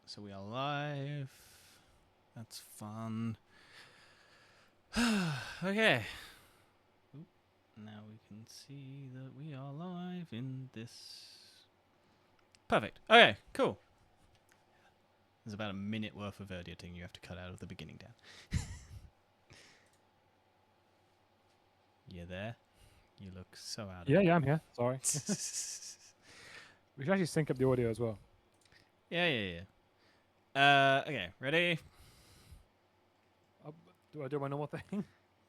So we are live. That's fun. Okay. Oop. Now we can see that we are live in this. Perfect. Okay, cool. There's about a minute worth of editing you have to cut out of the beginning, Dan. You there? You look so out Yeah, of I'm here. Sorry. it. We should actually sync up the audio as well. Yeah. Okay, ready? Do I do my normal thing?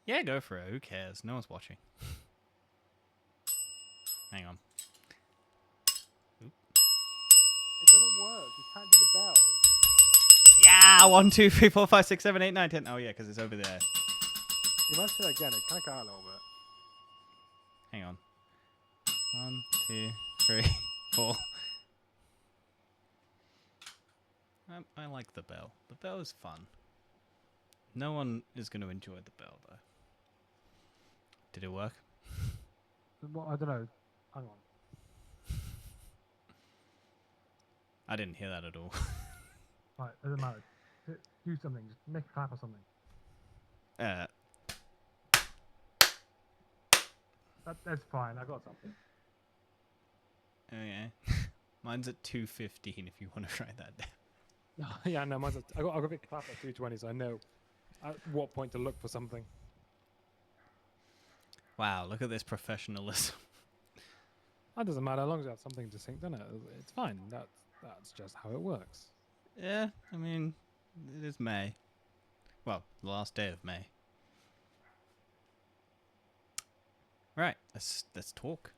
Yeah, go for it. Who cares? No one's watching. Hang on. It doesn't work. You can't do the bell. Yeah, 1, 2, 3, 4, 5, 6, 7, 8, 9, 10. Oh yeah, because it's over there. You must do that again. It kind of cut out a little bit. Hang on. 1, 2, 3, 4. I like the bell. The bell is fun. No one is going to enjoy the bell, though. Did it work? Well, I don't know. Hang on. I didn't hear that at all. Right, it doesn't matter. Do something. Just make a clap or something. That's fine. I got something. Okay. Mine's at 2:15 if you want to try that. Yeah, no, mine's I got a big clap at 2:20, so I know at what point to look for something. Wow, look at this professionalism. That doesn't matter as long as you have something to sync, doesn't it? It's fine. That's just how it works. Yeah, I mean, it is May. Well, the last day of May. Right, let's talk.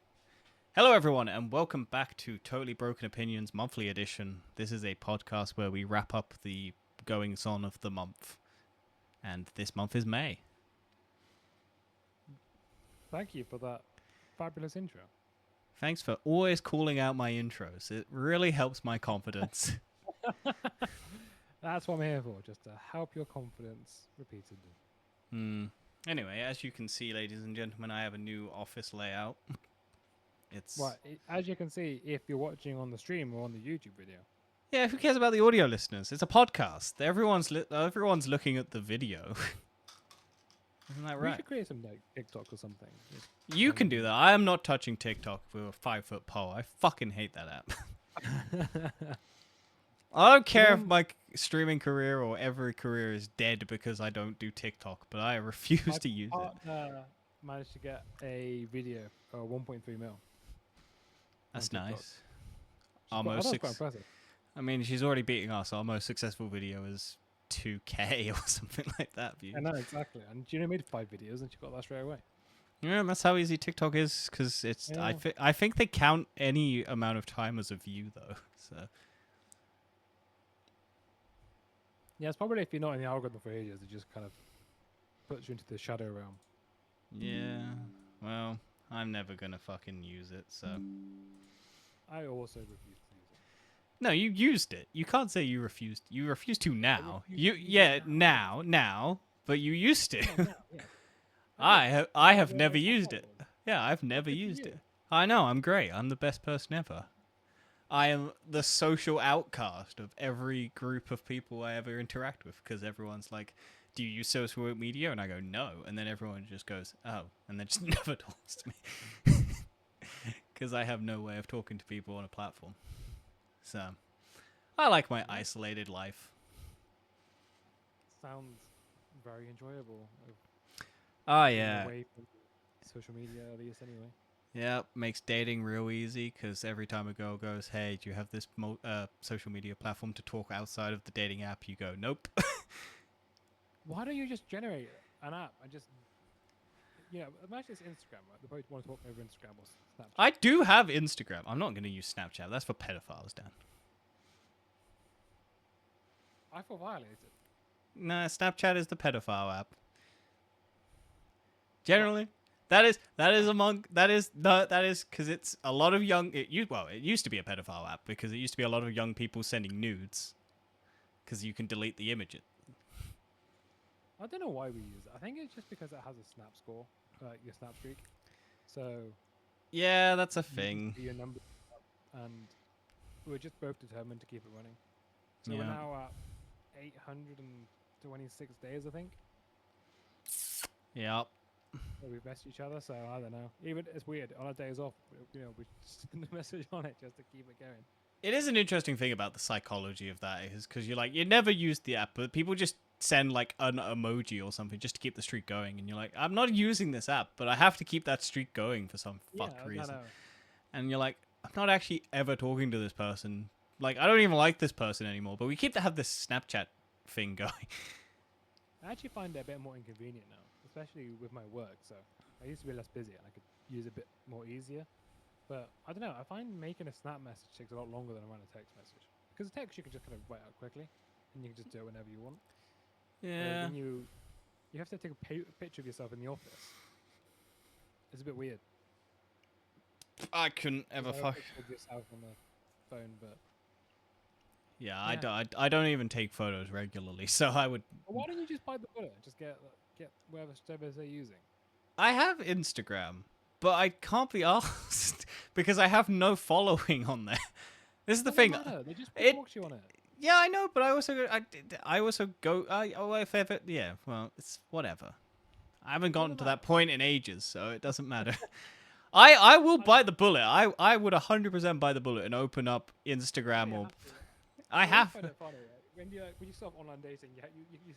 Hello, everyone, and welcome back to Totally Broken Opinions Monthly Edition. This is a podcast where we wrap up the goings-on of the month, and this month is May. Thank you for that fabulous intro. Thanks for always calling out my intros. It really helps my confidence. That's what I'm here for, just to help your confidence repeatedly. Anyway, as you can see, ladies and gentlemen, I have a new office layout. It's Right, as you can see, if you're watching on the stream or on the YouTube video. Yeah, who cares about the audio listeners? It's a podcast. Everyone's looking at the video. Isn't that We right? should create some like TikTok or something. You can do that. I am not touching TikTok with a 5-foot pole. I fucking hate that app. I don't care if my streaming career or every career is dead because I don't do TikTok, but I refuse to use it. Managed to get a video, 1.3 mil. That's nice. That's quite impressive. I mean, she's already beating us. Our most successful video is 2K or something like that. Views. I know, exactly. And Gina made 5 videos and she got that straight away. Yeah, that's how easy TikTok is, because it's. Yeah. I think they count any amount of time as a view, though. So. Yeah, it's probably if you're not in the algorithm for ages, it just kind of puts you into the shadow realm. Yeah, well, I'm never gonna fucking use it, so. I also refuse to use it. No, you used it. You can't say you refused. You refuse to now. Now, but you used it. No, yeah. I have never used it. Yeah, I've never used it. I know, I'm great. I'm the best person ever. I am the social outcast of every group of people I ever interact with, because everyone's like, do you use social media? And I go, no. And then everyone just goes, oh. And then just never talks to me. Because I have no way of talking to people on a platform. So, I like my isolated life. Sounds very enjoyable. Oh, yeah. Away from social media, at least, anyway. Yeah, makes dating real easy, because every time a girl goes, hey, do you have this social media platform to talk outside of the dating app? You go, nope. Why don't you just generate an app and just... Yeah, imagine it's Instagram, right? They both want to talk over Instagram or Snapchat. I do have Instagram. I'm not going to use Snapchat. That's for pedophiles, Dan. I feel violated. Nah, Snapchat is the pedophile app. Generally, that is because it's a lot of young. It used to be a pedophile app because it used to be a lot of young people sending nudes, because you can delete the image. I don't know why we use it. I think it's just because it has a snap score, your snap streak. So yeah, that's a thing. Your number, and we're just both determined to keep it running. So we're Yeah. now at 826 days, I think, Yep. where we've messaged each other. So I don't know. Even it's weird on our days off. You know, we just send a message on it just to keep it going. It is an interesting thing about the psychology of that is because you're like, you never use the app, but people just send like an emoji or something just to keep the streak going. And you're like, I'm not using this app, but I have to keep that streak going for some Yeah, fucked reason. know. And you're like, I'm not actually ever talking to this person. Like, I don't even like this person anymore, but we keep to have this Snapchat thing going. I actually find it a bit more inconvenient now, especially with my work. So I used to be less busy and I could use it a bit more easier. But I don't know. I find making a snap message takes a lot longer than a random text message. Because a text you can just kind of write out quickly, and you can just do it whenever you want. Yeah. When you have to take a picture of yourself in the office. It's a bit weird. I couldn't ever Have a fuck. picture of yourself on the phone, but Yeah, Yeah. I don't even take photos regularly, so I would. why don't you just buy the bullet and just get whatever service they're using? I have Instagram, but I can't be asked because I have no following on there. This is the Doesn't thing. matter, they just It talk to you on it. Yeah, I know, but I also go. If ever, yeah. Well, it's whatever. I haven't gotten to that point in ages, so it doesn't matter. I will bite the bullet. I would 100% bite the bullet and open up Instagram or. I have. Find it funny, right? When you start online dating, you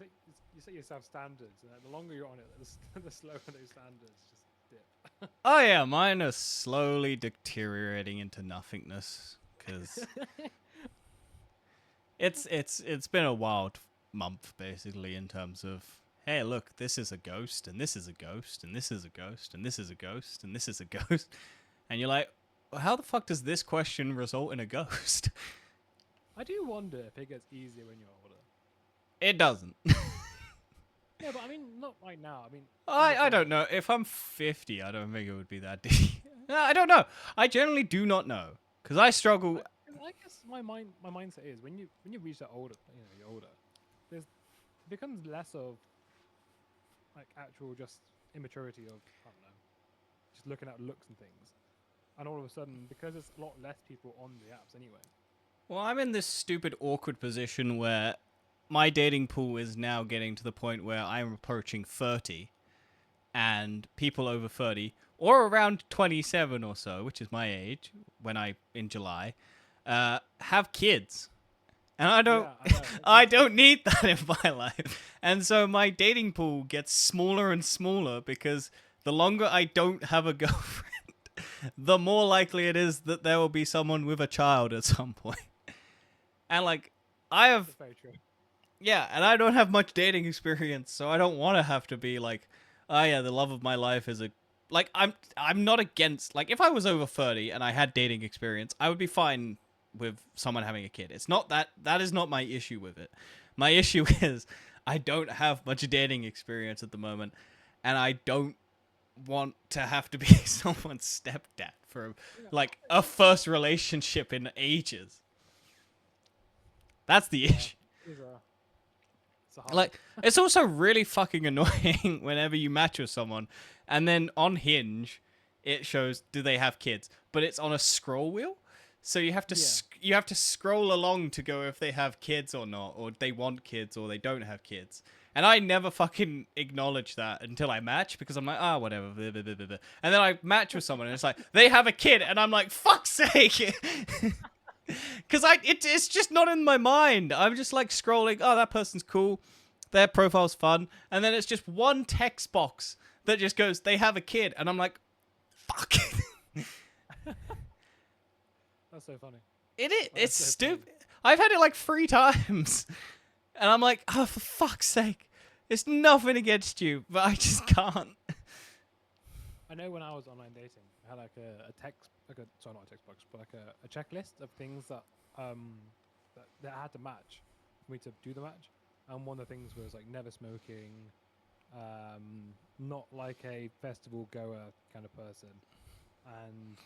set yourself standards, and the longer you're on it, the slower those standards just dip. Oh yeah, mine are slowly deteriorating into nothingness because it's been a wild month basically in terms of, hey, look, this is a ghost and this is a ghost and this is a ghost and this is a ghost and this is a ghost, and you're like, well, how the fuck does this question result in a ghost? I do wonder if it gets easier when you're older. It doesn't. Yeah, but I mean, not right now. I mean, I don't know. If I'm 50, I don't think it would be that deep. No, I don't know. I generally do not know because I struggle. I guess my mindset is when you reach that older, you're older. It becomes less of like actual just immaturity of I don't know, just looking at looks and things, and all of a sudden because there's a lot less people on the apps anyway. Well, I'm in this stupid awkward position where my dating pool is now getting to the point where I'm approaching 30 and people over 30 or around 27 or so, which is my age in July, have kids. And I don't Yeah, I know. I don't need that in my life. And so my dating pool gets smaller and smaller because the longer I don't have a girlfriend, the more likely it is that there will be someone with a child at some point. And like I have That's very true. yeah, and I don't have much dating experience, so I don't want to have to be like, oh yeah, the love of my life is a like I'm not against, like, if I was over 30 and I had dating experience, I would be fine with someone having a kid. It's not that is not my issue with it. My issue is I don't have much dating experience at the moment, and I don't want to have to be someone's stepdad for like a first relationship in ages. That's the issue. It's a hard Like, it's also really fucking annoying whenever you match with someone and then on Hinge it shows do they have kids, but it's on a scroll wheel, so you have to you have to scroll along to go if they have kids or not, or they want kids or they don't have kids. And I never fucking acknowledge that until I match because I'm like, whatever. Blah, blah, blah, blah, blah. And then I match with someone and it's like, they have a kid. And I'm like, fuck's sake. Because it's just not in my mind. I'm just like scrolling, oh, that person's cool. Their profile's fun. And then it's just one text box that just goes, they have a kid. And I'm like, fuck. That's so funny. It's so stupid. I've had it like 3 times. And I'm like, oh, for fuck's sake. It's nothing against you, but I just can't. I know when I was online dating, I had like a text, sorry, not a text box, but like a checklist of things that that I had to match for me to do the match. And one of the things was like never smoking, not like a festival goer kind of person, and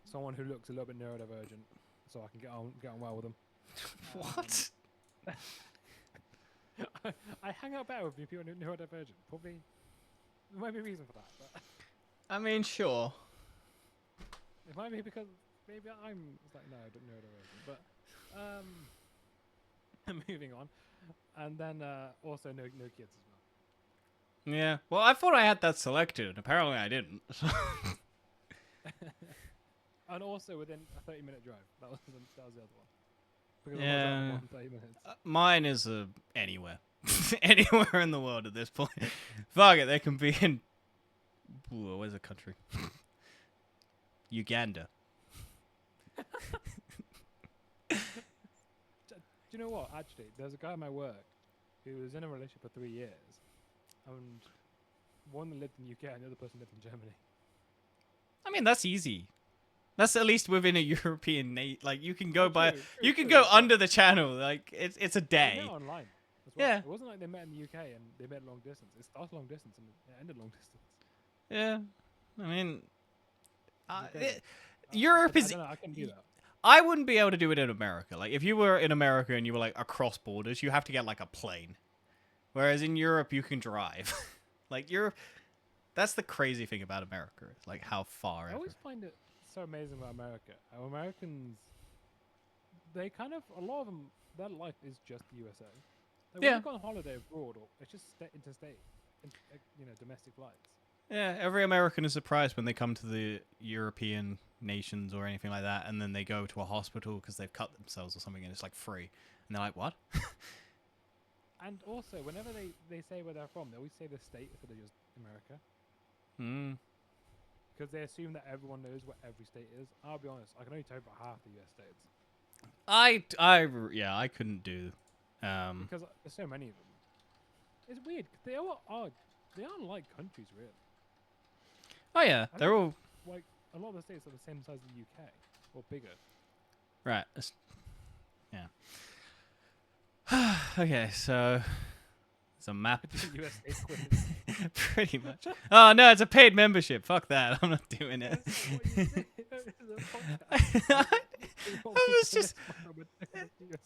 someone who looks a little bit neurodivergent, so I can get on well with them. What? I hang out better with people who are neurodivergent. Probably there might be a reason for that, but I mean, sure. it might be because maybe I'm it's like no, I don't neurodivergent, but moving on. And then also no kids as well. Yeah. Well, I thought I had that selected. Apparently, I didn't. And also within a 30-minute drive. That was the other one. Because Yeah. I was more than 30 minutes. Mine is anywhere. Anywhere in the world at this point. Fuck it, they can be in... Ooh, where's the country? Uganda. Do you know what? Actually, there's a guy at my work who was in a relationship for 3 years. And one lived in the UK and the other person lived in Germany. I mean, that's easy. That's at least within a European... Like, you can go True, you true, can go but under the channel. Like, it's a they day. met online as well. Yeah. It wasn't like they met in the UK and they met long distance. It started long distance and it ended long distance. Yeah. I mean... Okay. Europe I is... don't know, I can do that. I wouldn't be able to do it in America. Like, if you were in America and you were, like, across borders, you have to get, like, a plane. Whereas in Europe, you can drive. Like, Europe... That's the crazy thing about America. Like, how far... I always find it so amazing about America. How Americans... They kind of... A lot of them... Their life is just the USA. Like, Yeah. when you go on holiday abroad, or it's just interstate. Domestic flights. Yeah, every American is surprised when they come to the European nations or anything like that, and then they go to a hospital because they've cut themselves or something, and it's like free. And they're like, what? And also, whenever they say where they're from, they always say the state instead of just America. Hmm. Because they assume that everyone knows what every state is. I'll be honest, I can only tell you about half the US states. I couldn't do. Because there's so many of them. It's weird. They all are. They aren't like countries, really. Oh yeah, I they're all Like a lot of the states are the same size as the UK, or bigger. right. Yeah. Okay, so it's a map. US states quiz. Pretty much. Oh no, it's a paid membership. Fuck that. I'm not doing it. I was just.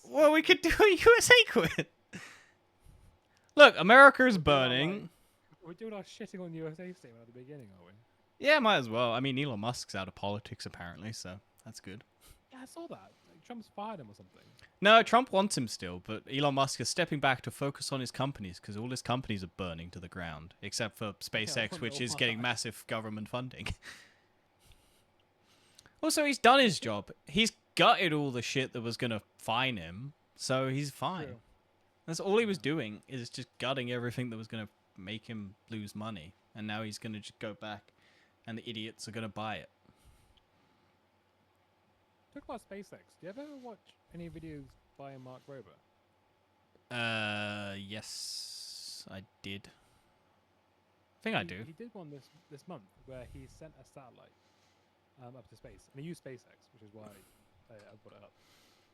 Well, we could do a USA quiz. Look, America is burning. We're doing our shitting on USA statement at the beginning, are we? Yeah, might as well. I mean, Elon Musk's out of politics apparently, so that's good. Yeah, I saw that. Like, Trump's fired him or something. No, Trump wants him still, but Elon Musk is stepping back to focus on his companies because all his companies are burning to the ground, except for SpaceX, which is getting massive government funding. Also, he's done his job. He's gutted all the shit that was going to fine him, so he's fine. True. That's all he was doing, is just gutting everything that was going to make him lose money. And now he's going to just go back, and the idiots are going to buy it. Talk about SpaceX. Do you ever watch any videos by Mark Rober? Yes, I did. I think I do. He did one this month where he sent a satellite up to space, and he used SpaceX, which is why I brought it up.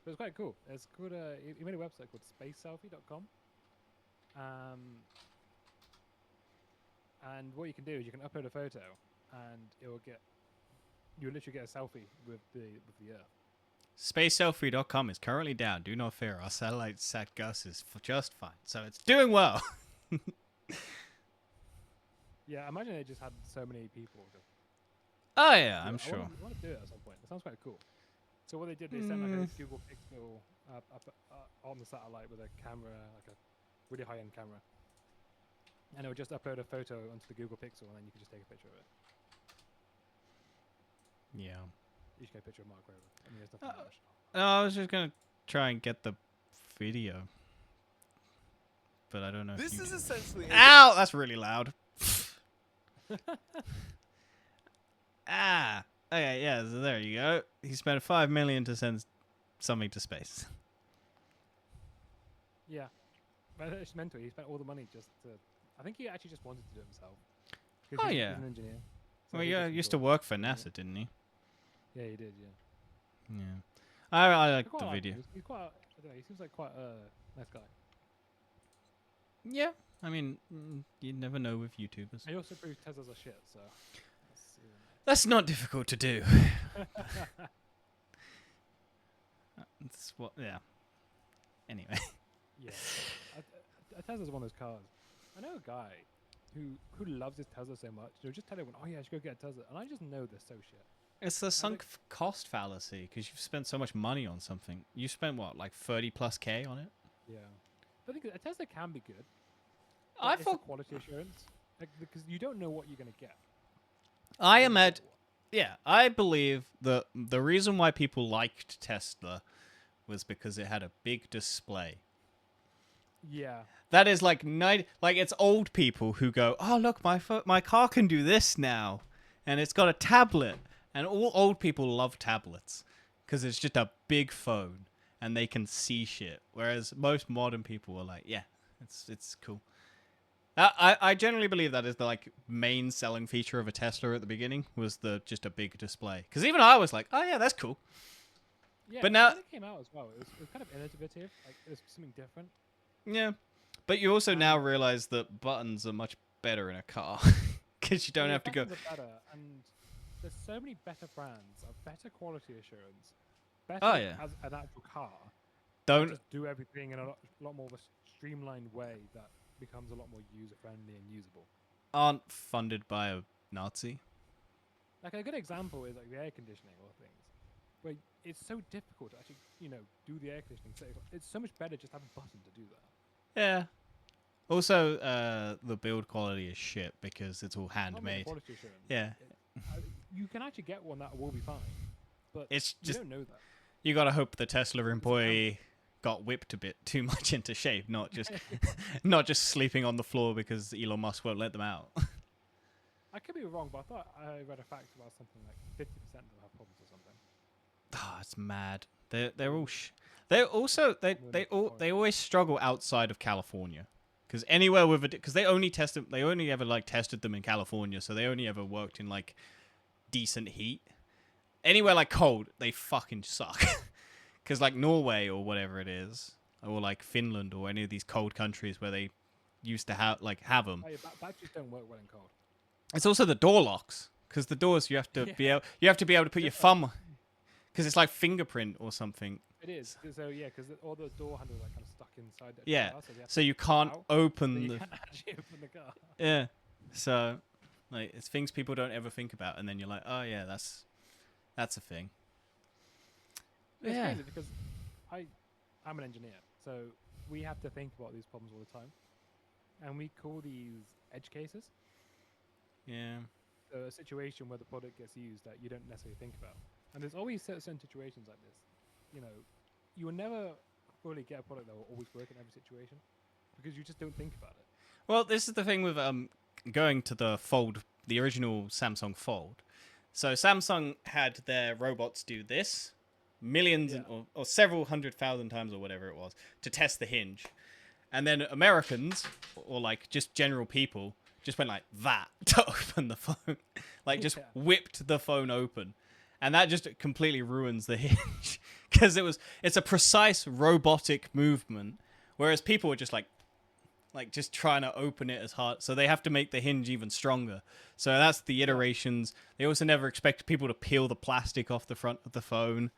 But it's quite cool. It's called he made a website called spaceselfie.com. And what you can do is you can upload a photo, and you'll literally get a selfie with the Earth. SpaceSelfie.com is currently down. Do not fear. Our satellite sat Gus is just fine. So it's doing well. Yeah, I imagine they just had so many people. Oh, yeah, I'm sure. I want to do it at some point. It sounds quite cool. So what they did, they sent like a Google Pixel up on the satellite with a camera, like a really high-end camera. And it would just upload a photo onto the Google Pixel, and then you could just take a picture of it. Yeah. You should get a picture of Mark Rober. I mean, there's nothing much. No, I was just going to try and get the video. But I don't know. This is essentially. Ow! That's really loud. Ah. Okay, yeah, so there you go. He spent $5 million to send something to space. Yeah. But it's mental. He spent all the money just to... I think he actually just wanted to do it himself. Oh, he's yeah. an engineer. Well, yeah, used to work for NASA, didn't he? Yeah, he did, yeah. Yeah. I like quite the like video. him. He's quite... I don't know, he seems like quite a nice guy. Yeah. I mean, you never know with YouTubers. And he also proves Teslas are shit, so... That's not difficult to do. That's what, yeah. Anyway. Yeah. A Tesla's one of those cars. I know a guy who loves his Tesla so much. He'll just tell everyone, oh yeah, I should go get a Tesla. And I just know they're so shit. It's the sunk cost fallacy because you've spent so much money on something. You spent what, like 30 plus K on it? Yeah. I think a Tesla can be good, but I it's the thought quality assurance, like, because you don't know what you're gonna get. I When you get imagine. Yeah, I believe the reason why people liked Tesla was because it had a big display. yeah, That is like like it's old people who go, "Oh, look, my car can do this now." And it's got a tablet. And all old people love tablets cuz it's just a big phone and they can see shit. Whereas most modern people are like, "Yeah, it's cool." I generally believe that is the like main selling feature of a Tesla at the beginning was the just a big display. Cuz even I was like, "Oh yeah, that's cool." yeah. But Because now when it came out as well, it was kind of innovative. Like it was something different, yeah. But you also now and realize that buttons are much better in a car cuz you don't yeah, have to go buttons are better, and there's so many better brands of better quality assurance, Oh better yeah. as an actual car that Don't just do everything in a lot more of a streamlined way that becomes a lot more user friendly and usable. aren't funded by a Nazi. Like a good example is like the air conditioning or things, where it's so difficult to actually, do the air conditioning. So it's so much better just to have a button to do that. Yeah. Also, the build quality is shit because it's all Not about the handmade. quality assurance. Yeah. You can actually get one that will be fine, but It's you just don't know that. you gotta hope the Tesla It's a gamble. employee got whipped a bit too much into shape, not just not just sleeping on the floor because Elon Musk won't let them out. I could be wrong, but I thought I read a fact about something like 50% of them have problems or something. Oh, it's mad. They're all they're also We're not quite. they always struggle outside of California. Because anywhere with a because they only ever like tested them in California, so they only ever worked in like decent heat. Anywhere like cold, they fucking suck. Because like Norway or whatever it is, or like Finland or any of these cold countries where they used to have them. Oh, yeah, batteries don't work well in cold. It's also the door locks because the doors you have to be able to put your thumb because it's like fingerprint or something. It is. So yeah, because all the door handles are kind of stuck inside the Yeah, car, so they have so to you pull can't out, so open you the can't actually open the car. yeah. So like it's things people don't ever think about, and then you're like, oh yeah, that's a thing. It's Yeah, crazy because I'm an engineer, so we have to think about these problems all the time, and we call these edge cases. yeah. So a situation where the product gets used that you don't necessarily think about, and there's always certain situations like this. You will never fully get a product that will always work in every situation because you just don't think about it. Well, this is the thing with going to the Fold, the original Samsung Fold. So Samsung had their robots do this millions Yeah. or several 100,000 times or whatever it was to test the hinge. And then Americans or like just general people just went like that to open the phone. Like just Yeah. whipped the phone open. And that just completely ruins the hinge because it's a precise robotic movement whereas people were just like just trying to open it as hard. So they have to make the hinge even stronger. So that's the iterations. They also never expect people to peel the plastic off the front of the phone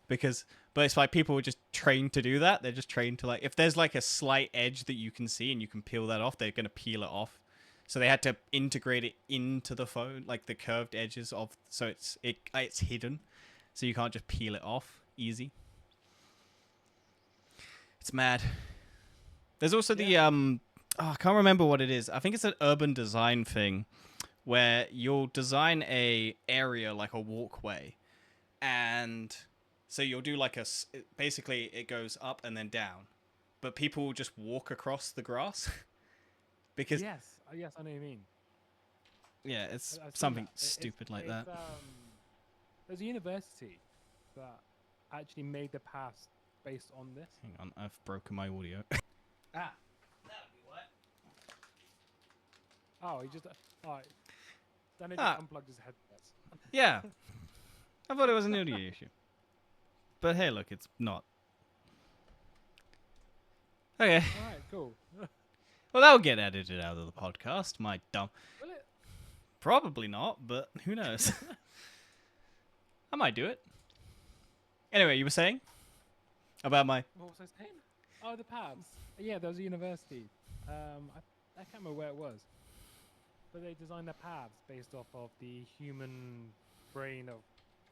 but it's like people were just trained to do that. They're just trained to like, if there's like a slight edge that you can see and you can peel that off, they're going to peel it off. So they had to integrate it into the phone, like the curved edges so it's hidden. So you can't just peel it off easy. It's mad. There's also the I can't remember what it is. I think it's an urban design thing where you'll design a area like a walkway, and so you'll do like basically it goes up and then down, but people will just walk across the grass because Yes. Yes, I know what you mean. yeah, it's I've seen something that. stupid like that. There's a university that actually made the pass based on this. Hang on, I've broken my audio. Ah, that'll be what? Oh, he just. Oh, Danny Ah. just unplugged his headsets. Yeah, I thought it was an audio issue, but hey, look, it's not. Okay. All right, cool. Well, that'll get edited out of the podcast. My dumb. Will it? Probably not, but who knows? I might do it. Anyway, you were saying about my. What was I saying? Oh, the paths. Yeah, there was a university. I can't remember where it was, but they designed their paths based off of the human brain of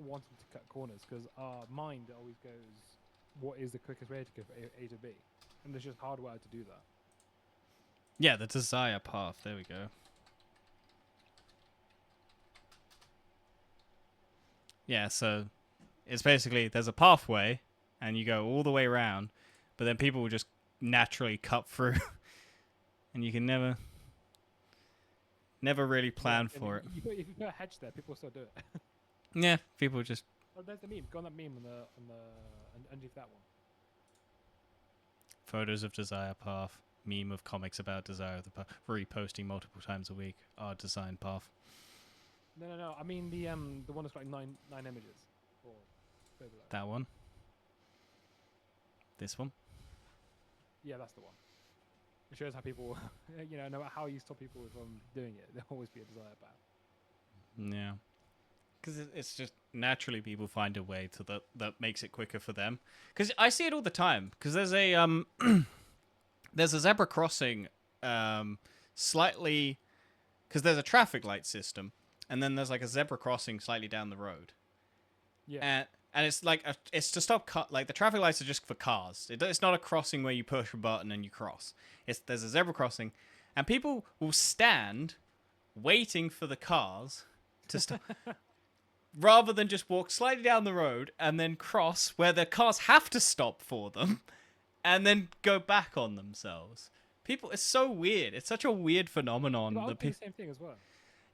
wanting to cut corners because our mind always goes, "What is the quickest way to go from A to B?" and there's just hardware to do that. Yeah, the desire path. There we go. Yeah, so it's basically there's a pathway, and you go all the way around, but then people will just naturally cut through, and you can never really plan for it. If you put a hedge there, people still do it. Yeah, people just Oh, there's the meme. Go on that meme underneath that one. photos of desire path, meme of comics about desire of the path, reposting multiple times a week. Our design path. No. I mean the one that's got like nine images. Or whatever that is. That one. This one. Yeah, that's the one. It shows how people, no matter how you stop people from doing it, there'll always be a desire path. Yeah. Because it's just naturally people find a way to that makes it quicker for them. Because I see it all the time. Because there's a there's a zebra crossing slightly, because there's a traffic light system, and then there's like a zebra crossing slightly down the road. Yeah. And it's like it's to stop like the traffic lights are just for cars. It's not a crossing where you push a button and you cross. There's a zebra crossing, and people will stand waiting for the cars to stop. Rather than just walk slightly down the road and then cross where the cars have to stop for them and then go back on themselves. People, it's so weird. It's such a weird phenomenon. But I'll do the same thing as well.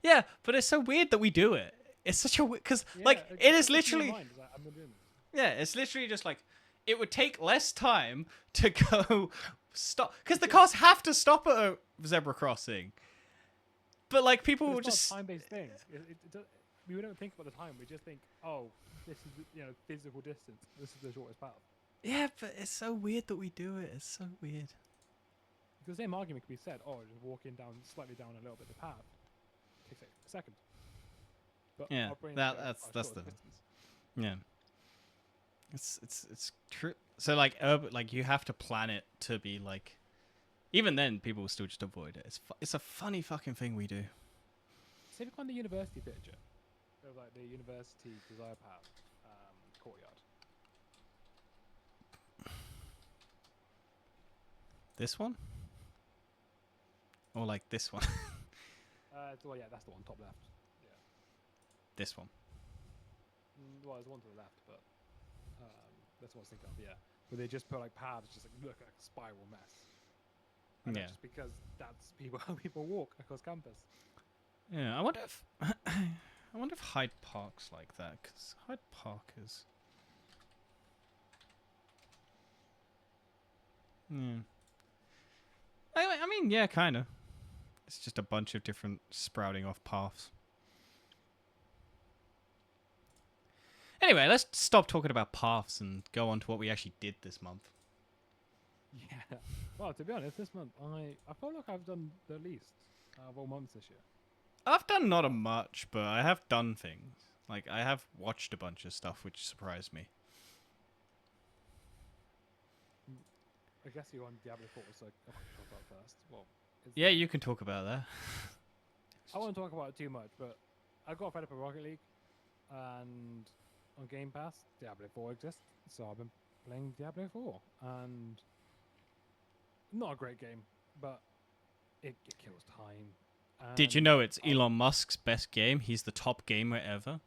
Yeah, but it's so weird that we do it. It's such a weird... Because, Yeah, like, it is in my literally... mind, it's like, I'm not doing this. Yeah, it's literally just like... It would take less time to go stop... Because the cars have to stop at a zebra crossing. But, like, people But will it's not just... a time-based thing. We don't think about the time. We just think, oh, this is physical distance. This is the shortest path. Yeah, but it's so weird that we do it. It's so weird. The same argument could be said, oh, just walking slightly down a little bit of the path takes like a second. But Yeah, our brains that's go, that's "Oh, the shortest thing. distance." Yeah. It's true. So like urban, like you have to plan it to be like, even then people will still just avoid it. It's a funny fucking thing we do. Say we on the university picture. Of like the university desire path courtyard. This one? Or like this one? Well, yeah, that's the one top left. Yeah. This one. Well, there's one to the left, but that's what I was thinking of. Yeah, where they just put like paths, just like look like a spiral mess. And Yeah. that's just because that's how people walk across campus. Yeah, I wonder if I wonder if Hyde Park's like that, because Hyde Park is. Yeah. I mean, yeah, kind of. It's just a bunch of different sprouting off paths. Anyway, let's stop talking about paths and go on to what we actually did this month. Yeah. Well, to be honest, this month I feel like I've done the least of all months this year. I've done not a much, but I have done things. Like, I have watched a bunch of stuff, which surprised me. I guess you're on Diablo 4, so I'll talk about first. Well, Yeah, you can talk about that. I won't talk about it too much, but I got fed up with Rocket League, and on Game Pass, Diablo 4 exists, so I've been playing Diablo 4, and not a great game, but it kills time. Did you know it's Elon Musk's best game? He's the top gamer ever.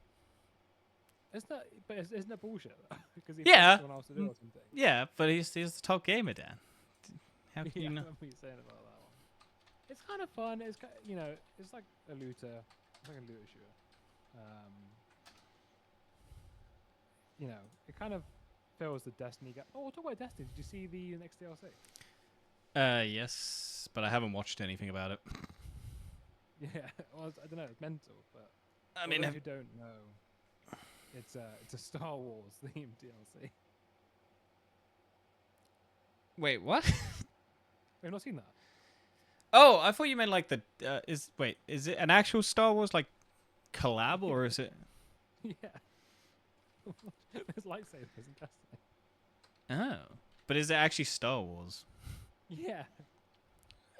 Isn't that bullshit? Because he Yeah. someone else to do or something. Yeah, but he's the top gamer, Dan. How can Yeah, you I know? remember you saying about that one. It's kind of fun. It's it's like a looter. It's like a looter shooter. It kind of fills the Destiny gap. Oh, we'll talk about Destiny. Did you see the next DLC? Yes, but I haven't watched anything about it. Yeah, well, I don't know. It's mental, but I for mean, those who don't know, it's a Star Wars themed DLC. wait, what? Have not seen that? Oh, I thought you meant like the is it an actual Star Wars like collab or is it? Yeah. There's lightsabers in Destiny. Oh, but is it actually Star Wars? Yeah.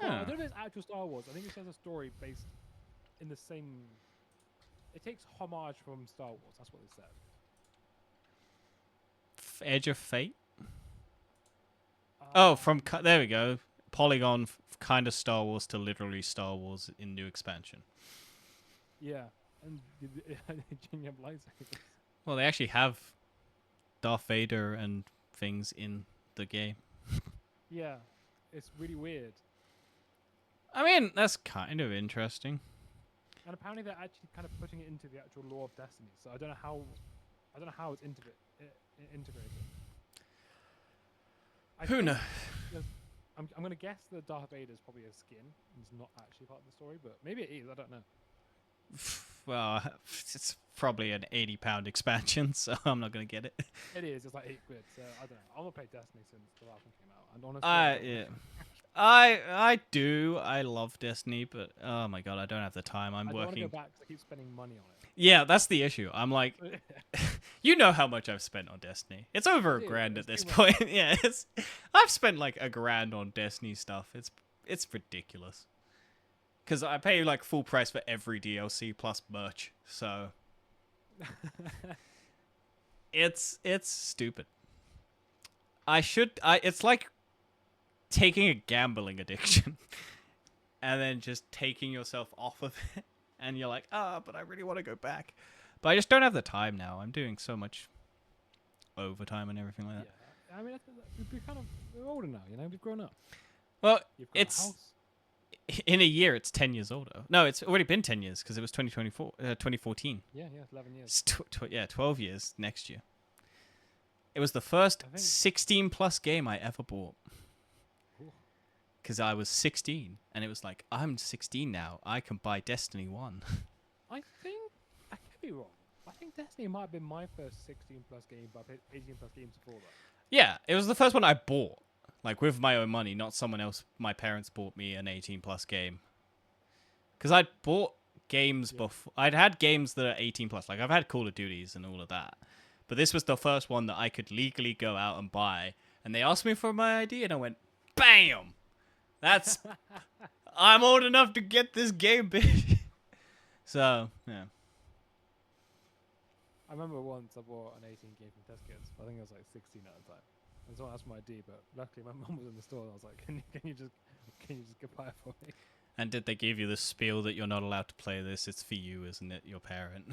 Well, I Oh. don't know if it's actual Star Wars. I think it says a story based in the same. It takes homage from Star Wars. That's what it said. Edge of Fate. Oh, there we go. Polygon, kind of Star Wars to literally Star Wars in new expansion. Yeah, and you have lightsabers. Well, they actually have Darth Vader and things in the game. Yeah, it's really weird. I mean, that's kind of interesting. And apparently they're actually kind of putting it into the actual lore of Destiny. So I don't know how it's integrated. Who knows? I'm gonna guess that Darth Vader is probably a skin and it's not actually part of the story, but maybe it is. I don't know. Well, it's probably an 80-pound expansion, so I'm not gonna get it. It is. It's like £8. So I don't know. I'm gonna play Destiny since the last one came out. And honestly, Yeah. I do. I love Destiny, but oh my god, I don't have the time. I'm I don't want to working. go back because I keep spending money on it. Yeah, that's the issue. I'm like, you know how much I've spent on Destiny. It's over Dude, $1,000 at it's this too much. point. Yeah, I've spent like $1,000 on Destiny stuff. It's ridiculous. Because I pay like full price for every DLC plus merch, so it's stupid. It's like taking a gambling addiction and then just taking yourself off of it, and you're like, but I really want to go back, but I just don't have the time now. I'm doing so much overtime and everything like that. Yeah, I mean, we're older now. You know, we've grown up. Well, You've got a house. in a year it's 10 years older. No, it's already been 10 years because it was 2014. Yeah, it's 11 years. It's 12 years next year. It was the first 16 plus game I ever bought. Because I was 16, and it was like, I'm 16 now. I can buy Destiny 1. I think I could be wrong. I think Destiny might have been my first 16 plus game, but I played 18 plus games before that. Yeah, it was the first one I bought. Like, with my own money, not someone else. My parents bought me an 18 plus game. Because I'd bought games before. I'd had games that are 18 plus. Like, I've had Call of Duties and all of that. But this was the first one that I could legally go out and buy. And they asked me for my ID, and I went, BAM! I'm old enough to get this game, bitch. So, yeah. I remember once I bought an 18 game from Tesco's. I think I was like 16 at the time. And someone asked for my ID, but luckily my mum was in the store. And I was like, can you just get buy it for me? And did they give you the spiel that you're not allowed to play this? It's for you, isn't it? Your parent.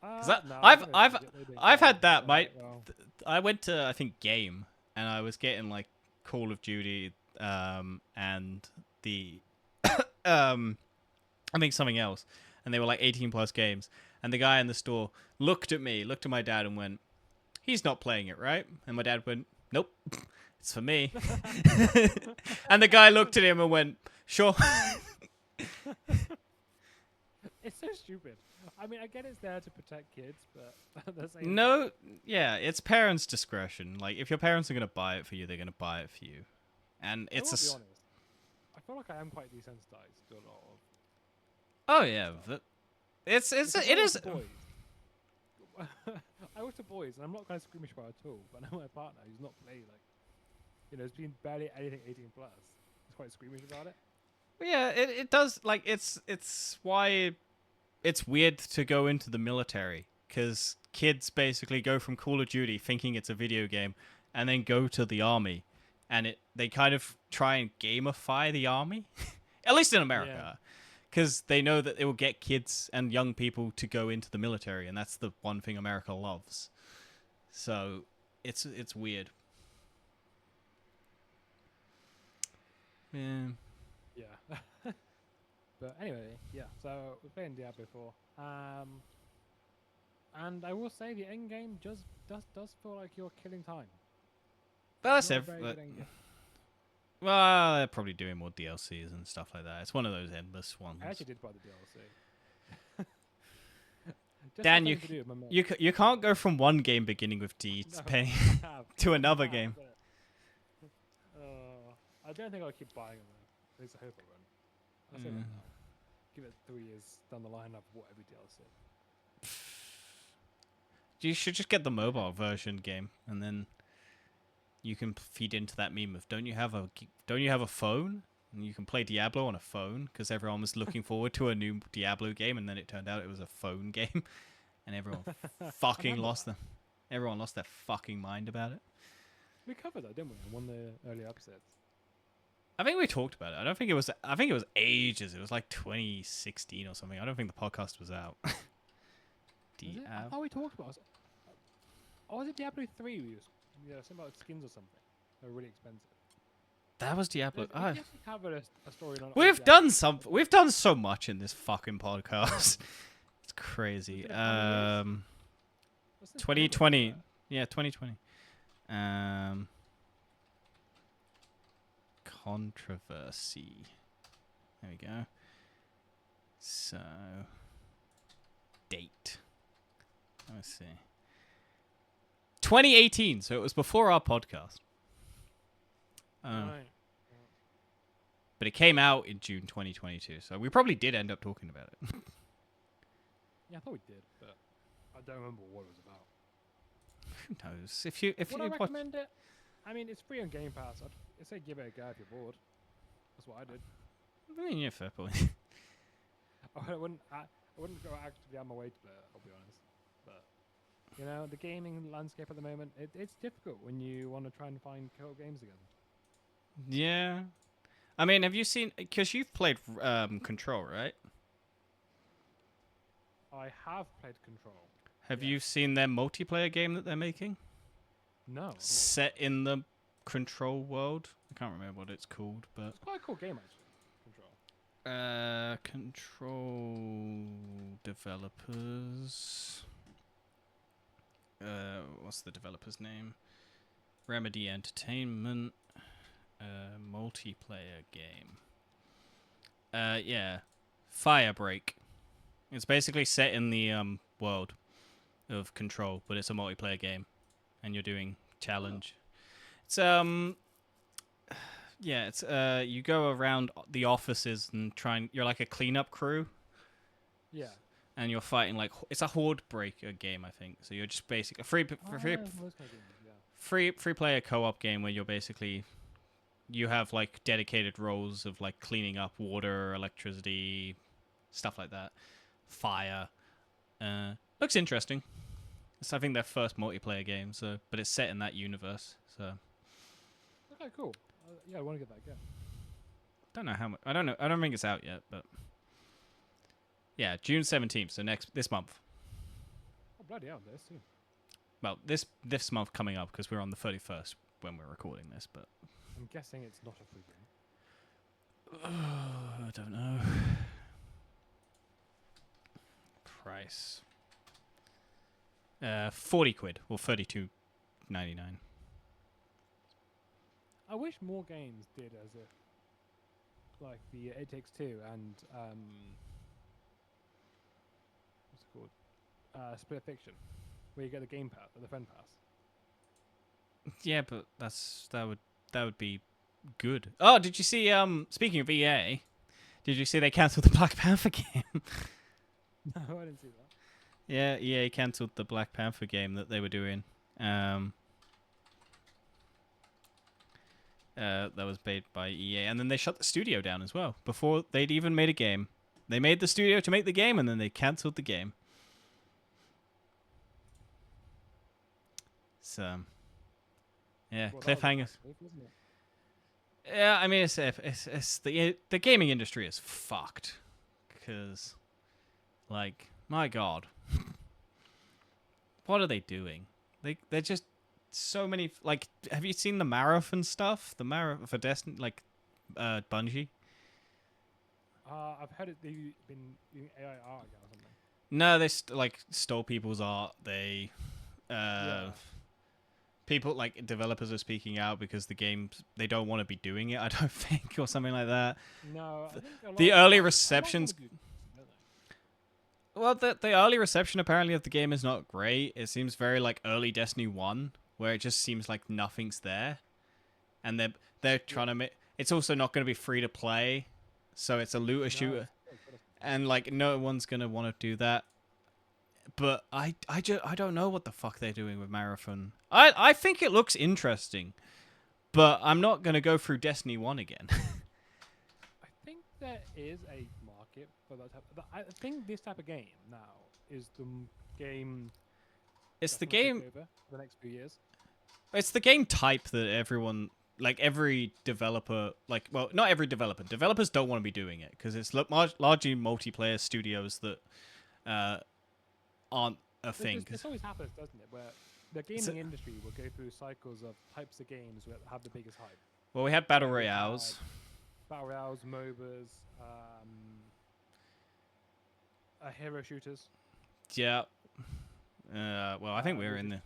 No, I've had that. Well. I went to, I think, Game, and I was getting like Call of Duty, and the I think something else, and they were like 18 plus games, and the guy in the store looked at my dad and went, he's not playing it, right? And my dad went, nope, it's for me. And the guy looked at him and went, sure. It's so stupid. I mean, I get it's there to protect kids, but at the same No, yeah, it's parents' discretion. Like, if your parents are going to buy it for you, they're going to buy it for you. And I it's will be honest. I feel like I am quite desensitized to a lot of. Oh yeah, it is. I watch the boys, and I'm not kind of squeamish about it at all. But I know my partner, who's not played has been barely anything 18 plus. He's quite squeamish about it. Yeah, it does. Like, it's why it's weird to go into the military, because kids basically go from Call of Duty thinking it's a video game, and then go to the army, and they kind of try and gamify the army, at least in America, because they know that it will get kids and young people to go into the military, and that's the one thing America loves. So it's weird. Yeah. Yeah. But anyway, yeah. So we're playing Diablo 4. And I will say the end game does feel like you're killing time. But that's Not a very good end game. Well, they're probably doing more DLCs and stuff like that. It's one of those endless ones. I actually did buy the DLC. Dan, you can't go from one game beginning with D paying to another game. I don't think I'll keep buying them though. At least I hope I won't. I'll say that now. Give it 3 years down the line, I've bought every DLC. You should just get the mobile version game, and then you can feed into that meme of don't you have a phone, and you can play Diablo on a phone, because everyone was looking forward to a new Diablo game, and then it turned out it was a phone game, and everyone fucking lost their fucking mind about it. We covered that, didn't we? In one of the earlier episodes. I think we talked about it. I think it was ages. It was like 2016 or something. I don't think the podcast was out. Was it? I thought we talked about it. Oh, was it Diablo 3? Something about skins or something. They're really expensive. That was Diablo. We definitely covered a story on. We've done some. We've done so much in this fucking podcast. It's crazy. 2020. Yeah, 2020. Controversy. There we go. So, date. Let's see. 2018. So it was before our podcast. Right. But it came out in June 2022. So we probably did end up talking about it. Yeah, I thought we did, but I don't remember what it was about. Who knows? If you Would I watch, recommend it? I mean, it's free on Game Pass. I'd say give it a go if you're bored. That's what I did. I mean, yeah, fair point. I wouldn't go actively on my way to play it, I'll be honest. But, you know, the gaming landscape at the moment, it's difficult when you want to try and find co-op games again. Yeah. I mean, have you seen... Because you've played Control, right? I have played Control. Have you seen their multiplayer game that they're making? No. Set in the Control world? I can't remember what it's called, but... It's quite a cool game, actually. Control. Control developers... what's the developer's name? Remedy Entertainment... multiplayer game. Yeah. Firebreak. It's basically set in the world of Control, but it's a multiplayer game, and you're doing challenge. It's yeah, it's you go around the offices and you're like a cleanup crew. Yeah. And you're fighting like it's a horde breaker game, I think. So you're just basically free player co-op game where you're basically you have like dedicated roles of like cleaning up water, electricity, stuff like that. Fire. Looks interesting. It's I think their first multiplayer game, so but it's set in that universe. So Okay, cool. Yeah, I want to get that again. don't know how much. I don't know. I don't think it's out yet, but yeah, June 17th. So this month. Oh bloody hell, there's soon. Well, this month coming up because we're on the 31st when we're recording this, but I'm guessing it's not a free game. I don't know. Price. 40 quid or 32.99. I wish more games did as if, like the It Takes Two and what's it called? Split Fiction, where you get the Game Pass or the Friend Pass. Yeah, but that would be good. Oh, did you see? Speaking of EA, did you see they cancelled the Black Panther game? No, I didn't see that. Yeah, EA cancelled the Black Panther game that they were doing. That was made by EA, and then they shut the studio down as well before they'd even made a game. They made the studio to make the game, and then they cancelled the game. So, yeah, Well, cliffhangers. wasn't it? Yeah, I mean, it's the gaming industry is fucked, because, like, my God, what are they doing? They're just so many. Like, have you seen the marathon stuff? The marathon for Destiny, like, Bungie. I've heard they've been using AI art again or something. No, they stole people's art. They people like developers are speaking out because the games they don't want to be doing it. I don't think, or something like that. No, I think The early a lot receptions. wanna do this, don't they? Well, the early reception apparently of the game is not great. It seems very like early Destiny 1, where it just seems like nothing's there, and they're trying to make. It's also not going to be free to play, so it's a looter shooter, and like no one's going to want to do that. But I don't know what the fuck they're doing with Marathon. I think it looks interesting, but I'm not going to go through Destiny 1 again. I think there is a market for that type. I think this type of game now is the game. It's the that's gonna take game. over for the next few years. It's the game type that everyone, like every developer, like, well, not every developer. Developers don't want to be doing it because it's largely multiplayer studios that uh, aren't a thing. This always happens, doesn't it? Where the It's a- gaming industry will go through cycles of types of games that have the biggest hype. well, we had battle Where we royales. had battle royales, MOBAs, hero shooters. Yeah. Well, I think we're in Looter-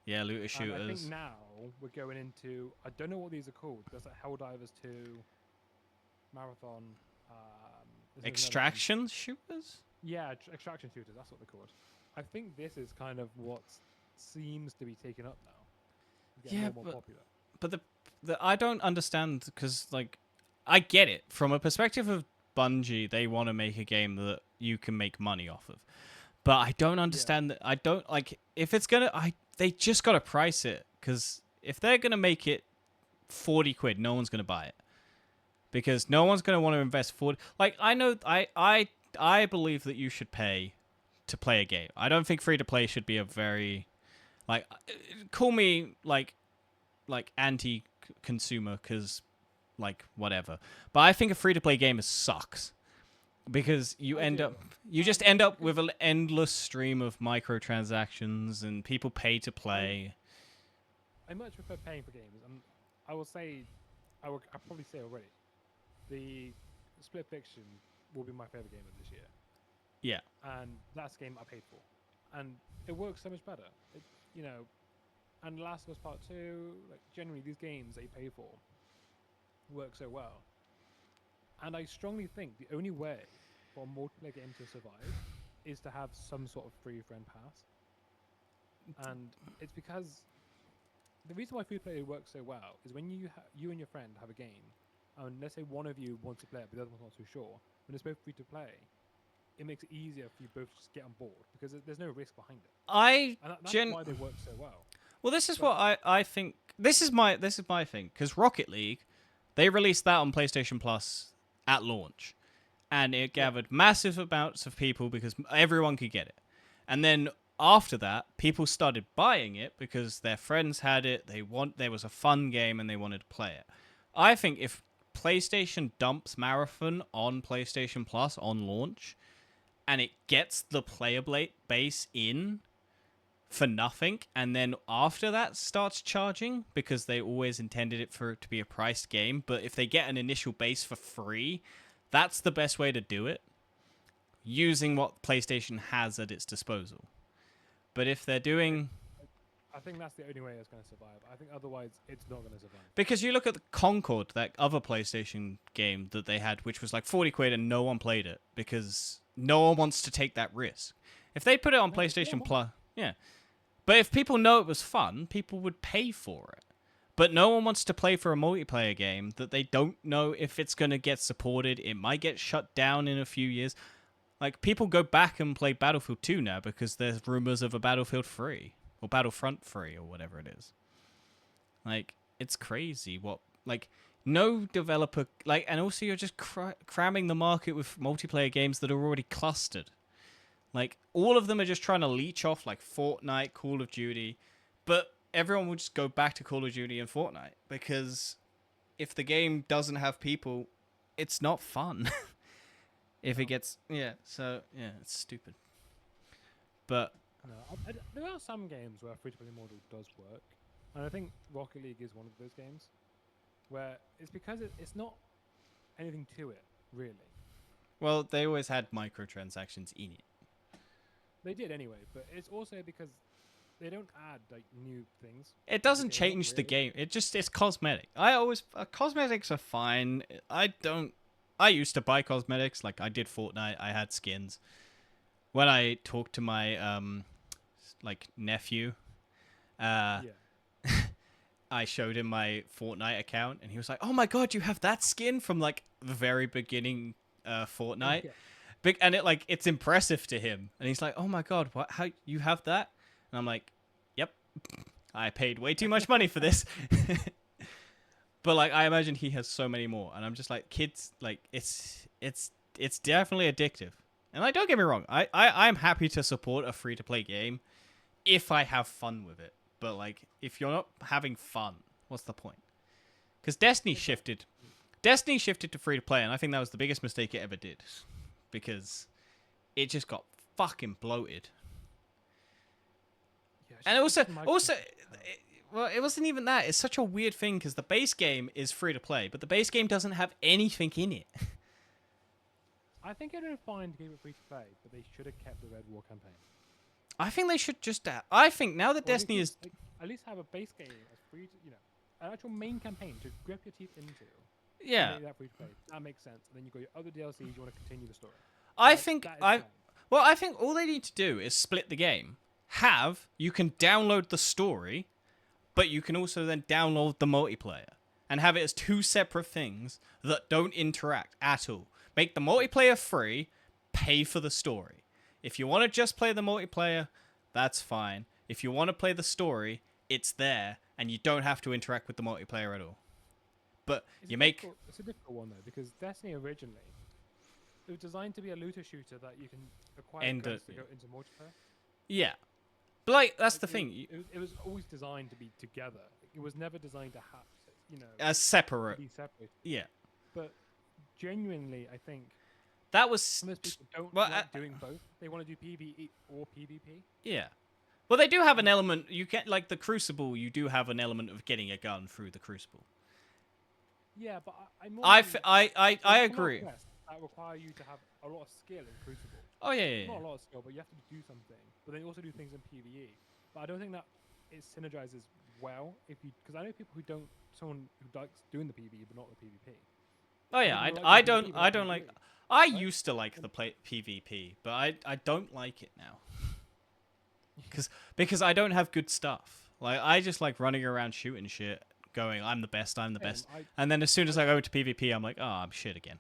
the looter And I shooters. think now we're going into, I don't know what these are called. There's like Helldivers 2, Marathon. There's another one. Extraction shooters. Yeah, extraction shooters. That's what they're called. I think this is kind of what seems to be taken up now. Getting Yeah, more and more popular. But the I don't understand because like I get it from a perspective of Bungie. They want to make a game that you can make money off of, but I don't understand that. I don't like if it's gonna. They just gotta price it because if they're gonna make it 40 quid, no one's gonna buy it because no one's gonna want to invest 40. Like I know I believe that you should pay to play a game. I don't think free to play should be a very like call me like anti-consumer because like whatever, but I think a free-to-play game sucks because you just end up with an endless stream of microtransactions and people pay to play. I much prefer paying for games, and I will say, I'll probably say already, the Split Fiction will be my favorite game of this year, Yeah, and that's a game I paid for, and it works so much better. It, you know, and Last of Us Part 2, like generally these games that you pay for work so well. And I strongly think the only way for a multiplayer game to survive is to have some sort of free friend pass. And it's because the reason why free play works so well is when you and your friend have a game, and let's say one of you wants to play it, but the other one's not too sure. When it's both free to play, it makes it easier for you both to just get on board because there's no risk behind it. And that's why they work so well. well, this is what I think. This is my thing because Rocket League, they released that on PlayStation Plus at launch, and it gathered massive amounts of people because everyone could get it, and then after that, people started buying it because their friends had it. There was a fun game and they wanted to play it. I think if PlayStation dumps Marathon on PlayStation Plus on launch, and it gets the player base in for nothing, and then after that starts charging because they always intended it for it to be a priced game, but if they get an initial base for free, that's the best way to do it, using what PlayStation has at its disposal. But if they're doing... I think that's the only way it's going to survive. I think otherwise it's not going to survive. Because you look at the Concord, that other PlayStation game that they had, which was like 40 quid and no one played it because no one wants to take that risk. If they put it on PlayStation Plus... Yeah. But if people know it was fun, people would pay for it. But no one wants to play for a multiplayer game that they don't know if it's going to get supported. It might get shut down in a few years. Like, people go back and play Battlefield 2 now because there's rumors of a Battlefield 3 or Battlefront 3 or whatever it is. Like, it's crazy what, like, no developer, like, and also you're just cramming the market with multiplayer games that are already clustered. Like, all of them are just trying to leech off, like, Fortnite, Call of Duty, but everyone will just go back to Call of Duty and Fortnite because if the game doesn't have people, it's not fun. If it gets... Yeah, so, yeah, it's stupid. But... No, there are some games where a free-to-play model does work, and I think Rocket League is one of those games where it's because it's not anything to it, really. Well, they always had microtransactions in it. They did anyway, but it's also because they don't add like new things. It doesn't They don't change the really. game. It's cosmetic. Cosmetics are fine. I used to buy cosmetics. Like, I did Fortnite. I had skins. When I talked to my, like, nephew, Yeah. I showed him my Fortnite account, and he was like, "Oh my god, you have that skin from, like, the very beginning Fortnite?" Yeah. And it's impressive to him. And he's like, "Oh my god, what? How you have that?" And I'm like, "Yep. I paid way too much money for this." But like, I imagine he has so many more, and I'm just like, kids, like, it's definitely addictive. And like, don't get me wrong, I'm happy to support a free to play game if I have fun with it. But like, if you're not having fun, what's the point? Because Destiny shifted to free to play, and I think that was the biggest mistake it ever did, because it just got fucking bloated. Yeah, it's And just also, well, it wasn't even that. It's such a weird thing because the base game is free to play, but the base game doesn't have anything in it. I think it would have fine to keep it free to play, but they should have kept the Red War campaign. I think they should just. I think now that Or Destiny is. like, at least have a base game as free to, an actual main campaign to grip your teeth into. Yeah. Make that free to play. That makes sense. And then you got your other DLCs. You want to continue the story. I That- think that is I. fine. Well, I think all they need to do is split the game. You can download the story, but you can also then download the multiplayer and have it as two separate things that don't interact at all. Make the multiplayer free, pay for the story. If you want to just play the multiplayer, that's fine. If you want to play the story, it's there, and you don't have to interact with the multiplayer at all. But It's you a make... difficult- It's a difficult one though, because Destiny originally it was designed to be a looter shooter that you can acquire And, credits to go into multiplayer. Yeah. But, like, that's the Like, thing. It was always designed to be together. It was never designed to have, As separate. be separate. Yeah. But genuinely, I think That was... most people don't Well, like doing both. They want to do PvE or PvP. Yeah. Well, they do have an element... You get, like, the Crucible, you do have an element of getting a gun through the Crucible. Yeah, but I'm more. I there's agree. some quests that require you to have a lot of skill in Crucible. Oh, yeah. Not a lot of skill, but you have to do something. But they also do things in PvE. But I don't think that it synergizes well because I know people who don't, someone who likes doing the PvE but not the PvP. Oh, yeah. People like I the PvP, but don't not like... PvE. I used to like the PvP, but I don't like it now. Because I don't have good stuff. Like, I just like running around shooting shit, going, I'm the best, I'm the best. And then as soon as I go into PvP, I'm like, oh, I'm shit again.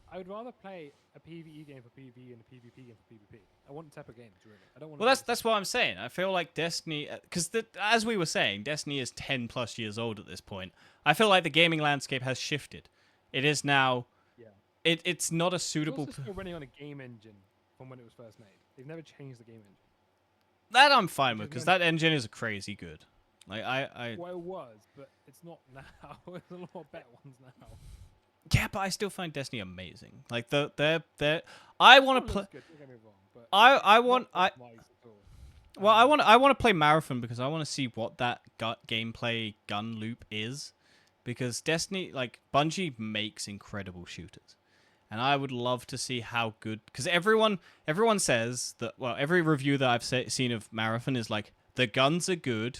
I would rather play a PvE game for PvE and a PvP game for PvP. I want separate games, really. I don't want. Well, that's what I'm saying. I feel like Destiny, because as we were saying, Destiny is 10 plus years old at this point. I feel like the gaming landscape has shifted. It is now. Yeah. It's not a It's suitable. also still running on a game engine from when it was first made. They've never changed the game engine. That I'm fine with Which is because that engine is crazy good. Like Well, it was, but it's not now. There's a lot better ones now. Yeah, but I still find Destiny amazing. Like they're I want to play. Good, don't get me wrong, but I want not optimized at all. well I want to play Marathon because I want to see what that gameplay gun loop is, because Destiny, like, Bungie makes incredible shooters, and I would love to see how good, because everyone says that, well, every review that I've seen of Marathon is like the guns are good,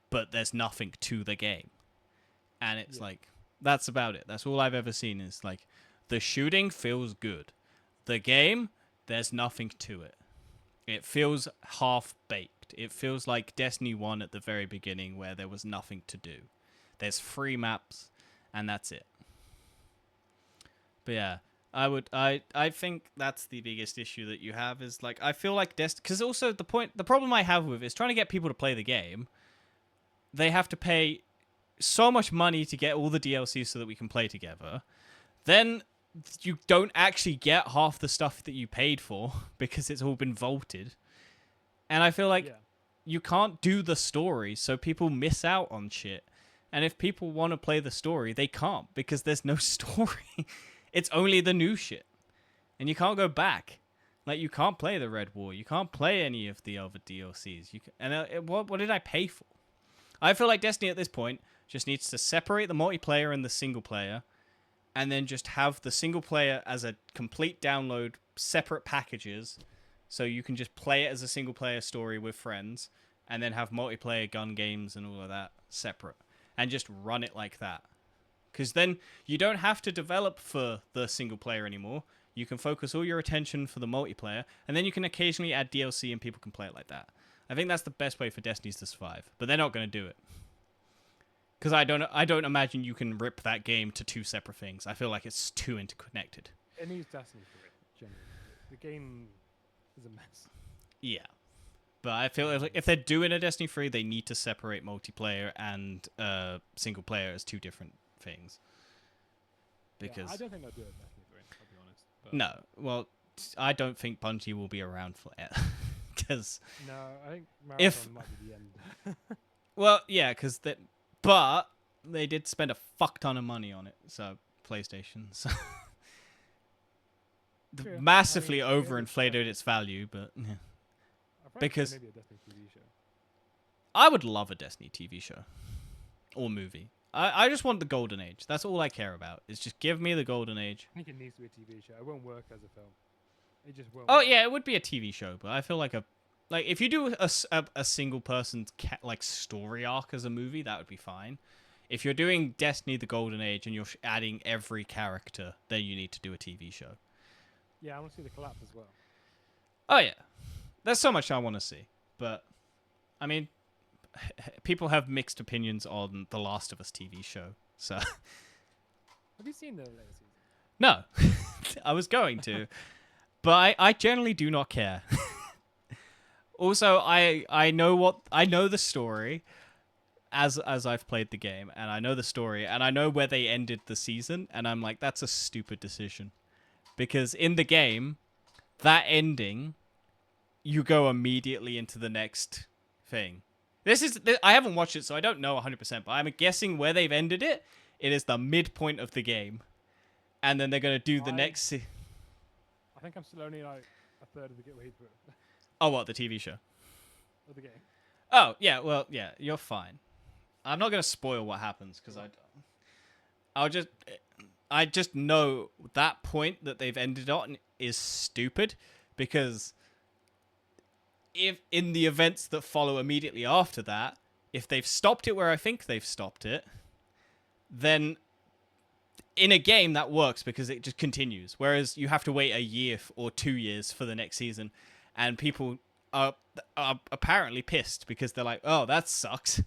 but there's nothing to the game, and it's like. That's about it. That's all I've ever seen is, like, the shooting feels good. The game, there's nothing to it. It feels half-baked. It feels like Destiny 1 at the very beginning where there was nothing to do. There's free maps, and that's it. But yeah, I think that's the biggest issue that you have is, like, I feel like because also the problem I have with it is trying to get people to play the game. They have to pay so much money to get all the DLCs so that we can play together. Then you don't actually get half the stuff that you paid for because it's all been vaulted. And I feel like you can't do the story, so people miss out on shit. And if people want to play the story, they can't because there's no story. It's only the new shit. And you can't go back. Like, you can't play the Red War. You can't play any of the other DLCs. What did I pay for? I feel like Destiny at this point just needs to separate the multiplayer and the single player, and then just have the single player as a complete download, separate packages, so you can just play it as a single player story with friends, and then have multiplayer gun games and all of that separate, and just run it like that. Because then you don't have to develop for the single player anymore. You can focus all your attention for the multiplayer, and then you can occasionally add DLC and people can play it like that. I think that's the best way for Destiny to survive, but they're not going to do it. Because I don't imagine you can rip that game to two separate things. I feel like it's too interconnected. It needs Destiny for it, generally. The game is a mess. Yeah. But I feel like if they're doing a Destiny 3, they need to separate multiplayer and single player as two different things. Because I don't think they'll do it Destiny 3, I'll be honest. But no, well, I don't think Bungie will be around for it. because No, I think If- Marathon might be the end. well, yeah, because but they did spend a fuck ton of money on it. So PlayStation, so True. massively I mean, maybe it's overinflated its value, but yeah. I'd probably say because- maybe a Destiny TV show. I would love a Destiny TV show or movie. I just want the golden age. That's all I care about. Is just give me the golden age. I think it needs to be a TV show. It won't work as a film. It just won't. Oh work. yeah, it would be a TV show, but I feel like if you do a single person's like story arc as a movie, that would be fine. If you're doing Destiny: The Golden Age and you're adding every character, then you need to do a TV show. Yeah, I want to see the collapse as well. Oh yeah, there's so much I want to see, but I mean, people have mixed opinions on the Last of Us TV show, so Have you seen the latest season? no, I was going to, but I generally do not care. Also, I know the story as I've played the game, and I know the story, and I know where they ended the season, and I'm like, that's a stupid decision, because in the game, that ending, you go immediately into the next thing. I haven't watched it, so I don't know 100%, but I'm guessing where they've ended it, it is the midpoint of the game, and then they're gonna do the next. I think I'm still only like a third of the way through Oh, what, the TV show? of the game. Oh yeah, well yeah, you're fine. I'm not gonna spoil what happens because I just know that point that they've ended on is stupid, because if in the events that follow immediately after that, if they've stopped it where I think they've stopped it, then in a game that works because it just continues. Whereas you have to wait a year or 2 years for the next season, and people are apparently pissed because they're like, "Oh, that sucks,"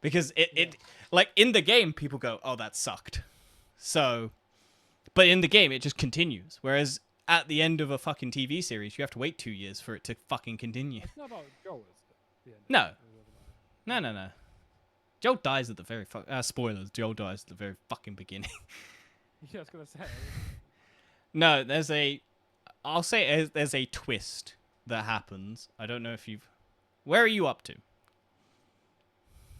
because it like in the game people go, "Oh, that sucked," so, but in the game it just continues. Whereas at the end of a fucking TV series, you have to wait 2 years for it to fucking continue. It's not about Joel, is it? The end. No. It was about- No. Joel dies at the very spoilers. Joel dies at the very fucking beginning. Yeah, I was gonna say. No, I'll say there's a twist that happens. I don't know if you've. Where are you up to?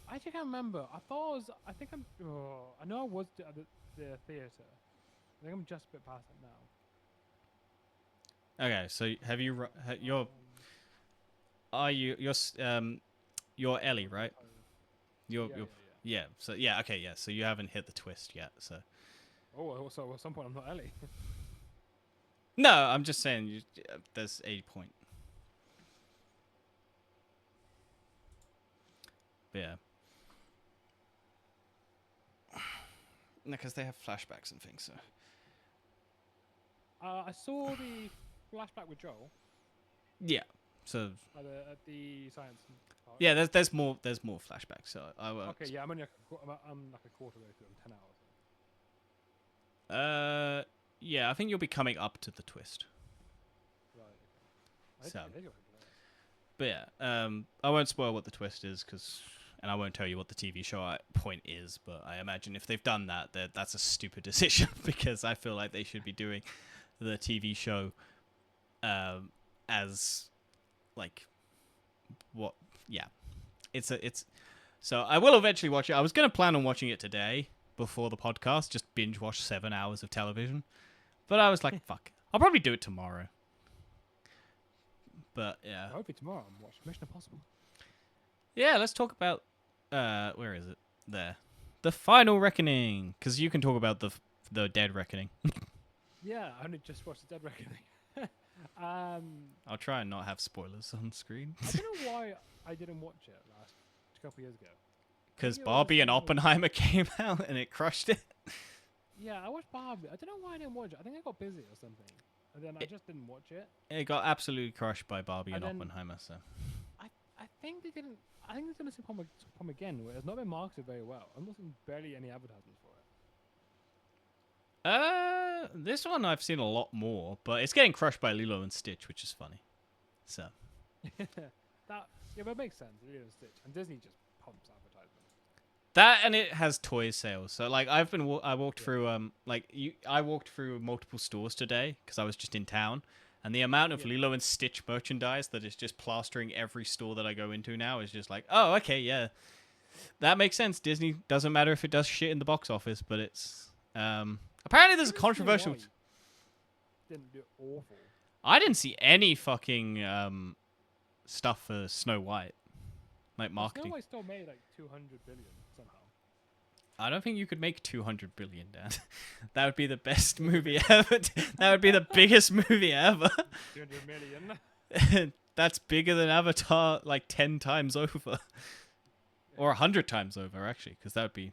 I actually can't remember. I thought I was. I think I'm. Oh, I know I was at the theater. I think I'm just a bit past it now. Okay, so have you? You're Ellie, right? You're. Yeah, You're yeah. yeah. So yeah. Okay. Yeah. So you haven't hit the twist yet. So. Oh, so at some point I'm not Ellie. No, I'm just saying. There's a point. But yeah. No, because they have flashbacks and things. So. I saw the flashback with Joel Yeah. So. at the science park. Yeah. There's more flashbacks. So I won't. Okay, yeah, I'm only I'm like a quarter way through. I'm 10 hours. Yeah, I think you'll be coming up to the twist. Right. Okay. So. I did go into that. But yeah, I won't spoil what the twist is, and I won't tell you what the TV show point is. But I imagine if they've done that, that's a stupid decision, because I feel like they should be doing the TV show, as like what? Yeah, it's. So I will eventually watch it. I was gonna plan on watching it today before the podcast, just binge watch 7 hours of television, but I was like, fuck, I'll probably do it tomorrow. But yeah. Hopefully tomorrow I'm watching Mission Impossible. Yeah, let's talk about where is it? There. The Final Reckoning, because you can talk about the Dead Reckoning. Yeah, I only just watched the Dead Reckoning. I'll try and not have spoilers on screen. I don't know why I didn't watch it a couple years ago. Because it was Barbie and something- Oppenheimer came out and it crushed it. Yeah, I watched Barbie. I don't know why I didn't watch it. I think I got busy or something, and then I just didn't watch it. It got absolutely crushed by Barbie and And then- Oppenheimer. So I think they didn't. I think they're going to Pom again, where it's not been marketed very well. I'm not seeing barely any advertisements for it. this one I've seen a lot more, but it's getting crushed by Lilo and Stitch, which is funny. So But it makes sense. Lilo and Stitch, and Disney just pumps advertisements. that, and it has toy sales. So like I walked through I walked through multiple stores today because I was just in town, And the amount of Yeah. Lilo and Stitch merchandise that is just plastering every store that I go into now is just like, oh, okay, yeah, that makes sense. Disney doesn't matter if it does shit in the box office, but it's apparently there's a Even Snow controversial. White didn't do awful. I didn't see any fucking stuff for Snow White, like But Snow marketing. White still made like 200 billion somehow. I don't think you could make 200 billion, Dan. That would be the best movie ever. That would be the biggest movie ever. 200 million. That's bigger than Avatar, like 10 times over, or 100 times over, actually, because that would be.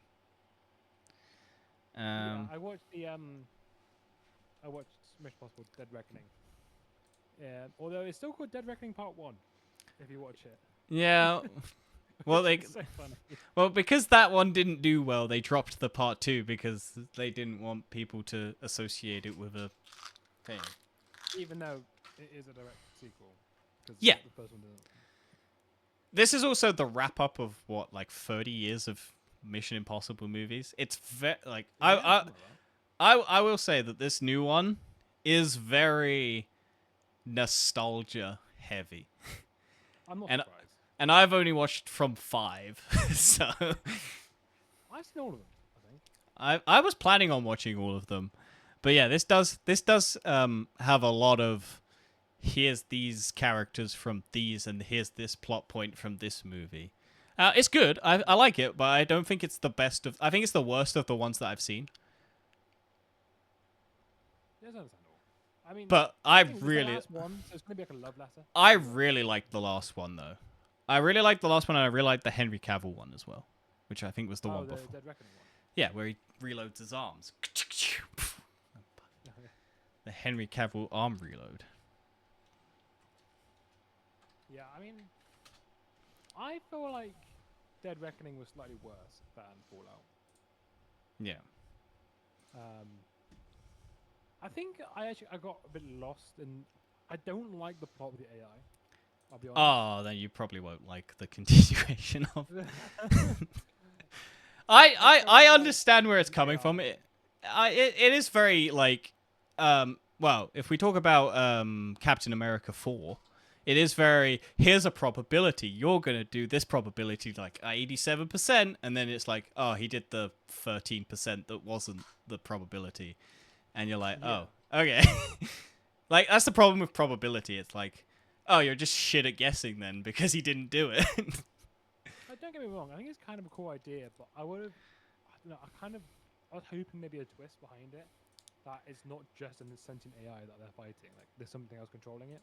Yeah, I watched I watched Mission Impossible: Dead Reckoning. Although it's still called Dead Reckoning Part 1, if you watch it. Yeah. Well, It's so funny. well, because that one didn't do well, they dropped the part 2 because they didn't want people to associate it with a thing. Even though it is a direct sequel. 'Cause Yeah. The first one doesn't. This is also the wrap up of what, like 30 years of Mission Impossible movies. It's like Yeah, something like I will say that this new one is very nostalgia heavy. that. I'm not And- surprised. And I've only watched from 5, so I've seen all of them, I think. I was planning on watching all of them. But yeah, this does have a lot of here's these characters from these and here's this plot point from this movie. It's good. I like it, but I don't think it's the best of. I think it's the worst of the ones that I've seen. Yeah, it's understandable. I mean, But I think it's the really, last one, so it's gonna be like a love letter. I really liked the last one though. I really liked the last one, and I really liked the Henry Cavill one as well, which I think was the one the before. Dead Reckoning one. Yeah, where he reloads his arms. The Henry Cavill arm reload. Yeah, I mean, I feel like Dead Reckoning was slightly worse than Fallout. Yeah. I think I got a bit lost, and I don't like the plot with the AI. I'll be honest. Oh, then you probably won't like the continuation of. I understand where it's coming from. It is very like well, if we talk about Captain America 4, it is very here's a probability. You're going to do this probability like 87%, and then it's like, oh, he did the 13% that wasn't the probability. And you're like, Yeah. oh, okay. Like that's the problem with probability. It's like, oh, you're just shit at guessing then because he didn't do it. Don't get me wrong. I think it's kind of a cool idea, but I would have. I don't know. I was hoping maybe a twist behind it. That it's not just an sentient AI that they're fighting. Like there's something else controlling it.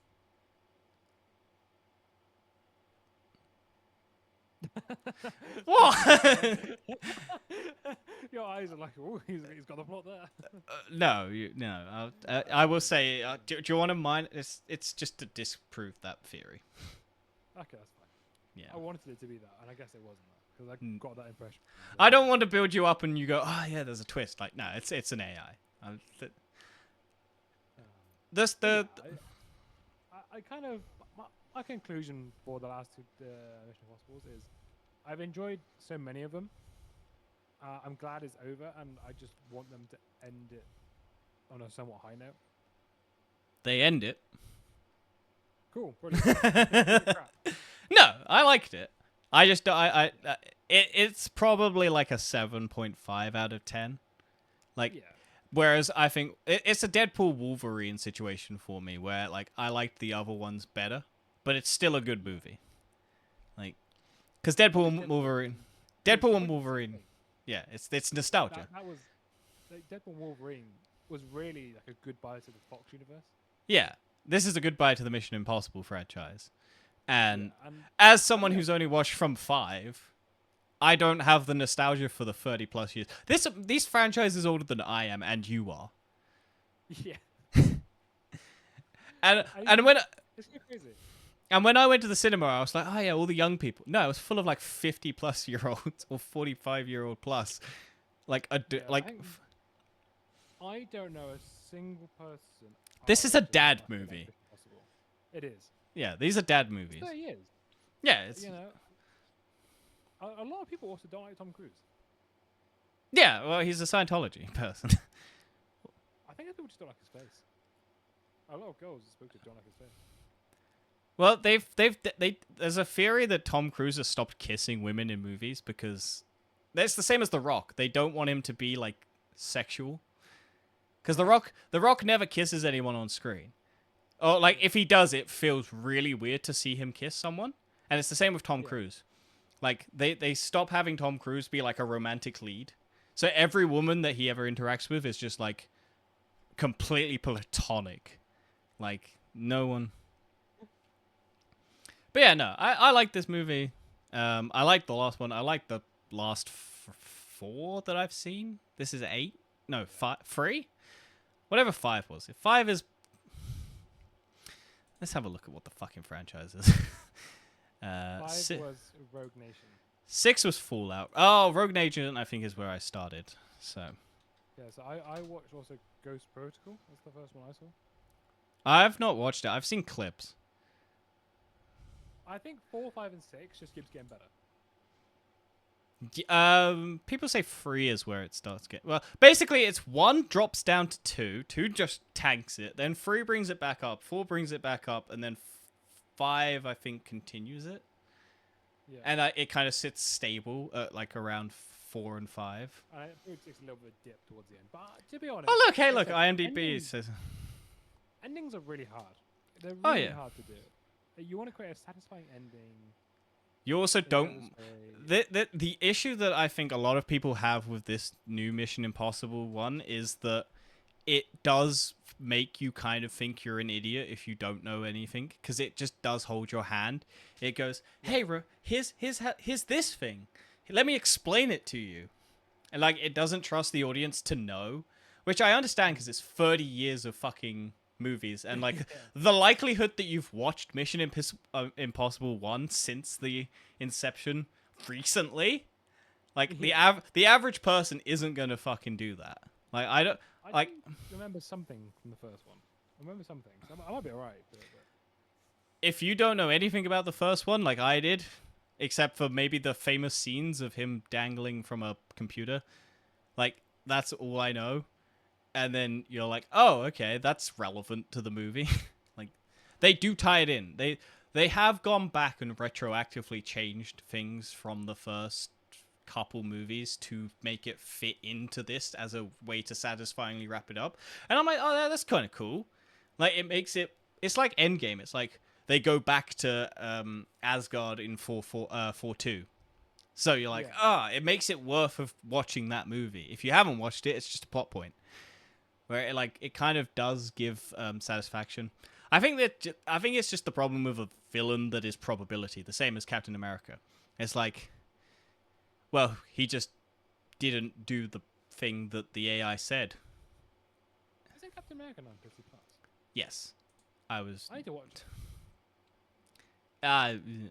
What? Your eyes are like, oh, he's got the plot there. No, no. I will say, do you want to mind? It's just to disprove that theory. Okay, that's fine. Yeah. I wanted it to be that, and I guess it wasn't that because I Mm. got that impression. I don't want to build you up and you go, oh yeah, there's a twist. Like, no, it's an AI. This the I kind of my conclusion for the last two Mission Impossibles is I've enjoyed so many of them. I'm glad it's over, and I just want them to end it on a somewhat high note. they end it. Cool, brilliant. Crap. No, I liked it. I just it's probably like a 7.5 out of 10. Like Yeah, whereas I think it's a Deadpool Wolverine situation for me where like I liked the other ones better, but it's still a good movie. Like cuz Deadpool and Wolverine yeah, it's nostalgia. that was like, Deadpool and Wolverine was really like a goodbye to the Fox universe. Yeah. This is a goodbye to the Mission Impossible franchise. And Yeah, and as someone who's only watched from 5, I don't have the nostalgia for the 30 plus years. These franchises older than I am and you are. yeah, And when it's so crazy. and when I went to the cinema, I was like, oh yeah, all the young people. No, it was full of like 50 plus year olds or 45-year-old plus. Like Yeah, like I don't know a single person. This is our a age dad that likes movie. Mission Impossible. It is. yeah, these are dad movies. 30 years. Yeah, it's You know, a lot of people also don't like Tom Cruise. yeah, well, he's a Scientology person. I think people just don't like his face. A lot of girls spoke to don't like his face. Well, there's a theory that Tom Cruise has stopped kissing women in movies because it's the same as The Rock. They don't want him to be like sexual. Because the Rock never kisses anyone on screen. Or like if he does, it feels really weird to see him kiss someone. And it's the same with Tom Cruise. Like they stop having Tom Cruise be like a romantic lead. So every woman that he ever interacts with is just like completely platonic. Like no one. But yeah, no, I like this movie. I like the last one. I like the last 4 that I've seen. This is 8. No, 5, 3. Whatever 5 was. If 5 is, let's have a look at what the fucking franchise is. 5 was Rogue Nation. 6 was Fallout. Oh, Rogue Nation, I think, is where I started. So. Yeah, so I watched also Ghost Protocol. That's the first one I saw. I've not watched it. I've seen clips. I think 4, 5, and 6 just keeps getting better. People say 3 is where it starts getting... Well, basically, it's 1 drops down to 2. 2 just tanks it. Then 3 brings it back up. 4 brings it back up. And then 5, I think, continues it. Yeah. And it kind of sits stable at, like, around 4 and 5. It takes a little bit of dip towards the end. But to be honest... Oh, look. Hey, look. Like IMDb says... Endings are really hard. They're Oh, really yeah. hard to do. You want to create a satisfying ending. You also don't... The issue that I think a lot of people have with this new Mission Impossible one is that it does make you kind of think you're an idiot if you don't know anything, because it just does hold your hand. It goes, hey, here's this thing. Let me explain it to you. And like, it doesn't trust the audience to know, which I understand because it's 30 years of fucking movies, and like the likelihood that you've watched Mission Impossible 1 since the inception recently, like the average person isn't gonna fucking do that. Like I don't remember something from the first one. I remember something. I might be alright. But... If you don't know anything about the first one, like I did, except for maybe the famous scenes of him dangling from a computer, like that's all I know. And then you're like, oh, okay, that's relevant to the movie. Like, they do tie it in. They have gone back and retroactively changed things from the first couple movies to make it fit into this as a way to satisfyingly wrap it up. And I'm like, oh, that's kind of cool. Like, it makes it... It's like Endgame. It's like they go back to Asgard in 4-2. So you're like, it makes it worth of watching that movie. If you haven't watched it, it's just a plot point. Where it kind of does give satisfaction. I think it's just the problem with a villain that is probability, the same as Captain America. It's like, well, he just didn't do the thing that the AI said. Isn't Captain America on Disney Plus? Yes, I need to watch it.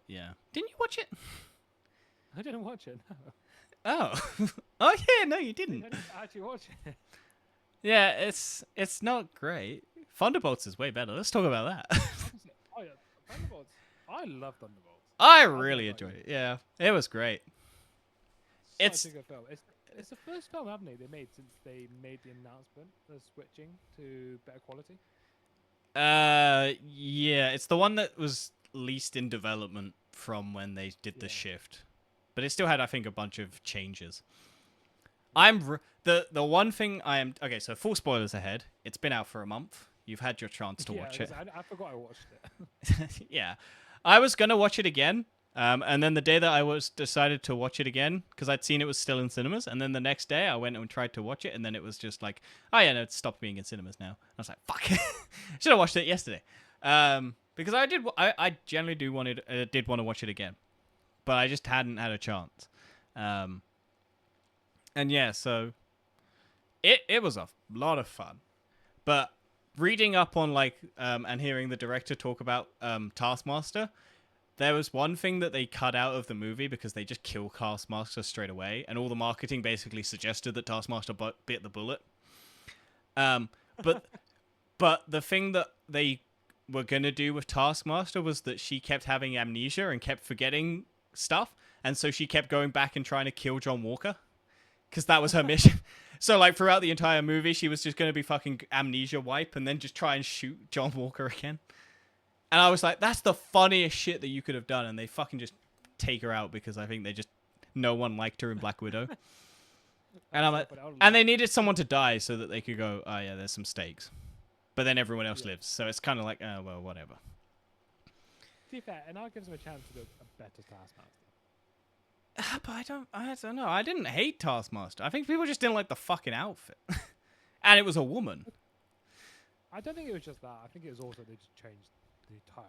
Yeah. Didn't you watch it? I didn't watch it. No. Oh, oh yeah, no, you didn't. I didn't actually watch it. Yeah, it's not great. Thunderbolts is way better. Let's talk about that. Oh yeah, Thunderbolts. I love Thunderbolts. I really enjoyed it. Yeah, it was great. Such a good film. It's the first film, haven't they made since they made the announcement of switching to better quality. Yeah, it's the one that was least in development from when they did the shift, but it still had, I think, a bunch of changes. The one thing I am... Okay, so full spoilers ahead. It's been out for a month. You've had your chance to watch it. I forgot I watched it. Yeah. I was going to watch it again, and then the day that I decided to watch it again, because I'd seen it was still in cinemas, and then the next day I went and tried to watch it, and then it was just like, oh yeah, no, it's stopped being in cinemas now. I was like, fuck. Should have watched it yesterday. Because I generally did want to watch it again, but I just hadn't had a chance. And yeah, so it was a lot of fun. But reading up on and hearing the director talk about Taskmaster, there was one thing that they cut out of the movie because they just kill Taskmaster straight away, and all the marketing basically suggested that Taskmaster bit the bullet. But the thing that they were gonna do with Taskmaster was that she kept having amnesia and kept forgetting stuff, and so she kept going back and trying to kill John Walker. Because that was her mission. So like throughout the entire movie, she was just gonna be fucking amnesia wipe and then just try and shoot John Walker again. And I was like, that's the funniest shit that you could have done, and they fucking just take her out because I think they just no one liked her in Black Widow. And I'm like, and they needed someone to die so that they could go, oh yeah, there's some stakes. But then everyone else lives, so it's kind of like, oh well, whatever. To be fair, and I'll give them a chance to do a better Taskmaster. But I don't know. I didn't hate Taskmaster. I think people just didn't like the fucking outfit, and it was a woman. I don't think it was just that. I think it was also they just changed the entire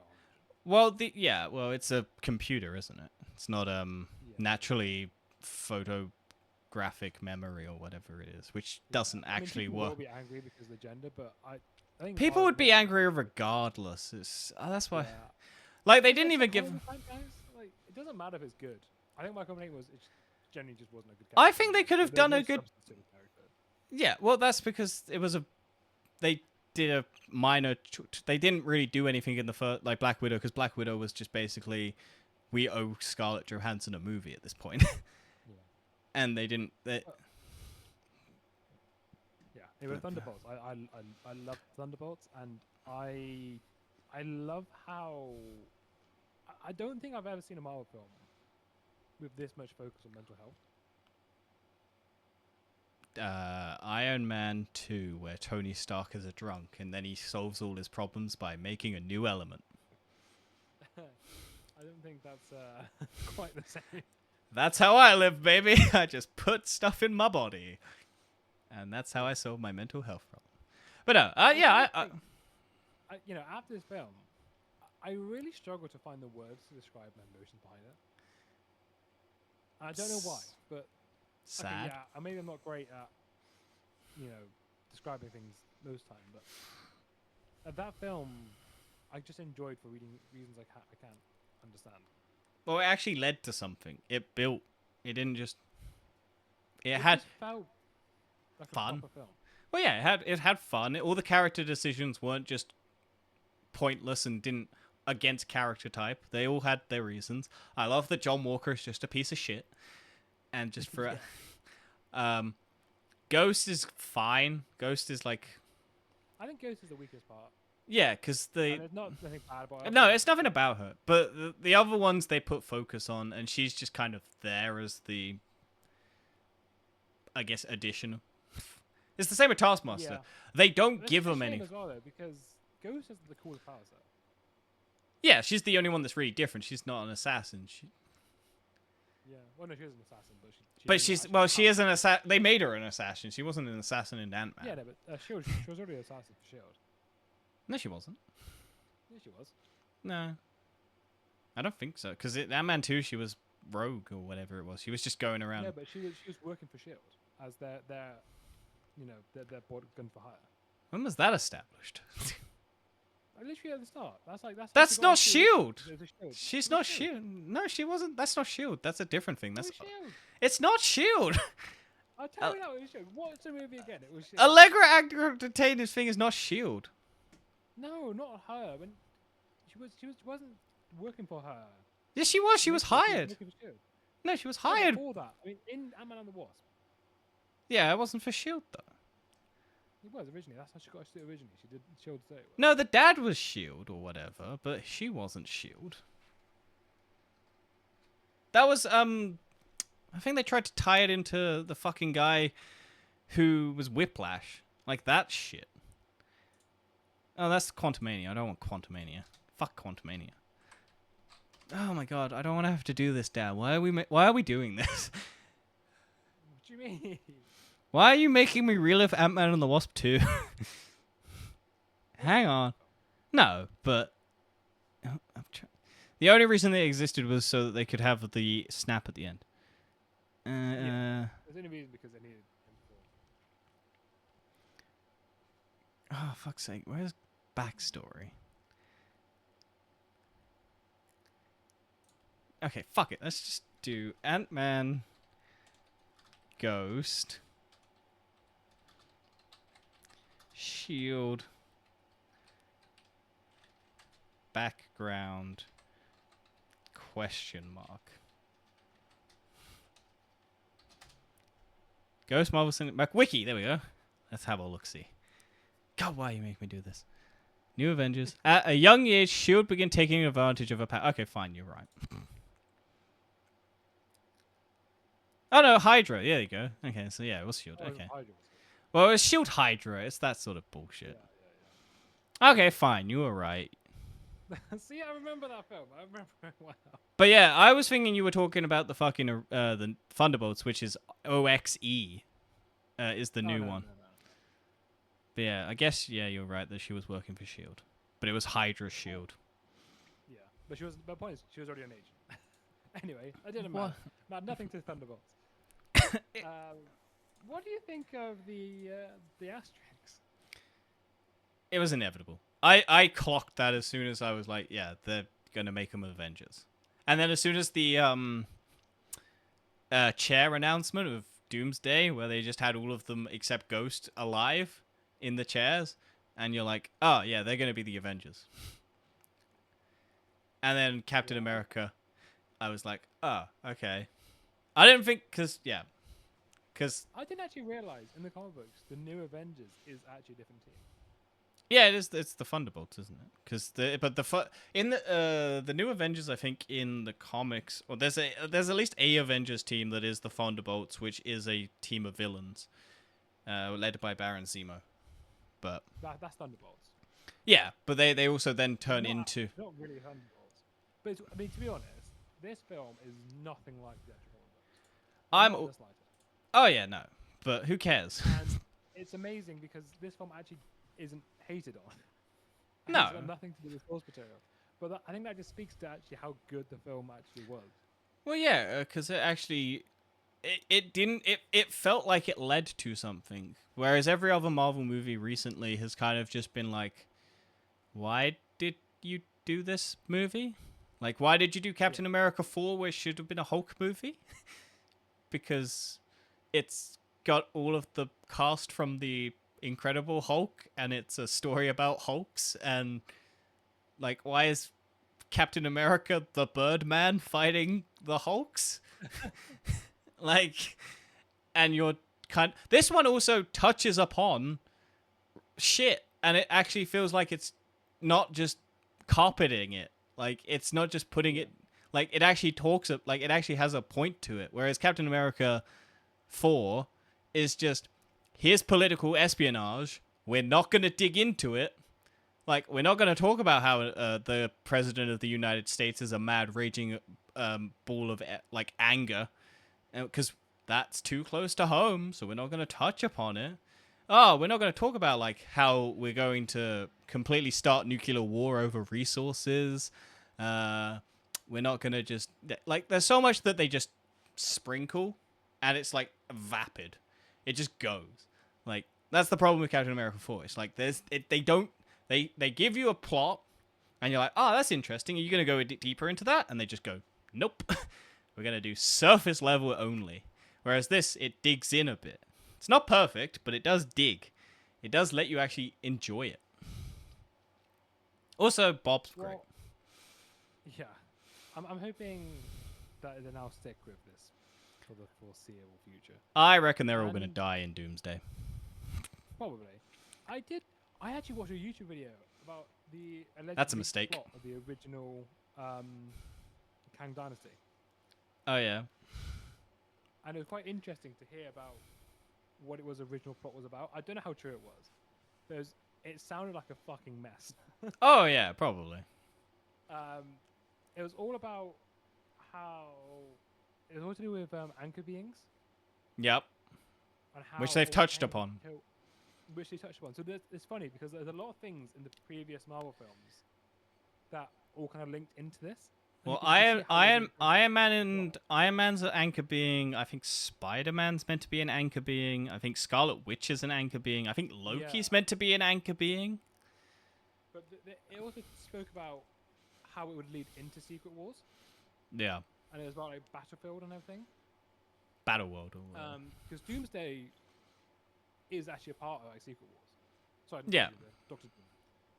origin. Well, well, it's a computer, isn't it? It's not naturally photographic memory or whatever it is, which doesn't actually people work. will be angry because of the gender, but I think People would be angry regardless. That's why. Yeah. Like they didn't even give. Like, it doesn't matter if it's good. I think my complaint was it generally just wasn't a good. I think they could have done a good. Substance to the character. Yeah, well, that's because it was they did a minor. They didn't really do anything in the first, like Black Widow, because Black Widow was just basically, we owe Scarlett Johansson a movie at this point. Yeah. And they didn't. Yeah, it was Thunderbolts. I love Thunderbolts, and I love how. I don't think I've ever seen a Marvel film with this much focus on mental health. Iron Man 2, where Tony Stark is a drunk and then he solves all his problems by making a new element. I don't think that's quite the same. That's how I live, baby. I just put stuff in my body, and that's how I solve my mental health problem. But no, I you know, after this film, I really struggle to find the words to describe my emotions behind it. I don't know why, but sad. Okay, yeah, maybe I'm not great at, you know, describing things most time, but at that film, I just enjoyed for reasons I can't understand. Well, it actually led to something. It built. It didn't just. It just had felt like fun. a proper film. Well, yeah, it had fun. All the character decisions weren't just pointless and didn't against character type. They all had their reasons. I love that John Walker is just a piece of shit, and just for Ghost is fine. Ghost is like, I think Ghost is the weakest part. yeah, because There's not anything bad about her. no, it's nothing about her. But the other ones they put focus on, and she's just kind of there as the, I guess, additional. It's the same with Taskmaster. Yeah. They don't That's give a them shame any. as well, though, because Ghost has the coolest powers, though. Yeah, she's the only one that's really different. She's not an assassin. Yeah, well, no, she is an assassin, but she is an assassin. They made her an assassin. She wasn't an assassin in Ant-Man. Yeah, no, but Shield, she was already an assassin for Shield. No, she wasn't. Yeah, she was. No, I don't think so. Because Ant-Man 2, she was rogue or whatever it was. She was just going around. Yeah, but she was working for Shield as their board gun for hire. When was that established? Literally at the start. That's not Shield. Shield. She's not Shield. No, she wasn't. That's not Shield. That's a different thing. That's Shield. It's not Shield. I'll tell you now, it was Shield. What's the movie again? It was Shield. Allegra Aggravated thing is not Shield. No, not her. When she wasn't working for her. Yes, she was. She was hired. No, she was hired. Before that, I mean, in Ant-Man and the Wasp. Yeah, it wasn't for Shield though. It was originally. That's how she got her suit originally. She did Shield say it was. No, the dad was Shield or whatever, but she wasn't Shield. That was I think they tried to tie it into the fucking guy who was Whiplash, like that shit. Oh, that's Quantumania. I don't want Quantumania. Fuck Quantumania. Oh my god, I don't want to have to do this, Dad. Why are we doing this? What do you mean? Why are you making me relive Ant-Man and the Wasp 2? Hang on. No, but the only reason they existed was so that they could have the snap at the end. Yeah. There's only reason because they needed him for. Oh, fuck's sake. Where's backstory? Okay, fuck it. Let's just do Ant-Man, Ghost, Shield, background, question mark. Ghost Marvel Cinematic Wiki. There we go. Let's have a look. See. God, why you make me do this? New Avengers. At a young age, Shield began taking advantage of a power. Okay, fine. You're right. Oh no, Hydra. Yeah, there you go. Okay, so yeah, it was Shield. Oh, Okay. Hydra was good. Well, it was Shield Hydra. It's that sort of Yeah, bullshit. yeah, Okay, fine. You were right. yeah. See, I remember that film. I remember it well. But yeah, I was thinking you were talking about the fucking the Thunderbolts, which is OXE, is the Oh, new no, one. no. But yeah, I guess you're right that she was working for Shield, but it was Hydra Shield. Yeah, but she was. The point is, she was already an agent. Anyway, that didn't What? matter. Nothing to Thunderbolts. What do you think of the asterisks? It was inevitable. I clocked that as soon as I was like, yeah, they're gonna make them Avengers, and then as soon as the chair announcement of Doomsday, where they just had all of them except Ghost alive in the chairs, and you're like, oh yeah, they're gonna be the Avengers. And then Captain America, I was like, oh, okay. I didn't think, because I didn't actually realize in the comic books the new Avengers is actually a different team. yeah, it is. It's the Thunderbolts, isn't it? Because in the new Avengers, I think in the comics, or there's at least a Avengers team that is the Thunderbolts, which is a team of villains, led by Baron Zemo. But That's Thunderbolts. yeah, but they also then It's turn not, into. it's not really Thunderbolts. But I mean, to be honest, this film is nothing like the actual comic books. I'm. Not the slightest. Oh yeah, no, but who cares? And it's amazing because this film actually isn't hated on. No. It's got nothing to do with source material. But I think that just speaks to actually how good the film actually was. Well, yeah, because it actually, it didn't. It felt like it led to something, whereas every other Marvel movie recently has kind of just been like, why did you do this movie? Like, why did you do Captain America 4, where it should have been a Hulk movie? Because it's got all of the cast from the Incredible Hulk, and it's a story about Hulks, and like, why is Captain America the Birdman fighting the Hulks? Like, and this one also touches upon shit, and it actually feels like it's not just carpeting it. Like, it's not just putting it. Like, it actually it actually has a point to it. Whereas Captain America 4 is just, here's political espionage. We're not going to dig into it. Like, we're not going to talk about how the president of the United States is a mad, raging ball of, like, anger. Because that's too close to home, so we're not going to touch upon it. Oh, we're not going to talk about, like, how we're going to completely start nuclear war over resources. We're not going to just... Like, there's so much that they just sprinkle, and it's, like, vapid. It just goes. Like, that's the problem with Captain America 4. It's like, they give you a plot, and you're like, oh, that's interesting. Are you going to go deeper into that? And they just go, nope. We're going to do surface level only. Whereas this, it digs in a bit. It's not perfect, but it does dig. It does let you actually enjoy it. Also, Bob's great. Yeah. I'm hoping that they now stick with this for the foreseeable future. I reckon they're all going to die in Doomsday. Probably. I actually watched a YouTube video about the alleged That's a mistake. plot of the original Kang Dynasty. Oh, yeah. And it was quite interesting to hear about what it was original plot was about. I don't know how true it was. It sounded like a fucking mess. Oh, yeah, probably. It was all about how... It was all to do with anchor beings. Yep. And how Which they've touched Kang upon. Which they touched upon. So it's funny because there's a lot of things in the previous Marvel films that all kind of linked into this. Well, Iron Man's an anchor being. I think Spider-Man's meant to be an anchor being. I think Scarlet Witch is an anchor being. I think Loki's meant to be an anchor being. But it also spoke about how it would lead into Secret Wars. Yeah. And it was about like Battlefield and everything. Battleworld. Because Doomsday is actually a part of like Secret Wars. Sorry, yeah. Doctor Doom.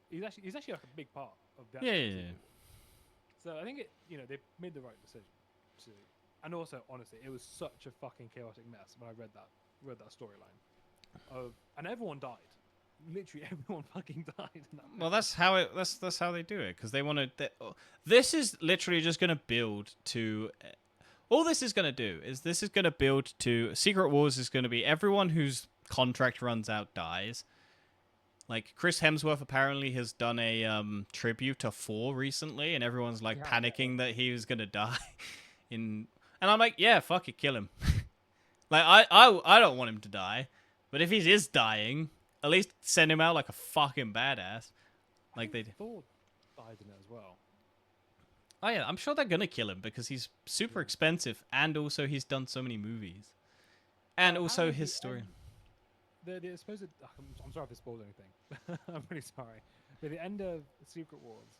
He's actually like a big part of that. Yeah. So I think they made the right decision. And also, honestly, it was such a fucking chaotic mess when I read that. read that storyline. And everyone died. Literally everyone fucking died. In that Well, movie. that's how it. That's how they do it because they want to. This is literally just going to build to. All this is going to do is this is going to build to Secret Wars is going to be everyone whose contract runs out dies. Like Chris Hemsworth apparently has done a tribute to 4 recently, and everyone's like Yeah, panicking that he was going to die. And I'm like, yeah, fuck it, kill him. Like I don't want him to die, but if he is dying, at least send him out like a fucking badass. Like they. Thor died in it as well. Oh yeah, I'm sure they're gonna kill him because he's super expensive, and also he's done so many movies, and also Apparently his the story. The supposed. I'm sorry if it spoiled anything. I'm really sorry. But the end of Secret Wars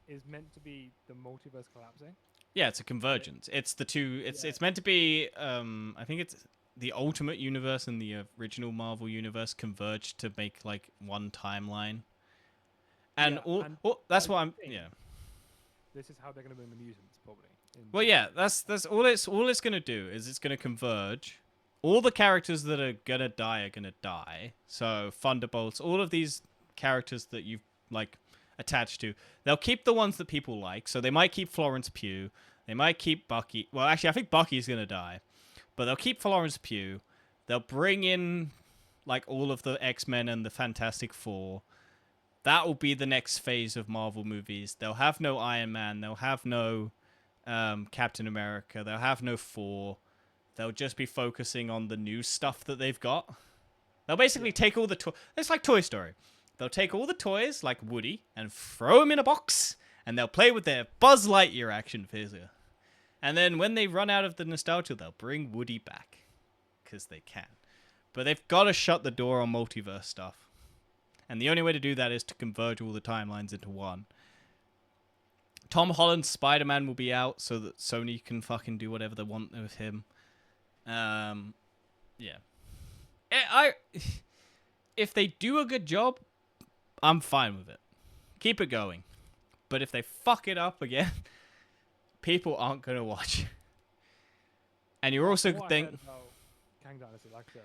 is meant to be the multiverse collapsing. Yeah, it's a convergence. It's the two. It's meant to be. I think it's the Ultimate Universe and the original Marvel Universe converged to make like one timeline. And that's what I'm. Yeah. This is how they're going to bring the mutants, probably. Well, yeah, that's all. It's gonna do is it's gonna converge. All the characters that are gonna die are gonna die. So Thunderbolts, all of these characters that you've like attached to, they'll keep the ones that people like. So they might keep Florence Pugh. They might keep Bucky. Well, actually, I think Bucky's gonna die, but they'll keep Florence Pugh. They'll bring in like all of the X-Men and the Fantastic Four. That will be the next phase of Marvel movies. They'll have no Iron Man. They'll have no Captain America. They'll have no Thor. They'll just be focusing on the new stuff that they've got. They'll basically take all the toys. It's like Toy Story. They'll take all the toys, like Woody, and throw them in a box, and they'll play with their Buzz Lightyear action figure. And then when they run out of the nostalgia, they'll bring Woody back. Because they can. But they've got to shut the door on multiverse stuff. And the only way to do that is to converge all the timelines into one. Tom Holland's Spider-Man will be out so that Sony can fucking do whatever they want with him. Yeah. If they do a good job, I'm fine with it. Keep it going. But if they fuck it up again, people aren't going to watch. And you're also thinking... Kang Dynasty, like I said.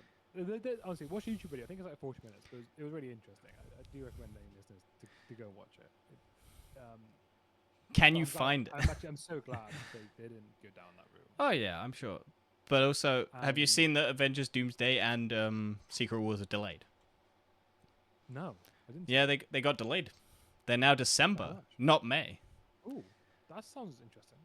Honestly, watch a YouTube video. I think it's like 40 minutes, but it was really interesting. I do recommend any listeners to go watch it. Can you find it? I'm so glad they didn't go down that route. Oh, yeah, I'm sure. But also, have you seen that Avengers Doomsday and Secret Wars are delayed? No, I didn't. Yeah, they got delayed. They're now December, not May. Ooh, that sounds interesting.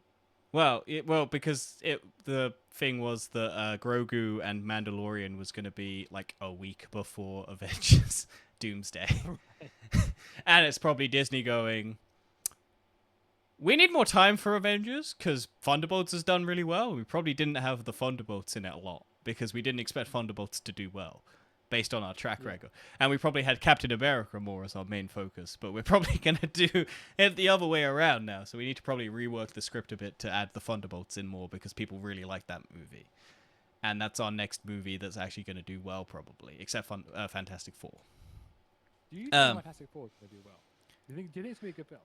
Well, because the thing was that Grogu and Mandalorian was going to be like a week before Avengers Doomsday. And it's probably Disney going, we need more time for Avengers because Thunderbolts has done really well. We probably didn't have the Thunderbolts in it a lot because we didn't expect Thunderbolts to do well based on our track record. And we probably had Captain America more as our main focus, but we're probably going to do it the other way around now. So we need to probably rework the script a bit to add the Thunderbolts in more because people really like that movie. And that's our next movie that's actually going to do well probably, except Fantastic Four. Do you think Fantastic Four is going to do well? Do you think it's going to be a good film?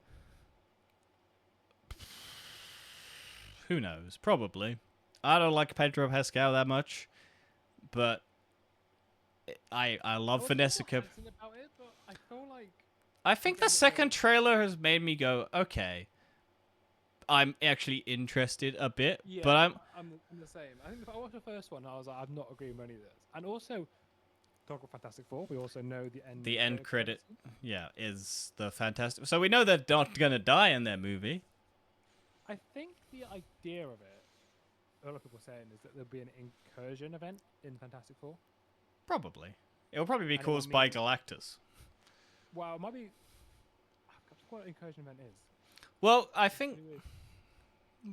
Who knows? Probably. I don't like Pedro Pascal that much, but I love Vanessa Kirby. I think the second trailer has made me go, okay, I'm actually interested a bit, but I'm the same. I think if I watched the first one, I was like, I'm not agreeing with any of this. And also, talk about Fantastic Four, we also know the end. The end credit, is the Fantastic. So we know they're not gonna die in their movie. I think the idea of it, a lot of people are saying, is that there'll be an incursion event in Fantastic Four. Probably. It'll probably be caused by Galactus. Well, it might be... I forgot what an incursion event is. Well, I think...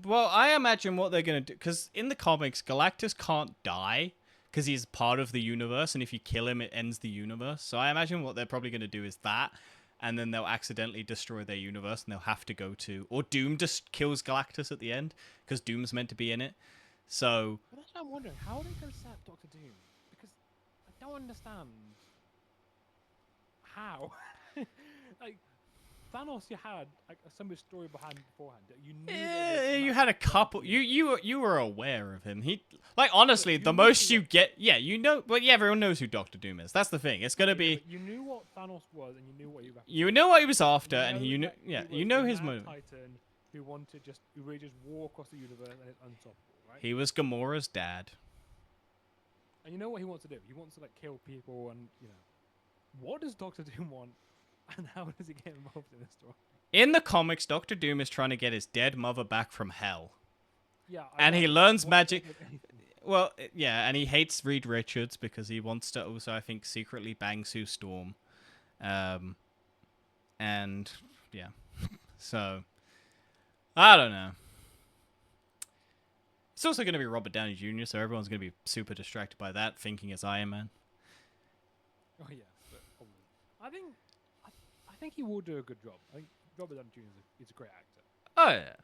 Well, I imagine what they're going to do... Because in the comics, Galactus can't die because he's part of the universe, and if you kill him, it ends the universe. So I imagine what they're probably going to do is that, and then they'll accidentally destroy their universe, and they'll have to go to... Or Doom just kills Galactus at the end, because Doom's meant to be in it. So... But that's what I'm wondering. How are they going to set up Doctor Doom? I don't understand how. Like, Thanos, you had like so much story beforehand that you knew. That this You man had a was going to couple. be- You were aware of him. He like honestly, you the knew most he you was. get, yeah, you know. But yeah, everyone knows who Doctor Doom is. That's the thing. It's gonna Yeah, be but you knew what Thanos was, and you knew what he you represented. know what he was after, You and know you know that yeah, he you was know a his mad motive. titan who wanted who really just war across the universe and is unstoppable, right? He was Gamora's dad. And you know what he wants to do? He wants to like kill people, and what does Doctor Doom want, and how does he get involved in this story? In the comics, Doctor Doom is trying to get his dead mother back from hell. Yeah, And he know, learns what magic. more would anything- Well, yeah, and he hates Reed Richards because he wants to also, I think, secretly bang Sue Storm. And yeah, so I don't know. It's also going to be Robert Downey Jr., so everyone's going to be super distracted by that, thinking it's Iron Man. Oh yes, but probably. I think he will do a good job. I think Robert Downey Jr. is a great actor. Oh yeah,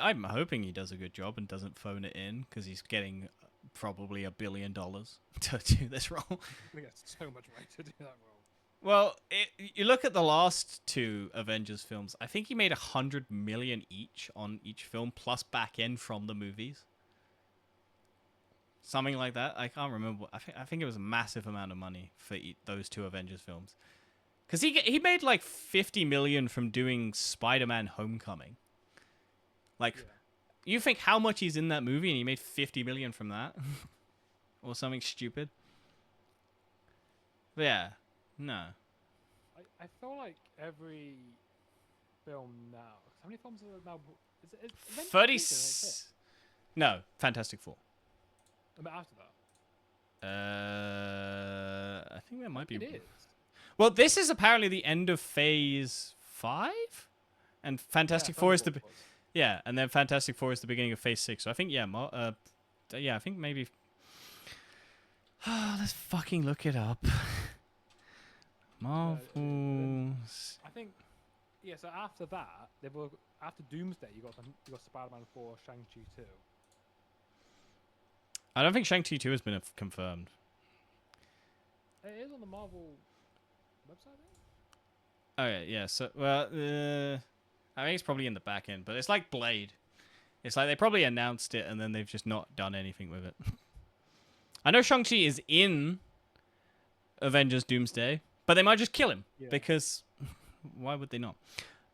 I'm hoping he does a good job and doesn't phone it in because he's getting probably $1 billion to do this role. He gets so much money to do that role. Well, you look at the last two Avengers films. I think he made $100 million each on each film, plus back end from the movies. Something like that. I can't remember. I think it was a massive amount of money for those two Avengers films. Because he made like $50 million from doing Spider-Man: Homecoming. Like, Yeah. you think how much he's in that movie, and he made $50 million from that, or something stupid. But yeah, no. I feel like every film now. How many films are now? Is it Avengers 30. Endgame, that's it? No, Fantastic Four. But after that, I think that might be. it is. Well, this is apparently the end of Phase 5, and Fantastic Four is the Thunderbolts was. yeah, and then Fantastic Four is the beginning of Phase 6. So I think I think maybe. Let's fucking look it up. Marvels. I think. Yeah. So after that, after Doomsday, you got Spider-Man 4, Shang-Chi 2. I don't think Shang-Chi 2 has been confirmed. It is on the Marvel website. Oh yeah. So well, I think it's probably in the back end, but it's like Blade. It's like they probably announced it and then they've just not done anything with it. I know Shang-Chi is in Avengers Doomsday, but they might just kill him because why would they not?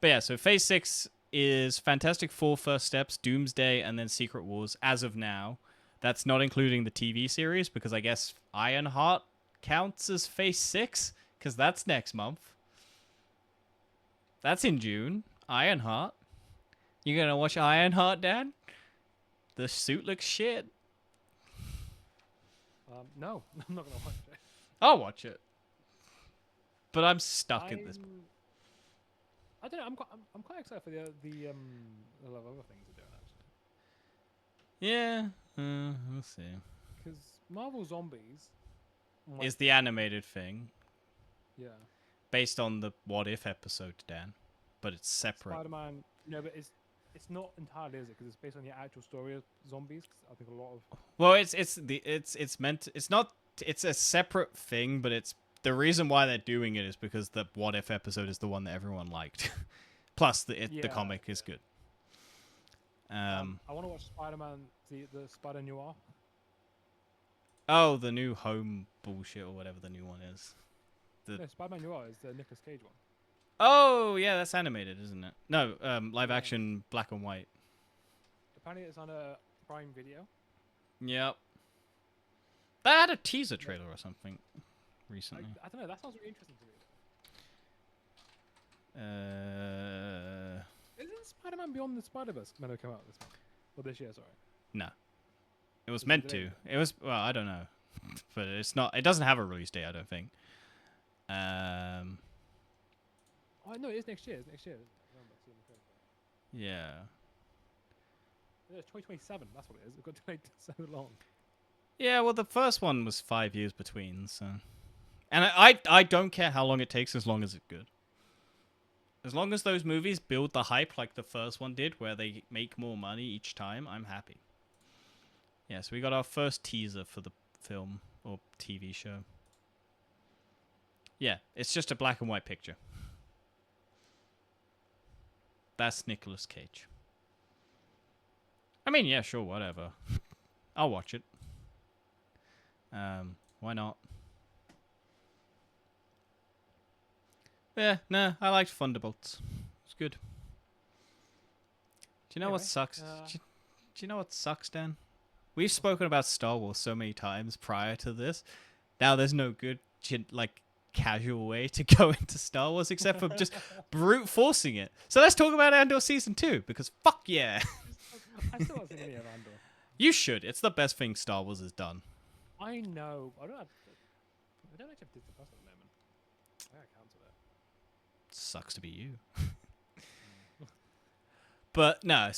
But yeah, so Phase 6 is Fantastic Four First Steps, Doomsday, and then Secret Wars as of now. That's not including the TV series because I guess Ironheart counts as Phase 6 because that's next month. That's in June. Ironheart. You gonna watch Ironheart, Dad? The suit looks shit. No, I'm not gonna watch it. I'll watch it. But I'm stuck at this. I don't know. I'm quite excited for the a lot of other things they're doing actually. Yeah, we'll see. Because Marvel Zombies Is the animated thing yeah based on the What If episode, Dan? But it's separate. Spider-Man. No, but it's not entirely, is it? Because it's based on the actual story of zombies. 'Cause I think a lot of Well, it's meant. It's not. It's a separate thing, but it's the reason why they're doing it is because the What If episode is the one that everyone liked. Plus, the comic is good. I want to watch Spider-Man, the Spider Noir. Oh, the new Home bullshit or whatever the new one is. No, Spider-Man Noir is the Nicolas Cage one. Oh, yeah, that's animated, isn't it? No, live action, black and white. Apparently, it's on a Prime Video. Yep. They had a teaser trailer or something recently. I don't know. That sounds really interesting to me. Isn't Spider-Man Beyond the Spider-Verse meant to come out this month? Or this year, sorry. No. It was Is it meant today? to. It was, well, I don't know. But it's not, it doesn't have a release date, I don't think. Oh, no, it is next year. It's next year. I remember seeing the trailer. Yeah. Yeah, it's 2027. That's what it is. It got delayed so long. Yeah, well, the first one was 5 years between, so. And I don't care how long it takes as long as it's good. As long as those movies build the hype like the first one did, where they make more money each time, I'm happy. Yeah, so we got our first teaser for the film or TV show. Yeah, it's just a black and white picture. That's Nicolas Cage. I mean, yeah, sure, whatever. I'll watch it. Why not? Yeah, no, I liked Thunderbolts. It's good. Do you know what Anyway, sucks? Do you know what sucks, Dan? We've spoken about Star Wars so many times prior to this. Now there's no good, like, casual way to go into Star Wars except for just brute forcing it. So let's talk about Andor Season 2, because fuck yeah. I still haven't seen any of Andor. You should. It's the best thing Star Wars has done. I know. I don't actually have Disney Plus at the moment. I gotta cancel it. Sucks to be you. But no,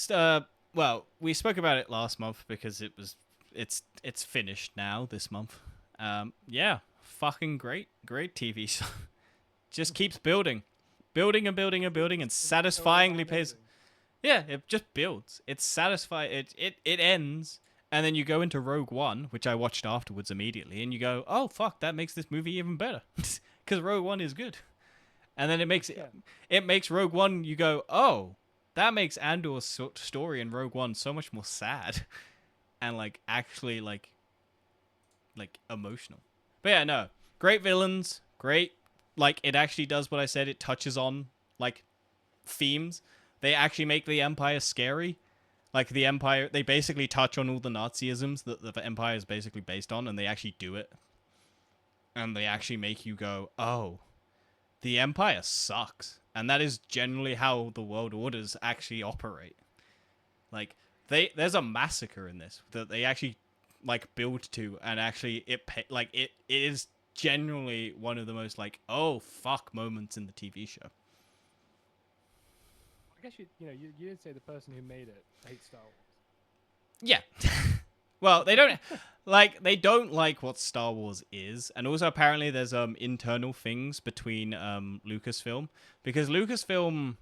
well, we spoke about it last month because it's finished now this month. Yeah, fucking great TV show. Just keeps building and building and building, and satisfyingly pays. Yeah, it just builds. It's satisfying. It ends, and then you go into Rogue One, which I watched afterwards immediately, and you go, oh fuck, that makes this movie even better, because Rogue One is good, and then it makes Rogue One. You go, oh, that makes Andor's story in Rogue One so much more sad, and like actually like emotional. But yeah, no, great villains, great. Like it actually does what I said. It touches on like themes. They actually make the Empire scary. Like the Empire, they basically touch on all the Nazisms that the Empire is basically based on, and they actually do it. And they actually make you go, oh, the Empire sucks. And that is generally how the world orders actually operate. Like there's a massacre in this that they actually like build to, and actually it is generally one of the most like, oh fuck moments in the TV show. I guess you did say the person who made it hates Star Wars. Yeah. Well, they don't like what Star Wars is, and also apparently there's internal things between Lucasfilm, because Lucasfilm,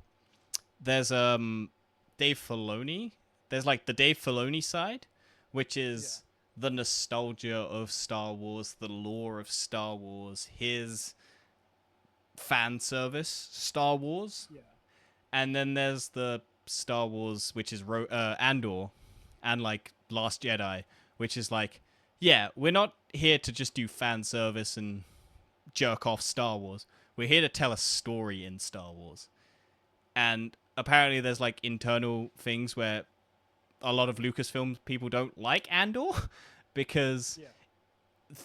there's Dave Filoni. There's like the Dave Filoni side, which is the nostalgia of Star Wars, the lore of Star Wars, his fan service Star Wars. Yeah. And then there's the Star Wars, which is Andor, and like Last Jedi, which is like, yeah, we're not here to just do fan service and jerk off Star Wars. We're here to tell a story in Star Wars. And apparently there's like internal things where a lot of Lucasfilm people don't like Andor because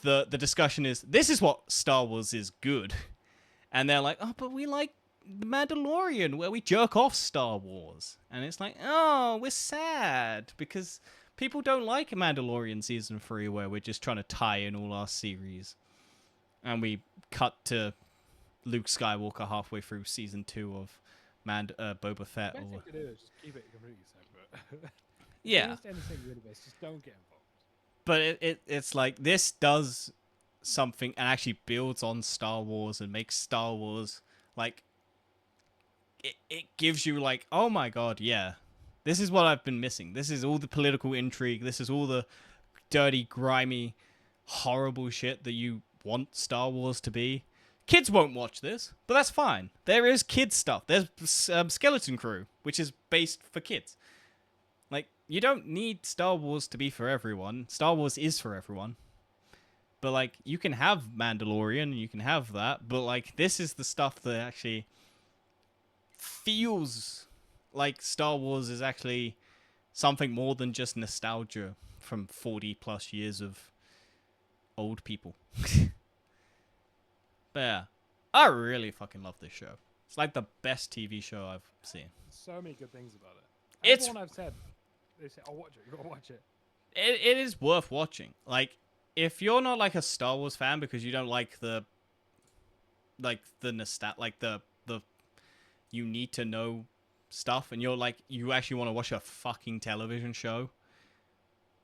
the discussion is, this is what Star Wars is good. And they're like, oh, but we like The Mandalorian, where we jerk off Star Wars. And it's like, oh, we're sad because people don't like Mandalorian Season 3, where we're just trying to tie in all our series. And we cut to Luke Skywalker halfway through Season 2 of Boba Fett. The best thing to do is just keep it completely separate. Yeah. Understand the same universe, just don't get involved. But it's like, this does something and actually builds on Star Wars and makes Star Wars like, it gives you like, oh my god, yeah, this is what I've been missing. This is all the political intrigue. This is all the dirty, grimy, horrible shit that you want Star Wars to be. Kids won't watch this, but that's fine. There is kids stuff. There's Skeleton Crew, which is based for kids. Like, you don't need Star Wars to be for everyone. Star Wars is for everyone. But like, you can have Mandalorian, you can have that, but like, this is the stuff that actually feels like Star Wars is actually something more than just nostalgia from 40 plus years of old people. But yeah, I really fucking love this show. It's like the best TV show I've seen. So many good things about it. Everyone I've said, they say, "I'll watch it. You gotta watch it." It is worth watching. Like, if you're not like a Star Wars fan because you don't like the you need to know stuff, and you're like, you actually want to watch a fucking television show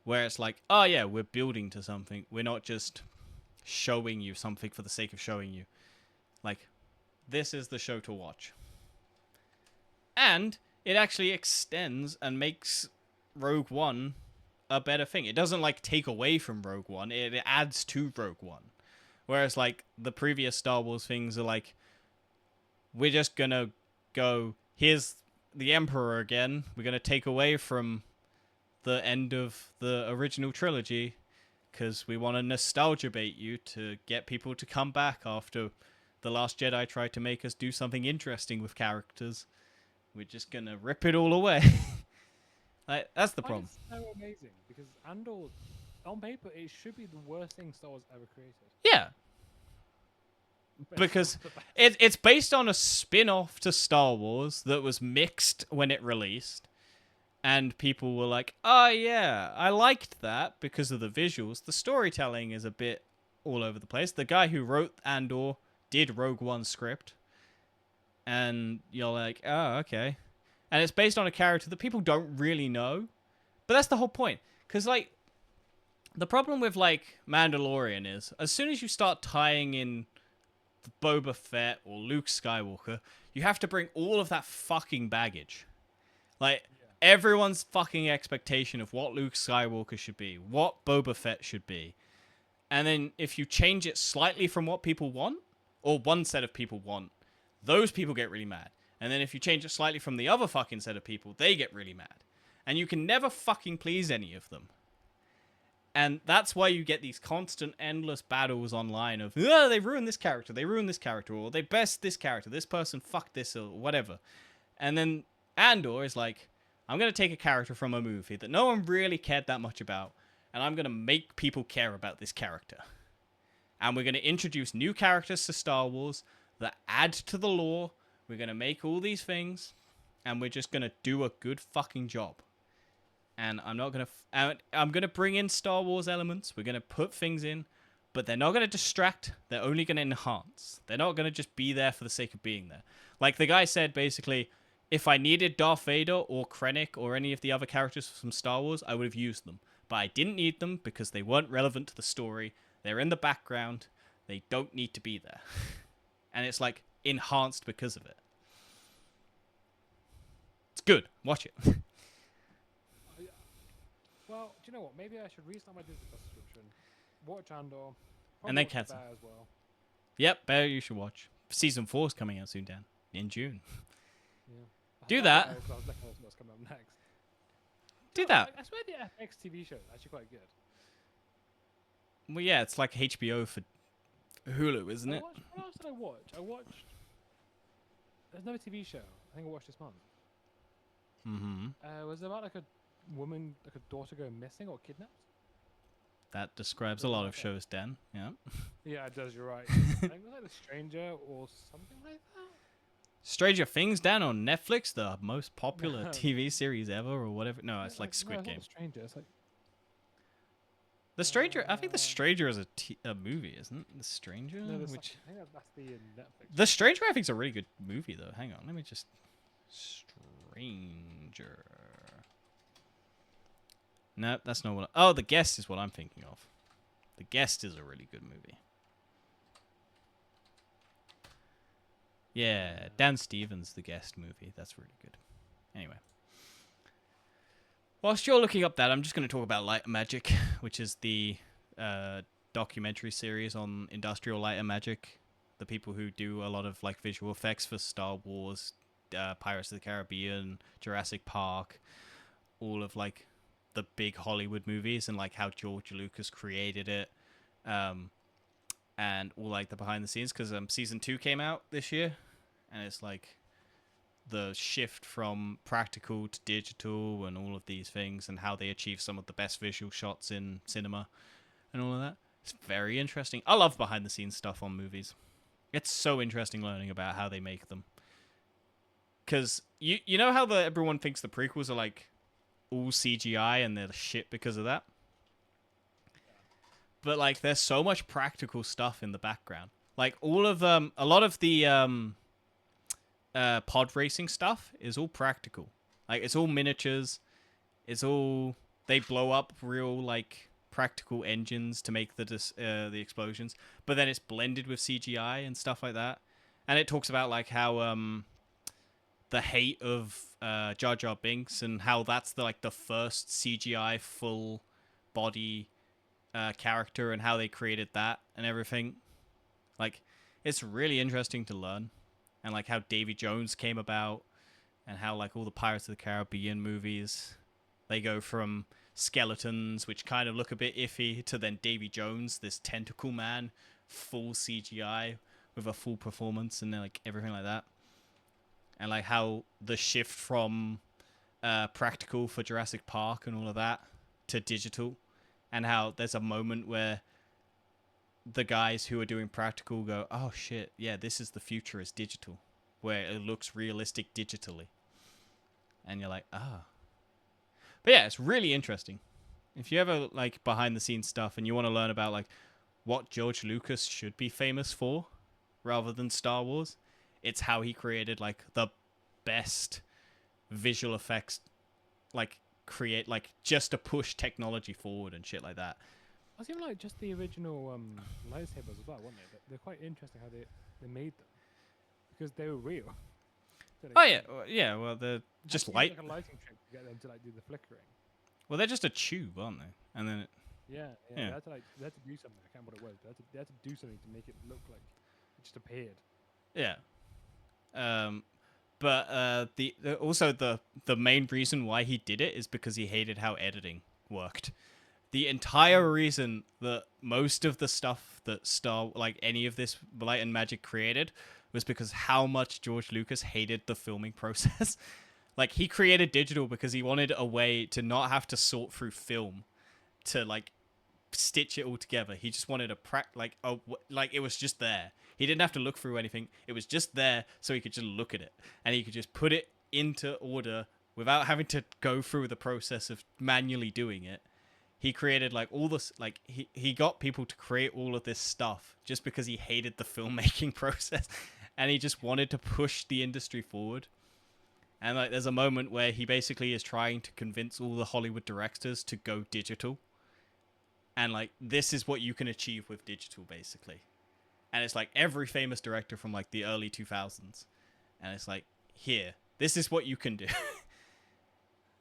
where it's like, oh yeah, we're building to something. We're not just showing you something for the sake of showing you. Like, this is the show to watch. And it actually extends and makes Rogue One a better thing. It doesn't like take away from Rogue One. It adds to Rogue One. Whereas like the previous Star Wars things are like, we're just gonna go, here's the Emperor again. We're gonna take away from the end of the original trilogy because we want to nostalgia bait you to get people to come back after The Last Jedi tried to make us do something interesting with characters. We're just gonna rip it all away. Like, that's the problem. It's so amazing because Andor, on paper, it should be the worst thing Star Wars ever created. Yeah, But because not the best. it's based on a spin-off to Star Wars that was mixed when it released. And people were like, oh yeah, I liked that because of the visuals. The storytelling is a bit all over the place. The guy who wrote Andor did Rogue One script. And you're like, oh, okay. And it's based on a character that people don't really know. But that's the whole point. Because, like, the problem with, like, Mandalorian is, as soon as you start tying in Boba Fett or Luke Skywalker, you have to bring all of that fucking baggage. Like, everyone's fucking expectation of what Luke Skywalker should be, what Boba Fett should be. And then if you change it slightly from what people want, or one set of people want, those people get really mad. And then if you change it slightly from the other fucking set of people, they get really mad. And you can never fucking please any of them. And that's why you get these constant, endless battles online of, oh, they ruined this character, or they best this character, this person fucked this, or whatever. And then Andor is like, I'm going to take a character from a movie that no one really cared that much about, and I'm going to make people care about this character. And we're going to introduce new characters to Star Wars that add to the lore. We're going to make all these things, and we're just going to do a good fucking job. And I'm not going to... I'm going to bring in Star Wars elements. We're going to put things in, but they're not going to distract. They're only going to enhance. They're not going to just be there for the sake of being there. Like the guy said, basically, if I needed Darth Vader or Krennic or any of the other characters from Star Wars, I would have used them. But I didn't need them because they weren't relevant to the story. They're in the background. They don't need to be there. And it's like enhanced because of it. It's good. Watch it. Well, do you know what? Maybe I should restart my Disney Plus subscription, watch Andor, And then watch cancel. Bear as well. Yep, Bear you should watch. Season 4 is coming out soon, Dan. In June. Yeah. Do I that. I was looking at what's coming up next. Do No, that. I swear the FX TV show is actually quite good. Well, yeah, it's like HBO for Hulu, isn't it? What else did I watch? I watched... There's another TV show I think I watched this month. Mm-hmm. It was about like a woman, like a daughter going missing or kidnapped. That describes a lot of shows, Dan. Yeah. Yeah, it does. You're right. I think it was like The Stranger or something like that. Stranger Things, Dan, on Netflix, the most popular No. TV series ever, or whatever. No, it's like no, Squid it's not Game. The Stranger. It's like The Stranger. I think The Stranger is a movie, isn't it? The Stranger. no, there's Which I think that's the Netflix. The Stranger, I think, is a really good movie, though. Hang on, let me just Stranger. No, that's not what. Oh, The Guest is what I'm thinking of. The Guest is a really good movie. Yeah, Dan Stevens' The Guest movie. That's really good. Anyway. Whilst you're looking up that, I'm just going to talk about Light and Magic, which is the documentary series on Industrial Light and Magic. The people who do a lot of like visual effects for Star Wars, Pirates of the Caribbean, Jurassic Park, all of like the big Hollywood movies and like how George Lucas created it. And all like the behind the scenes, because season 2 came out this year, and it's like the shift from practical to digital and all of these things, and how they achieve some of the best visual shots in cinema and all of that. It's very interesting. I love behind the scenes stuff on movies. It's so interesting learning about how they make them. Because you know how everyone thinks the prequels are like all CGI and they're shit because of that? But like there's so much practical stuff in the background. Like all of a lot of the pod racing stuff is all practical. Like it's all miniatures. It's all they blow up real like practical engines to make the explosions, but then it's blended with CGI and stuff like that. And it talks about like how the hate of Jar Jar Binks and how that's the first CGI full body character and how they created that and everything. Like it's really interesting to learn, and like how Davy Jones came about and how like all the Pirates of the Caribbean movies, they go from skeletons, which kind of look a bit iffy, to then Davy Jones, this tentacle man, full CGI with a full performance and like everything like that. And like how the shift from practical for Jurassic Park and all of that to digital, and how there's a moment where the guys who are doing practical go, oh shit, yeah, this is the future, is digital, where it looks realistic digitally. And you're like, ah. But yeah, it's really interesting. If you ever like behind the scenes stuff and you want to learn about like what George Lucas should be famous for rather than Star Wars, it's how he created like the best visual effects, like create like just to push technology forward and shit like that. I was even like just the original lightsabers as well, weren't they? They're quite interesting how they made them because they were real. Oh yeah, well they're just light. Like a lighting trick to get them to like do the flickering. Well, they're just a tube, aren't they? And then yeah. Yeah. They had to do something. I can't remember what it was. But they had to do something to make it look like it just appeared. yeah. But the main reason why he did it is because he hated how editing worked. The entire reason that most of the stuff that any of this Light and Magic created was because how much George Lucas hated the filming process. Like, he created digital because he wanted a way to not have to sort through film to, like, stitch it all together. He just wanted it was just there. He didn't have to look through anything. It was just there, so he could just look at it. And he could just put it into order without having to go through the process of manually doing it. He created, like, all this, like, he got people to create all of this stuff just because he hated the filmmaking process. And he just wanted to push the industry forward. And, like, there's a moment where he basically is trying to convince all the Hollywood directors to go digital. And, like, this is what you can achieve with digital, basically. And it's, like, every famous director from, like, the early 2000s. And it's, like, here, this is what you can do.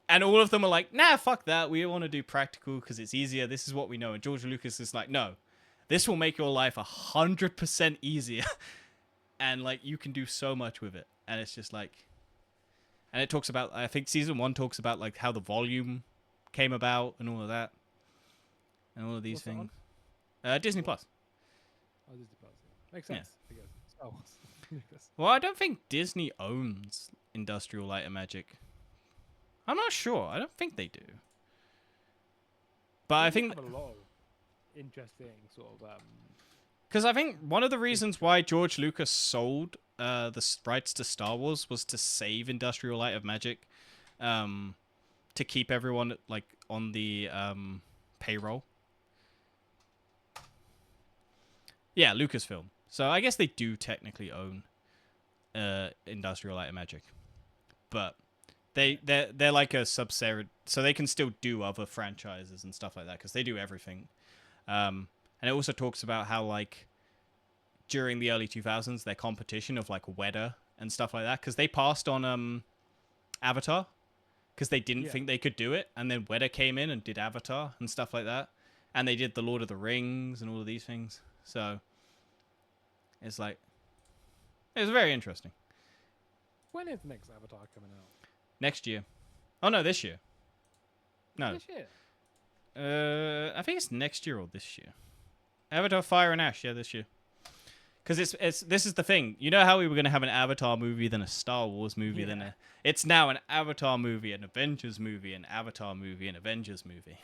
And all of them are like, nah, fuck that. We want to do practical because it's easier. This is what we know. And George Lucas is like, no, this will make your life 100% easier. And, like, you can do so much with it. And it's just, like... And it talks about... I think Season 1 talks about, like, how the volume came about and all of that. And all of these things. Disney Plus. Oh, Disney Plus. Yeah. Makes sense. I guess. Star Wars. Well, I don't think Disney owns Industrial Light and Magic. I'm not sure. I don't think they do. But I think... have a lot of interesting sort of... Because I think one of the reasons why George Lucas sold the rights to Star Wars was to save Industrial Light of Magic, to keep everyone like on the payroll. Yeah, Lucasfilm. So I guess they do technically own Industrial Light of Magic, but they're like a subsidiary, so they can still do other franchises and stuff like that because they do everything. And it also talks about how, like, during the early 2000s, their competition of, like, Weta and stuff like that, because they passed on Avatar, because they didn't think they could do it, and then Weta came in and did Avatar and stuff like that, and they did The Lord of the Rings and all of these things, so it's, like, it's very interesting. When is the next Avatar coming out? Next year. Oh, no, this year. No. This year? I think it's next year or this year. Avatar Fire and Ash, yeah, this year. Because this is the thing. You know how we were going to have an Avatar movie, then a Star Wars movie, then it's now an Avatar movie, an Avengers movie, an Avatar movie, an Avengers movie.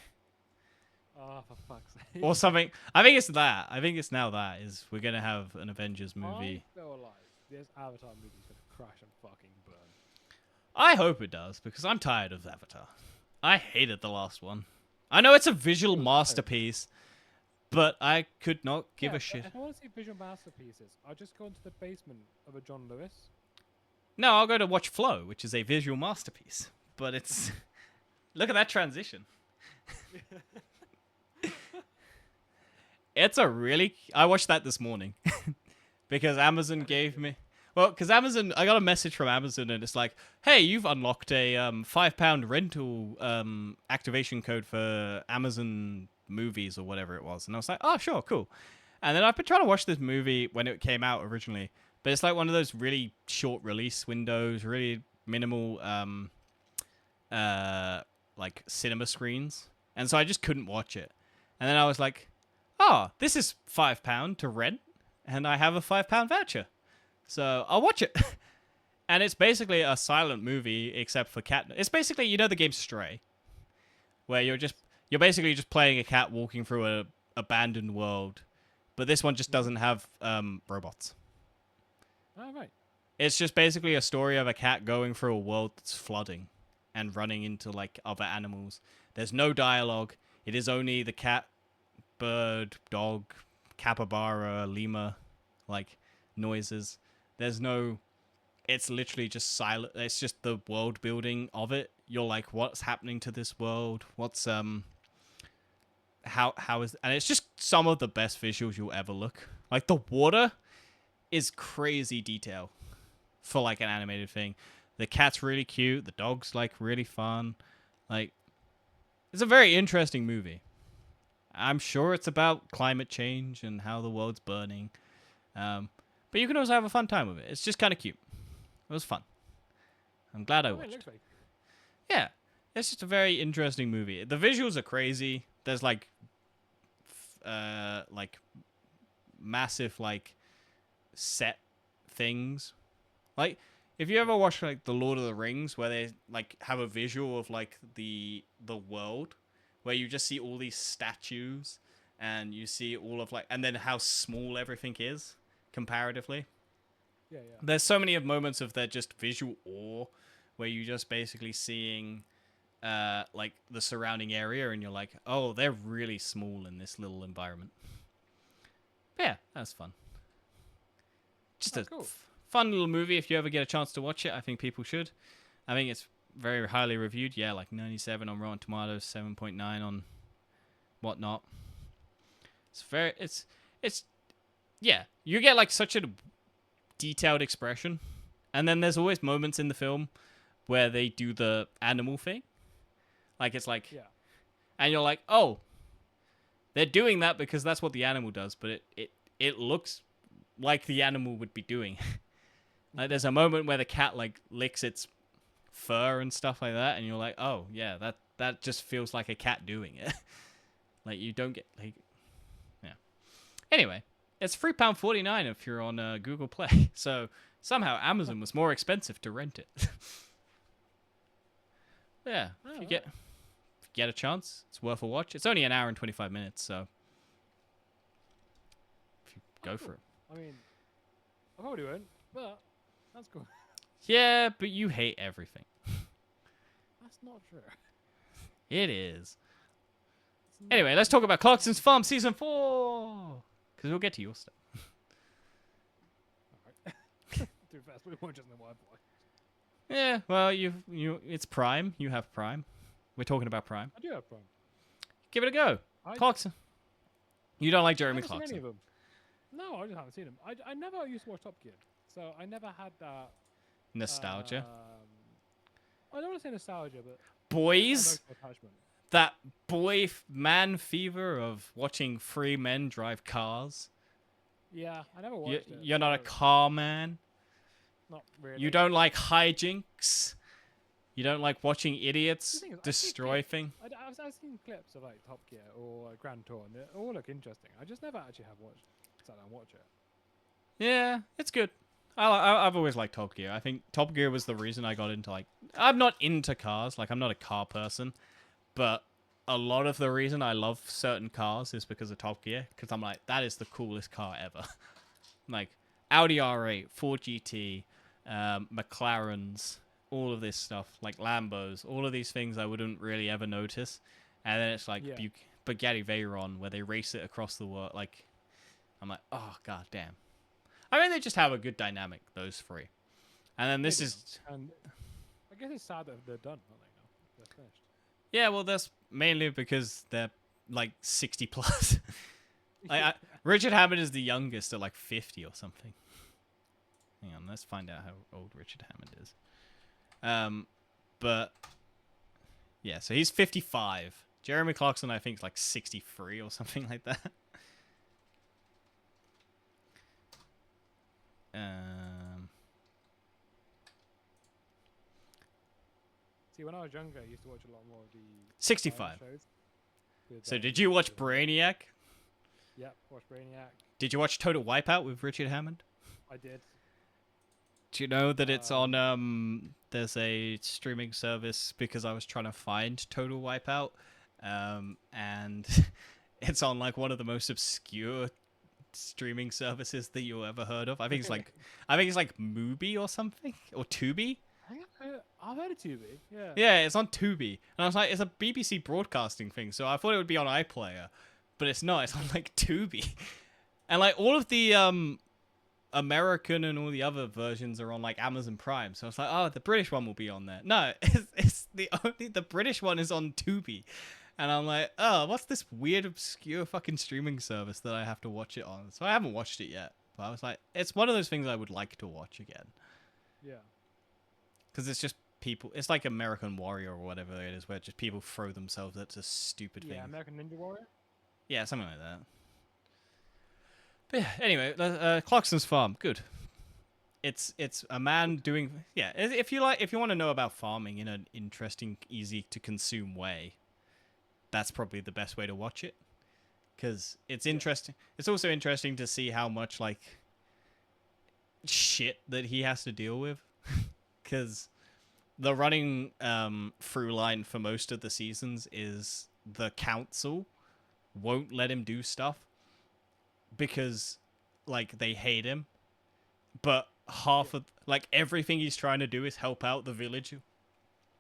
Oh, for fuck's sake. Or something. I think it's that. I think it's now that is we're going to have an Avengers movie. I feel like this Avatar movie is going to crash and fucking burn. I hope it does, because I'm tired of Avatar. I hated the last one. I know it's a visual masterpiece, but I could not give a shit. If I want to see visual masterpieces, I'll just go into the basement of a John Lewis. No, I'll go to watch Flow, which is a visual masterpiece. But it's... Look at that transition. It's a really... I watched that this morning. Because Amazon gave me... Well, because Amazon... I got a message from Amazon and it's like, hey, you've unlocked a £5 rental activation code for Amazon movies or whatever it was. And I was like, oh, sure, cool. And then I've been trying to watch this movie when it came out originally. But it's like one of those really short release windows, really minimal like cinema screens, and so I just couldn't watch it. And then I was like, oh, this is £5 to rent, and I have a £5 voucher, so I'll watch it. And it's basically a silent movie except for cat. It's basically, you know, the game Stray, where you're basically just playing a cat walking through a abandoned world, but this one just doesn't have robots. Oh, right. It's just basically a story of a cat going through a world that's flooding and running into like other animals. There's no dialogue. It is only the cat, bird, dog, capybara, lemur, like noises. There's no. It's literally just silent. It's just the world building of it. You're like, what's happening to this world? What's how is, and it's just some of the best visuals you'll ever look. Like the water is crazy detail for like an animated thing. The cat's really cute. The dog's like really fun. Like, it's a very interesting movie. I'm sure it's about climate change and how the world's burning. But you can also have a fun time with it. It's just kind of cute. It was fun. I'm glad I Oh, it watched looks it. like. Yeah, it's just a very interesting movie. The visuals are crazy. There's like massive like set things. Like, if you ever watch like the Lord of the Rings, where they like have a visual of like the world, where you just see all these statues and you see all of like, and then how small everything is comparatively. Yeah, yeah. There's so many of moments of their just visual awe, where you just basically seeing like the surrounding area, and you're like, oh, they're really small in this little environment. But yeah, that's fun. Just a Cool. fun little movie. If you ever get a chance to watch it, I think people should. I think it's very highly reviewed. Yeah, like 97 on Rotten Tomatoes, 7.9 on whatnot. It's yeah. You get like such a detailed expression, and then there's always moments in the film where they do the animal thing. Like, it's like, Yeah. and you're like, oh, they're doing that because that's what the animal does, but it looks like the animal would be doing. Like, there's a moment where the cat like licks its fur and stuff like that, and you're like, oh yeah, that just feels like a cat doing it. Like, you don't get like, yeah. Anyway, it's £3.49 if you're on Google Play. So somehow Amazon was more expensive to rent it. Yeah, if you get a chance, it's worth a watch. It's only an hour and 25 minutes, so if you go for it. I mean, I probably won't, but that's cool. Yeah, but you hate everything. That's not true. It is. It's not. Anyway, let's talk about Clarkson's Farm Season 4. Because we'll get to your stuff. Alright. Too fast. We won't just know what I've watched. Yeah, well, it's Prime. You have Prime. We're talking about Prime. I do have Prime. Give it a go. Clarkson. You don't like Jeremy I've never seen any Clarkson. of them. No, I just haven't seen them. I never used to watch Top Gear, so I never had that Nostalgia. I don't want to say nostalgia, but Boys. emotional attachment. That man fever of watching three men drive cars. Yeah, I never watched it. You're not a so car man. Not really. You don't like hijinks. You don't like watching idiots The thing is, I see destroy clips. things. I've seen clips of like Top Gear or Grand Tour, and they all look interesting. I just never actually have sat down and watch it. Yeah, it's good. I've always liked Top Gear. I think Top Gear was the reason I got into like. I'm not into cars. Like, I'm not a car person, but a lot of the reason I love certain cars is because of Top Gear. Because I'm like, that is the coolest car ever. Like Audi R8, Ford GT, McLarens, all of this stuff, like Lambos, all of these things I wouldn't really ever notice. And then it's like Bugatti Veyron, where they race it across the world. Like, I'm like, oh, god damn. I mean, they just have a good dynamic, those three. And then this is... And I guess it's sad that they're done, aren't they, now? They're finished. Yeah, well, that's mainly because they're, like, 60 plus. Richard Hammond is the youngest at, like, 50 or something. Hang on, let's find out how old Richard Hammond is. But... yeah, so he's 55. Jeremy Clarkson, I think, is, like, 63 or something like that. See, when I was younger, I used to watch a lot more of the 65. science shows. With, So did you watch with- Brainiac? Yep, watch Brainiac. Did you watch Total Wipeout with Richard Hammond? I did. Do you know that it's on there's a streaming service because I was trying to find Total Wipeout, and it's on like one of the most obscure streaming services that you'll ever heard of. I think it's like Mubi or something, or Tubi. I've heard of Tubi. Yeah. Yeah, it's on Tubi, and I was like, it's a BBC broadcasting thing, so I thought it would be on iPlayer, but it's not. It's on like Tubi, and like all of the American and all the other versions are on like Amazon Prime. So it's like, oh, the British one will be on there. No, it's the British one is on Tubi. And I'm like, oh, what's this weird, obscure fucking streaming service that I have to watch it on? So I haven't watched it yet. But I was like, it's one of those things I would like to watch again. Yeah. Because it's just people, it's like American Warrior or whatever it is, where just people throw themselves at just stupid things. Yeah, American Ninja Warrior. Yeah, something like that. But yeah, anyway, Clarkson's Farm, good. It's a man doing, yeah. If you want to know about farming in an interesting, easy to consume way, that's probably the best way to watch it, because it's interesting. It's also interesting to see how much like shit that he has to deal with, because the running through line for most of the seasons is the council won't let him do stuff because like they hate him, but half of like everything he's trying to do is help out the village,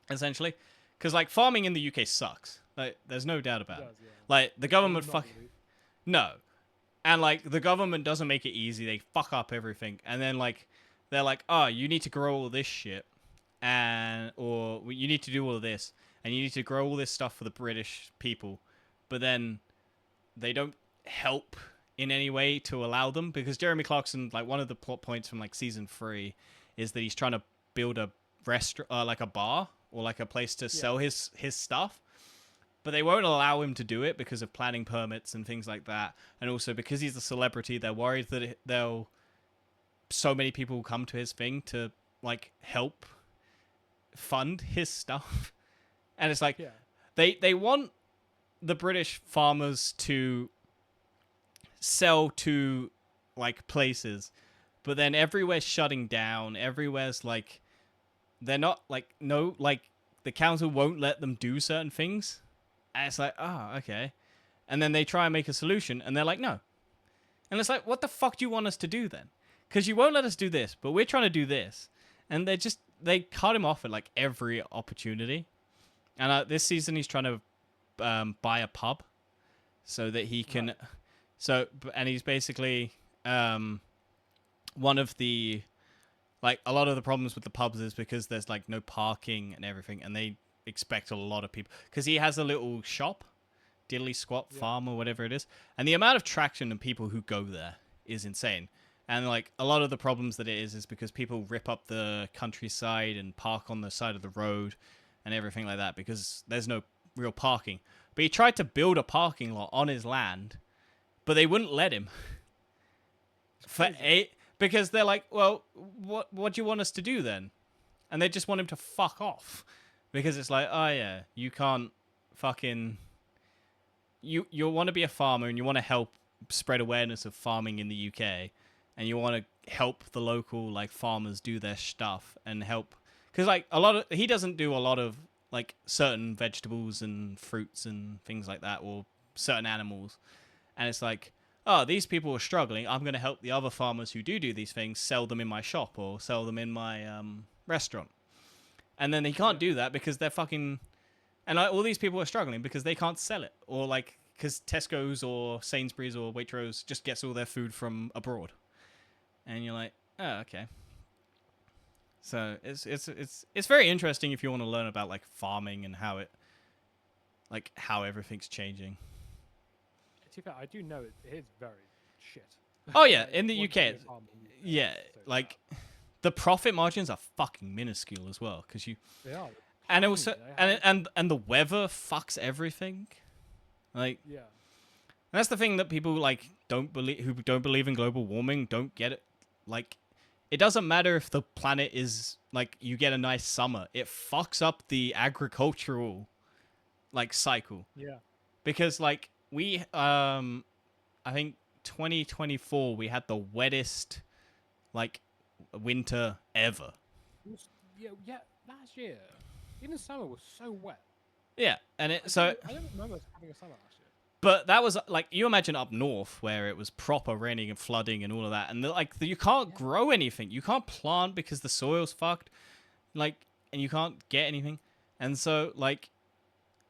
essentially, because like farming in the UK sucks. Like there's no doubt about it. Yeah. Like the government Not really. no, and like the government doesn't make it easy. They fuck up everything, and then like they're like, oh, you need to grow all this shit, or you need to do all of this, and you need to grow all this stuff for the British people, but then they don't help in any way to allow them, because Jeremy Clarkson, like one of the plot points from like season 3 is that he's trying to build a restaurant, like a bar or like a place to sell his stuff, but they won't allow him to do it because of planning permits and things like that, and also because he's a celebrity, they're worried that so many people will come to his thing to like help fund his stuff, and it's like they want the British farmers to sell to like places, but then everywhere's shutting down. Everywhere's like they're not like no like the council won't let them do certain things, and it's like, oh, okay, and then they try and make a solution and they're like, no, and it's like, what the fuck do you want us to do then? Because you won't let us do this, but we're trying to do this, and they cut him off at like every opportunity. And this season he's trying to buy a pub so that he can and he's basically one of the like a lot of the problems with the pubs is because there's like no parking and everything, and they expect a lot of people, because he has a little shop, Diddly Squat Farm or whatever it is, and the amount of traction and people who go there is insane. And like a lot of the problems that it is because people rip up the countryside and park on the side of the road and everything like that because there's no real parking. But he tried to build a parking lot on his land, but they wouldn't let him. Because they're like, well, what do you want us to do then? And they just want him to fuck off, because it's like, oh yeah, you can't fucking you want to be a farmer and you want to help spread awareness of farming in the UK, and you want to help the local like farmers do their stuff and help, because like he doesn't do a lot of like certain vegetables and fruits and things like that, or certain animals, and it's like, oh, these people are struggling, I'm going to help the other farmers who do these things sell them in my shop or sell them in my restaurant. And then they can't do that because they're fucking, and all these people are struggling because they can't sell it, or like because Tesco's or Sainsbury's or Waitrose just gets all their food from abroad. And you're like, oh, okay. So it's very interesting if you want to learn about like farming and how everything's changing. To be fair, I do know it is very shit. Oh yeah, Like, in the once UK, you get farming, yeah, so like the profit margins are fucking minuscule as well, because you they are. and Tiny, also they have- and the weather fucks everything. Like, yeah, that's the thing that people like who don't believe in global warming don't get it. Like, it doesn't matter if the planet is like you get a nice summer. It fucks up the agricultural like cycle Yeah. because like we I think 2024 we had the wettest like winter ever. Yeah, yeah. Last year, even summer was so wet. Yeah, and so I don't remember us having a summer last year. but that was like you imagine up north where it was proper raining and flooding and all of that, and you can't grow anything, you can't plant because the soil's fucked, like, and you can't get anything, and so like,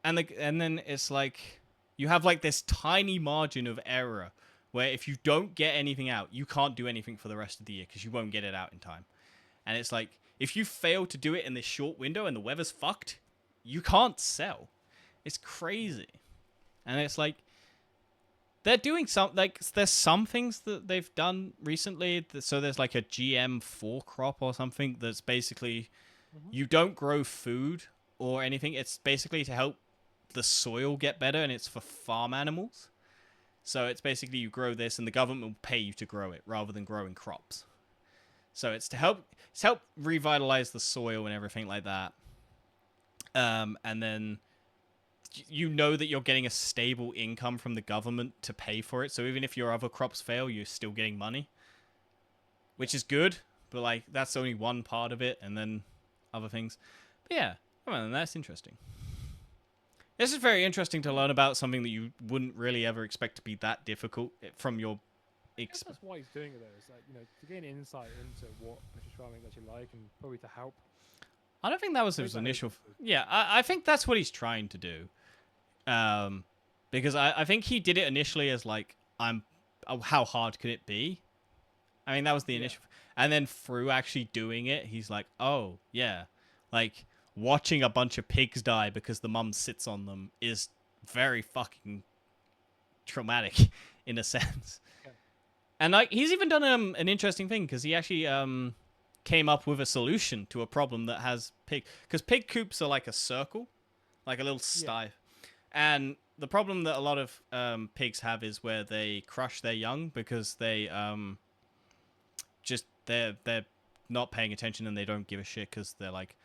and then it's like you have like this tiny margin of error where if you don't get anything out, you can't do anything for the rest of the year because you won't get it out in time, and it's like if you fail to do it in this short window and the weather's fucked, you can't sell. It's crazy. And it's like they're doing there's some things that they've done recently. So there's like a GM4 crop or something that's basically you don't grow food or anything. It's basically to help the soil get better, and it's for farm animals. So it's basically you grow this and the government will pay you to grow it rather than growing crops. So it's to help revitalize the soil and everything like that. And then you know that you're getting a stable income from the government to pay for it. So even if your other crops fail, you're still getting money, which is good. But like that's only one part of it, and then other things. But yeah, well, that's interesting. This is very interesting to learn about something that you wouldn't really ever expect to be that difficult from your. That's why he's doing it though. It's like, you know, to gain insight into what precious farming is actually like, and probably to help. I don't think that was his initial. Yeah, I think that's what he's trying to do. Because I think he did it initially as like how hard could it be? I mean that was the initial, and then through actually doing it, he's like, oh yeah, like watching a bunch of pigs die because the mum sits on them is very fucking traumatic in a sense. Yeah. And like he's even done an interesting thing because he actually came up with a solution to a problem that has because pig coops are like a circle, like a little sty. And the problem that a lot of pigs have is where they crush their young because they they're not paying attention and they don't give a shit because they're like,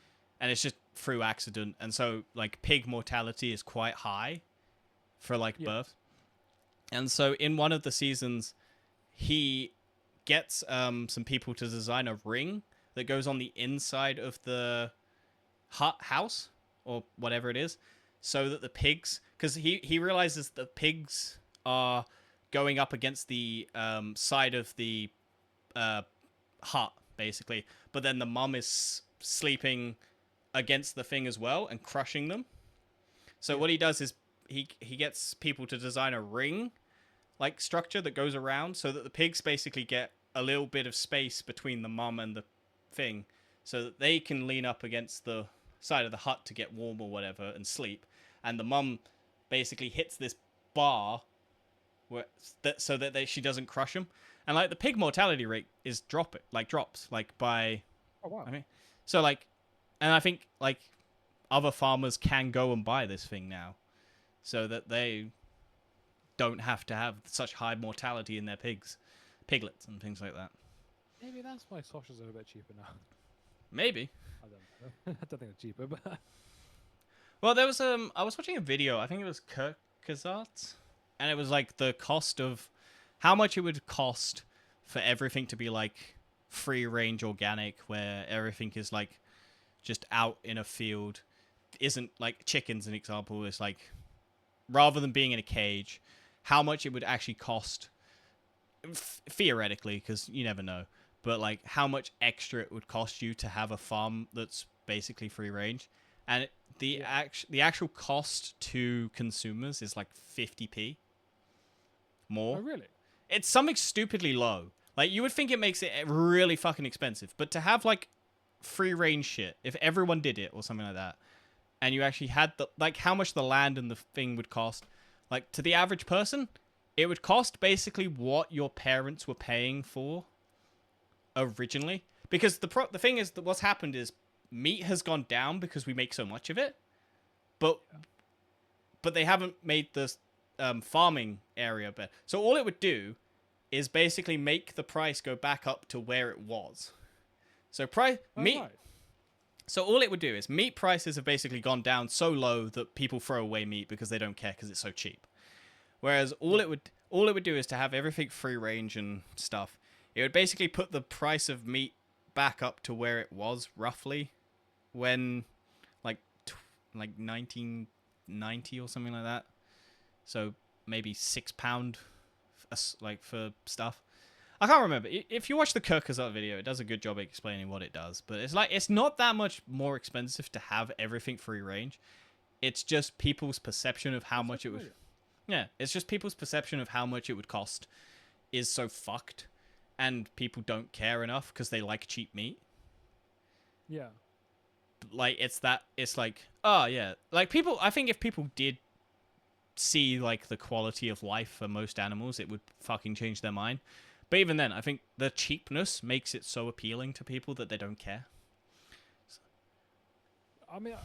and it's just through accident. And so like pig mortality is quite high for like birth. And so in one of the seasons, he gets some people to design a ring that goes on the inside of the house or whatever it is, so that the pigs, because he realizes that pigs are going up against the side of the hut basically, but then the mum is sleeping against the thing as well and crushing them. So what he does is he gets people to design a ring like structure that goes around so that the pigs basically get a little bit of space between the mum and the thing so that they can lean up against the side of the hut to get warm or whatever and sleep, and the mum basically hits this bar so that she doesn't crush them, and like the pig mortality rate is drops by I mean, so like, and I think like other farmers can go and buy this thing now so that they don't have to have such high mortality in their piglets and things like that. Maybe that's why sausages are a bit cheaper now. Maybe. I don't know. I don't think it's cheaper, but well, there was I was watching a video. I think it was Kazarts, and it was like the cost of how much it would cost for everything to be like free range organic, where everything is like just out in a field. Isn't like chickens an example. It's like rather than being in a cage, how much it would actually cost theoretically, because you never know. But like how much extra it would cost you to have a farm that's basically free range, and the actual cost to consumers is like 50p more. Oh really? It's something stupidly low. Like you would think it makes it really fucking expensive, but to have like free range shit, if everyone did it or something like that, and you actually had the like how much the land and the thing would cost, like to the average person, it would cost basically what your parents were paying for originally, because the thing is that what's happened is meat has gone down because we make so much of it, but they haven't made the farming area better. So all it would do is basically make the price go back up to where it was. So Oh, meat. right. So all it would do is meat prices have basically gone down so low that people throw away meat because they don't care because it's so cheap. Whereas Yeah. all it would do is to have everything free range and stuff. It would basically put the price of meat back up to where it was roughly when like like 1990 or something like that. So maybe £6 like for stuff. I can't remember. If you watch the Kirkazar video, it does a good job explaining what it does. But it's like it's not that much more expensive to have everything free range. It's just people's perception of how much it would. Yeah, it's just people's perception of how much it would cost is so fucked, and people don't care enough because they like cheap meat. Yeah. Like it's like, oh yeah, like people. I think if people did see like the quality of life for most animals, it would fucking change their mind. But even then, I think the cheapness makes it so appealing to people that they don't care. I mean, I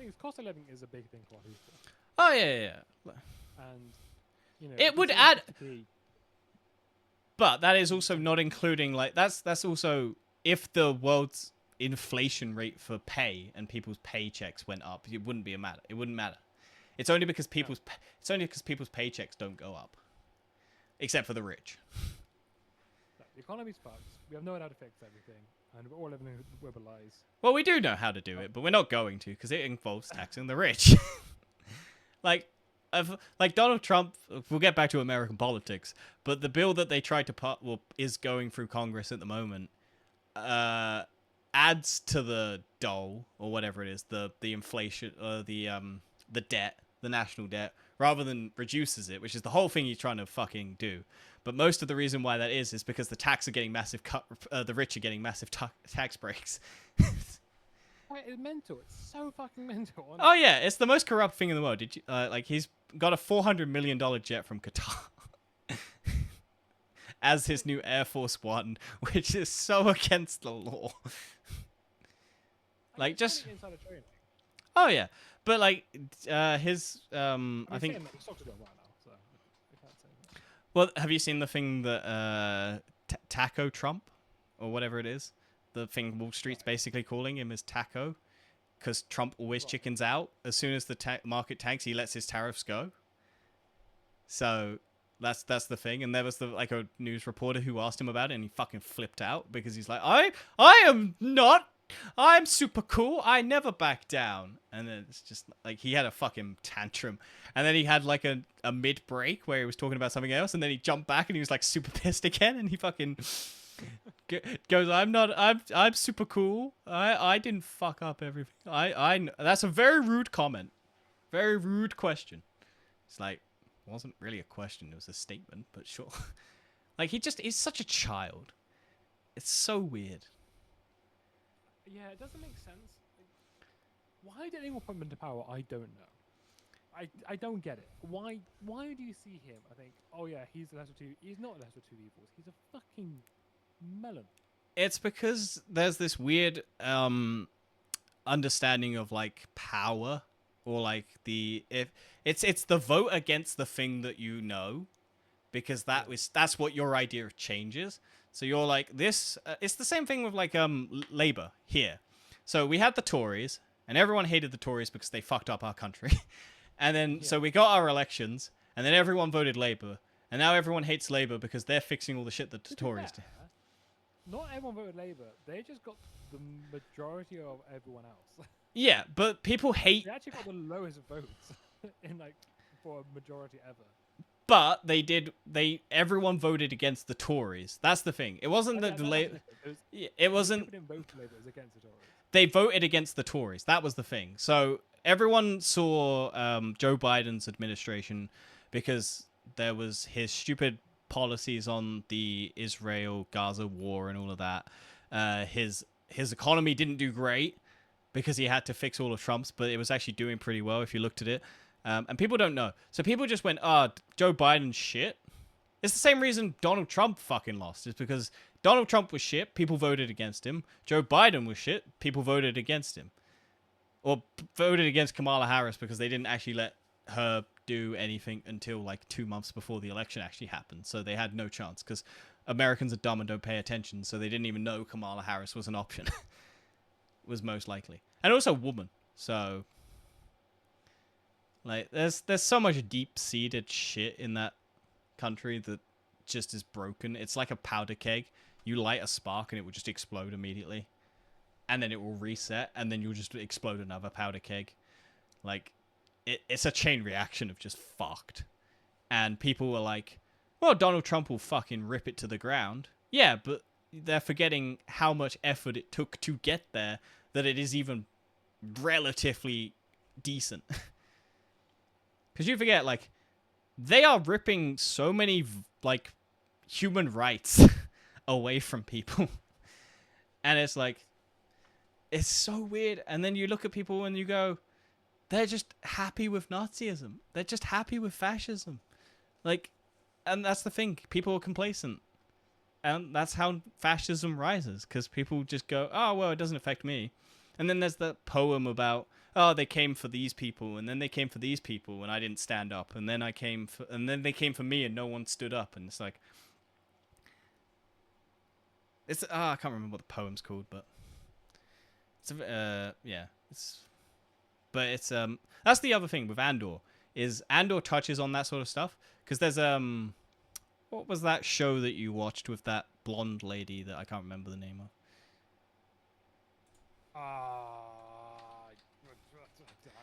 think cost of living is a big thing for people, Oh yeah. and It would considering add, 50p, but that is also not including like that's also if the world's inflation rate for pay and people's paychecks went up, it wouldn't be a matter. It wouldn't matter. It's only because people's paychecks don't go up, except for the rich. no, the economy's fucked. We have no idea how to fix everything, and we're all living in a web of lies. Well, we do know how to do it, but we're not going to because it involves taxing the rich. Like Donald Trump, we'll get back to American politics, but the bill that they tried to pass, is going through Congress at the moment, adds to the dole or whatever it is, the inflation, the debt, the national debt, rather than reduces it, which is the whole thing he's trying to fucking do. But most of the reason why that is because the rich are getting massive tax breaks. It's mental. It's so fucking mental. Honestly. Oh yeah, it's the most corrupt thing in the world. Did you like he's got a $400 million jet from Qatar as his new Air Force One, which is so against the law. Like just inside a training. oh yeah, but like his I think saying that the stocks are doing well now, so we can't say that. well, have you seen the thing that Taco Trump or whatever it is? The thing Wall Street's basically calling him is Taco, because Trump always chickens out. As soon as the market tanks, he lets his tariffs go. So that's the thing. And there was like a news reporter who asked him about it, and he fucking flipped out because he's like, I'm super cool. I never back down. And then it's just like he had a fucking tantrum. And then he had like a mid break where he was talking about something else, and then he jumped back and he was like super pissed again, and he fucking goes, I'm super cool. I didn't fuck up everything. That's a very rude comment. Very rude question. It's like, it wasn't really a question, it was a statement, but sure. Like he's such a child. It's so weird. Yeah, it doesn't make sense. Why did anyone put him into power? I don't know. I don't get it. Why do you see him? I think, oh yeah, he's the lesser two. He's not the lesser two evils. He's a fucking melon. It's because there's this weird understanding of like power, or like it's the vote against the thing that you know, because that's what your idea of change is. So you're like this. It's the same thing with like Labour here. So we had the Tories, and everyone hated the Tories because they fucked up our country. And then so we got our elections, and then everyone voted Labour, and now everyone hates Labour because they're fixing all the shit that the Tories did. Not everyone voted Labour. They just got the majority of everyone else. Yeah, but people hate. They actually got the lowest votes in like for a majority ever. But everyone voted against the Tories. That's the thing. It wasn't that it wasn't. People didn't vote for Labour. It was against the Tories. They voted against the Tories. That was the thing. So everyone saw Joe Biden's administration because there was his stupid policies on the Israel-Gaza war and all of that. His economy didn't do great because he had to fix all of Trump's, but it was actually doing pretty well if you looked at it. And people don't know. So people just went, Joe Biden's shit. It's the same reason Donald Trump fucking lost. It's because Donald Trump was shit. People voted against him. Joe Biden was shit. People voted against him. Or voted against Kamala Harris because they didn't actually let her do anything until like 2 months before the election actually happened. So they had no chance because Americans are dumb and don't pay attention, so they didn't even know Kamala Harris was an option. Was most likely. And also woman. So like there's so much deep-seated shit in that country that just is broken. It's like a powder keg. You light a spark and it will just explode immediately. And then it will reset and then you'll just explode another powder keg. Like it's a chain reaction of just fucked. And people were like, well, Donald Trump will fucking rip it to the ground. Yeah, but they're forgetting how much effort it took to get there, that it is even relatively decent. Because you forget, like, they are ripping so many, like, human rights away from people. And it's like, it's so weird. And then you look at people and you go, they're just happy with Nazism. They're just happy with fascism. Like, and that's the thing. People are complacent. And that's how fascism rises. Because people just go, oh, well, it doesn't affect me. And then there's that poem about, oh, they came for these people. And then they came for these people. And I didn't stand up. And then they came for me and no one stood up. And it's like, it's, I can't remember what the poem's called, but it's, yeah, it's, that's the other thing with Andor, is Andor touches on that sort of stuff. Because there's, what was that show that you watched with that blonde lady that I can't remember the name of?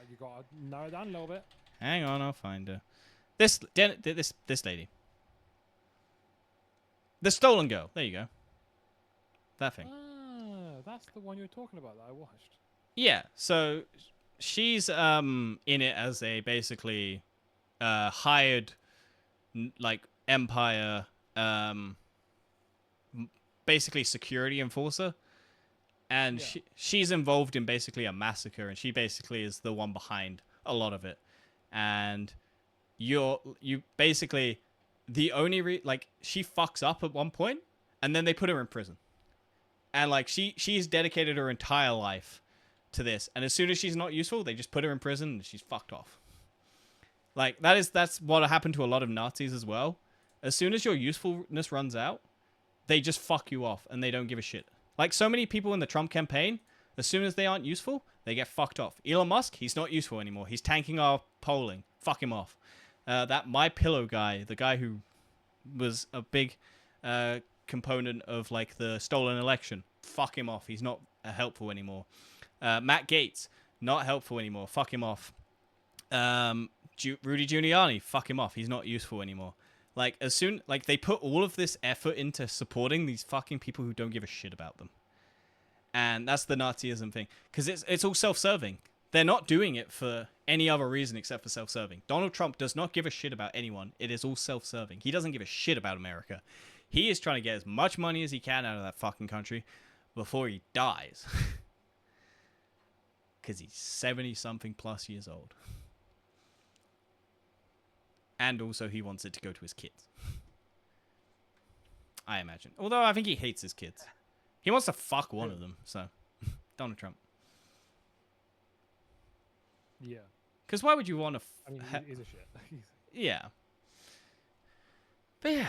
You gotta narrow it down a little bit. Hang on, I'll find her. This lady. The Stolen Girl. There you go. That thing. Ah, that's the one you were talking about that I watched. Yeah, so she's in it as a basically hired like Empire basically security enforcer, and Yeah. she's involved in basically a massacre, and she basically is the one behind a lot of it. And you basically the only like she fucks up at one point and then they put her in prison. And like she's dedicated her entire life to this, and as soon as she's not useful, they just put her in prison and she's fucked off. Like that's what happened to a lot of Nazis as well. As soon as your usefulness runs out, they just fuck you off and they don't give a shit. Like so many people in the Trump campaign, as soon as they aren't useful, they get fucked off. Elon Musk, he's not useful anymore. He's tanking our polling. Fuck him off. That My Pillow guy, the guy who was a big component of like the stolen election, fuck him off. He's not helpful anymore. Matt Gaetz, not helpful anymore. Fuck him off. Rudy Giuliani, fuck him off. He's not useful anymore. Like as soon like they put all of this effort into supporting these fucking people who don't give a shit about them. And that's the Nazism thing, because it's all self-serving. They're not doing it for any other reason except for self-serving. Donald Trump does not give a shit about anyone. It is all self-serving. He doesn't give a shit about America. He is trying to get as much money as he can out of that fucking country before he dies. Because he's 70-something plus years old. And also he wants it to go to his kids. I imagine. Although I think he hates his kids. He wants to fuck one of them, so. Donald Trump. Yeah. Because why would you want to... I mean, he's a shit. Yeah. But yeah.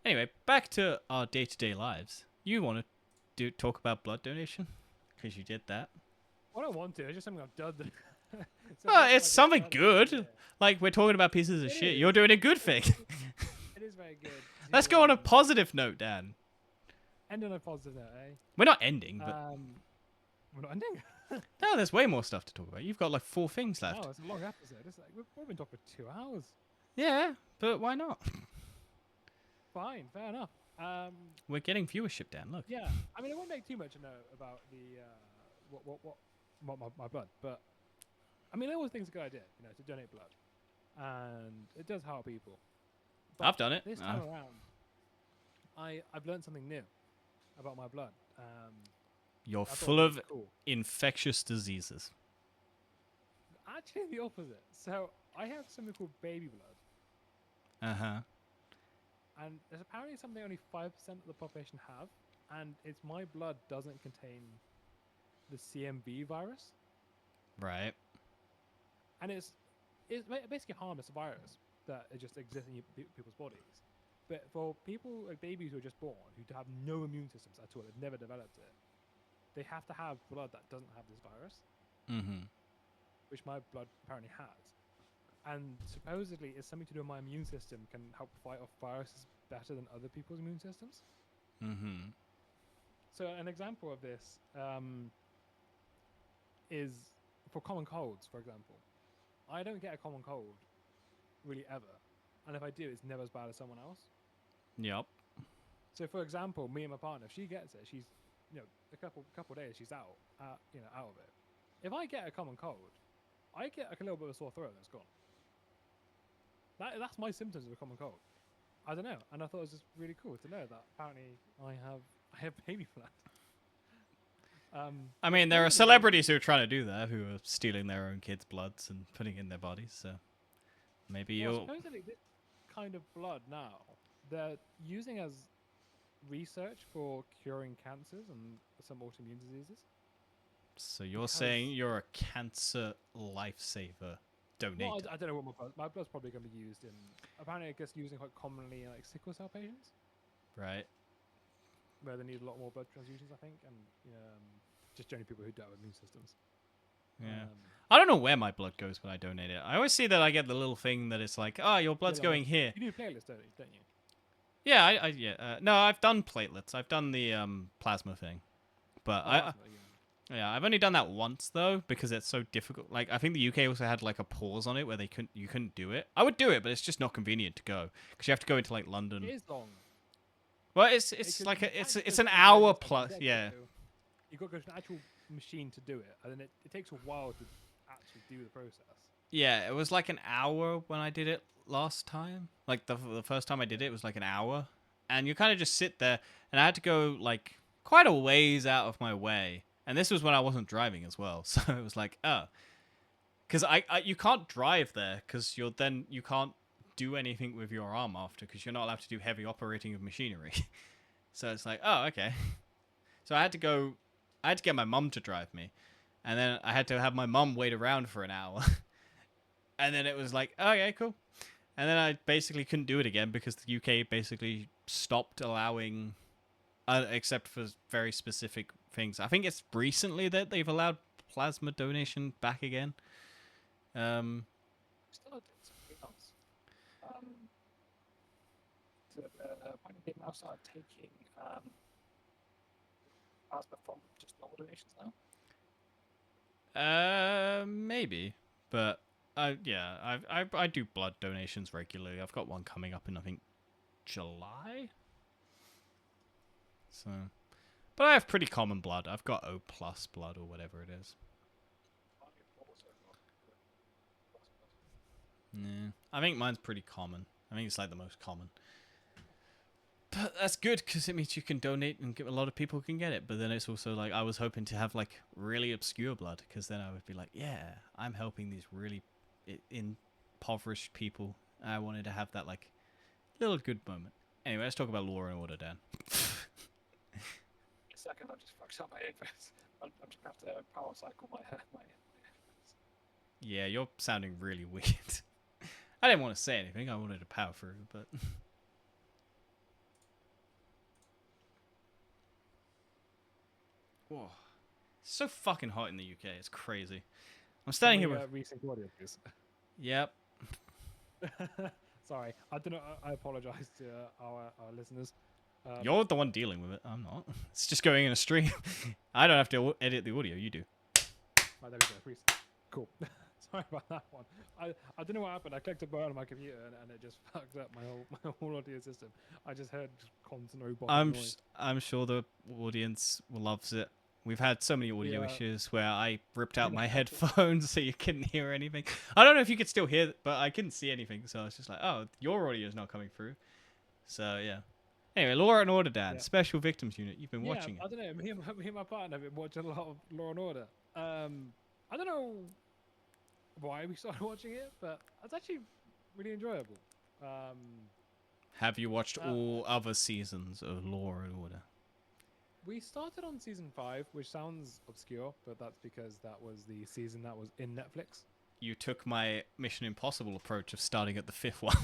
Anyway, back to our day-to-day lives. You want to talk about blood donation? Because you did that. I don't want to. It's just something I've done. Well, it's something good. Like, we're talking about pieces of shit. You're doing a good thing. It is very good. Let's go on a positive note, Dan. End on a positive note, eh? We're not ending, but... We're not ending? No, there's way more stuff to talk about. You've got like 4 things left. Oh, it's a long episode. It's like, we've been talking for 2 hours. Yeah, but why not? Fine, fair enough. We're getting viewership, Dan. Look. Yeah, I mean, I won't make too much about the my blood, but I mean, I always think it's a good idea, to donate blood, and it does help people. But I've done it. This time around, I've learned something new about my blood. You're I thought full it of was cool. infectious diseases. Actually, the opposite. So I have something called baby blood. Uh-huh. And there's apparently something only 5% of the population have, and it's my blood doesn't contain the CMV virus, Right. and it's basically a harmless virus that it just exists in people's bodies. But for people like babies who are just born who have no immune systems at all, they've never developed it. They have to have blood that doesn't have this virus, Mm-hmm. which my blood apparently has. And supposedly, it's something to do with my immune system can help fight off viruses better than other people's immune systems. Mm-hmm. So an example of this is for common colds, for example. I don't get a common cold really ever, and if I do, it's never as bad as someone else. Yep. So, for example, me and my partner, if she gets it, she's a couple days she's out out of it. If I get a common cold, I get like a little bit of a sore throat and it's gone. That's my symptoms of a common cold. I don't know, and I thought it was just really cool to know that apparently I have baby blood. I mean, there are celebrities who are trying to do that, who are stealing their own kids' bloods and putting it in their bodies. So maybe Well, you'll. supposedly this kind of blood now they're using as research for curing cancers and some autoimmune diseases. So you're Because- saying you're a cancer lifesaver donator? Well, I don't know what my blood's probably going to be used in. Apparently, I guess using quite commonly in like sickle cell patients, Right. where they need a lot more blood transfusions, I think, and just generally people who don't have immune systems. Yeah. I don't know where my blood goes when I donate it. I always see that I get the little thing that it's like, oh, your blood's like- going here. You do platelets, don't you? Yeah, no, I've done platelets. I've done the plasma thing, but Plasma, yeah. yeah, I've only done that once though because it's so difficult. Like I think the UK also had like a pause on it where you couldn't do it. I would do it, but it's just not convenient to go because you have to go into like London. It is long. Well, it's Because like you it's can't it's just an do it, hour it's like plus. you Yeah. You've got to go to an actual machine to do it, and then it takes a while to actually do the process. Yeah, it was like an hour when I did it last time. Like the first time I did it was like an hour, and you kind of just sit there, and I had to go like quite a ways out of my way. And this was when I wasn't driving as well, so it was like, oh, because you can't drive there because you can't do anything with your arm after because you're not allowed to do heavy operating of machinery. So it's like, oh, okay. So I had to get my mum to drive me, and then I had to have my mum wait around for an hour. And then it was like, okay, cool. And then I basically couldn't do it again because the UK basically stopped allowing, except for very specific things. I think it's recently that they've allowed plasma donation back again. Still did something else. When did they now start taking plasma from just normal donations now? Maybe, but yeah, I do blood donations regularly. I've got one coming up in I think July. So, but I have pretty common blood. I've got O plus blood or whatever it is. Yeah, I think mine's pretty common. I think it's like the most common. But that's good because it means you can donate and a lot of people can get it. But then it's also like I was hoping to have like really obscure blood because then I would be like, yeah, I'm helping these really impoverished people. I wanted to have that like little good moment. Anyway, let's talk about Law and Order, Dan. Second, I just fucked up my headphones. I'm just gonna have to power cycle my headphones. Yeah, you're sounding really weird. I didn't want to say anything. I wanted to power through, but. Whoa. It's so fucking hot in the UK. It's crazy. I'm standing here with. Recent audio, please. Yep. Sorry, I don't know. I apologize to our listeners. You're the one dealing with it. I'm not. It's just going in a stream. I don't have to edit the audio. You do. Right, there we go. Reset. Cool. Sorry about that one. I don't know what happened. I clicked a button on my computer and it just fucked up my whole audio system. I just heard constant robotic noise. I'm sure the audience loves it. We've had so many audio Yeah. issues where I ripped out my headphones so you couldn't hear anything. I don't know if you could still hear it, but I couldn't see anything. So I was just like, oh, your audio is not coming through. So yeah. Anyway, Law and Order, Dan, Yeah. Special Victims Unit. You've been watching I it. don't know. Me and my partner have been watching a lot of Law and Order. I don't know why we started watching it, but it's actually really enjoyable. Have you watched all other seasons of Law and Order? We started on season 5, which sounds obscure, but that's because that was the season that was in Netflix. You took my Mission Impossible approach of starting at the 5th one.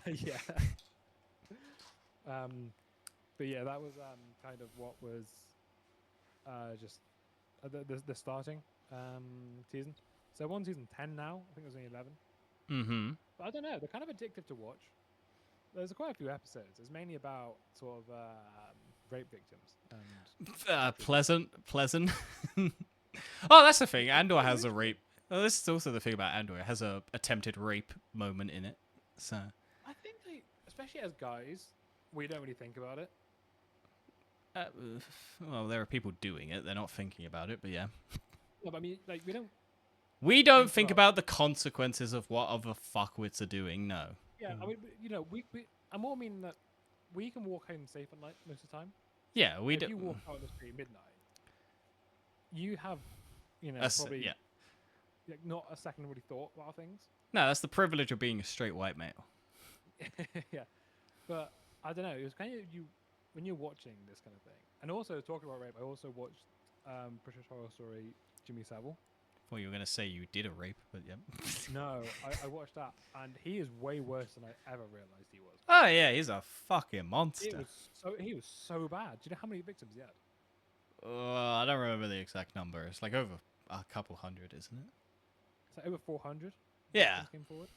Yeah. But yeah, that was kind of what was just the starting season. So we're on season 10 now. I think it was only 11. Mm-hmm. But I don't know. They're kind of addictive to watch. There's quite a few episodes. It's mainly about sort of rape victims and Pleasant. Oh, that's the thing. Andor quite has a useful. rape. Well, this is also the thing about Andor. It has a attempted rape moment in it. So, I think they, especially as guys, we don't really think about it. uh, well, there are people doing it. They're not thinking about it, but yeah. No, but I mean, like we don't We don't think think about. about the consequences of what other fuckwits are doing. No. Yeah, I mean, we I more mean that we can walk home safe at night most of the time. Yeah, we If do. you walk out on the street at midnight, you have, probably Yeah. like, not a second really thought about things. No, that's the privilege of being a straight white male. Yeah, but I don't know. It was kind of you when you're watching this kind of thing, and also talking about rape. I also watched British Horror Story Jimmy Savile. Well, you were gonna say you did a rape, but yeah. No, I watched that, and he is way worse than I ever realized he was. Oh yeah, he's a fucking monster. He was so bad. Do you know how many victims he had? I don't remember the exact number. It's like over a couple hundred, isn't it? It's like over 400. Yeah. victims came forward,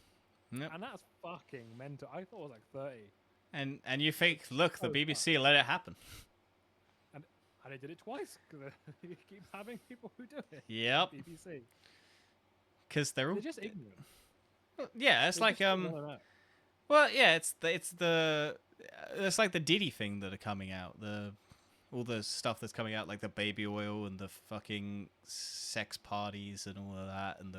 Yep. and that's fucking mental. I thought it was like 30, And you think, look, the so BBC let it happen. and they did it twice. Cause you keep having people who do it. Yep. BBC. Because they're all. They're just ignorant. Yeah, it's They like just don't wanna know. Well, yeah, it's like the Diddy thing that are coming out. All the stuff that's coming out, like the baby oil and the fucking sex parties and all of that, and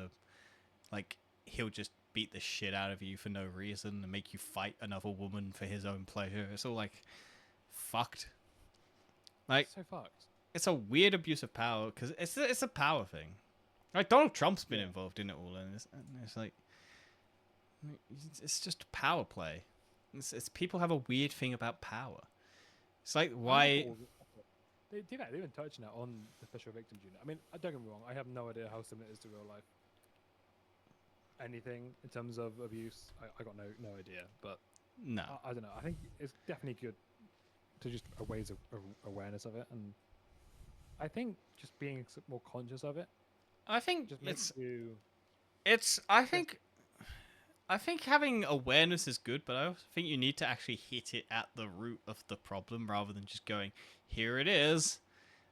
he'll just beat the shit out of you for no reason and make you fight another woman for his own pleasure. It's all like fucked. Like So fucked. it's a weird abuse of power because it's a power thing. Like Donald Trump's been involved in it all, and it's like it's just power play. It's people have a weird thing about power. It's like why. They do that. They've been touching it on the Special Victims Unit. I mean, don't get me wrong. I have no idea how similar it is to real life. Anything in terms of abuse, I got no idea. But No. I don't know. I think it's definitely good to just a ways of awareness of it, and I think just being more conscious of it I think just makes you. I think having awareness is good, but I also think you need to actually hit it at the root of the problem rather than just going, here it is.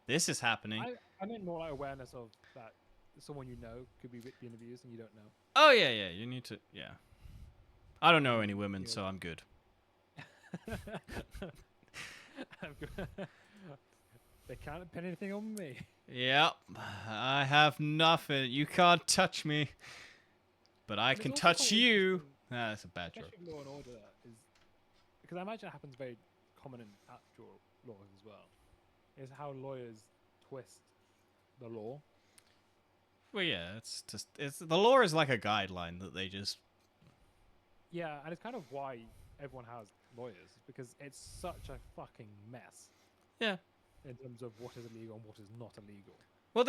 This is happening. I meant more like awareness of that someone you know could be being abused and you don't know. Oh yeah, you need to I don't know any women, so I'm good. They can't pin anything on me. Yep. I have nothing. You can't touch me. But I And it's can also touch quite you. interesting, That's a bad joke. especially Law and Order, is because I imagine it happens very common in actual laws as well. Is how lawyers twist the law. Well, yeah, it's the law is like a guideline that they just. Yeah, and it's kind of why everyone has lawyers, because it's such a fucking mess. Yeah. In terms of what is illegal and what is not illegal. Well,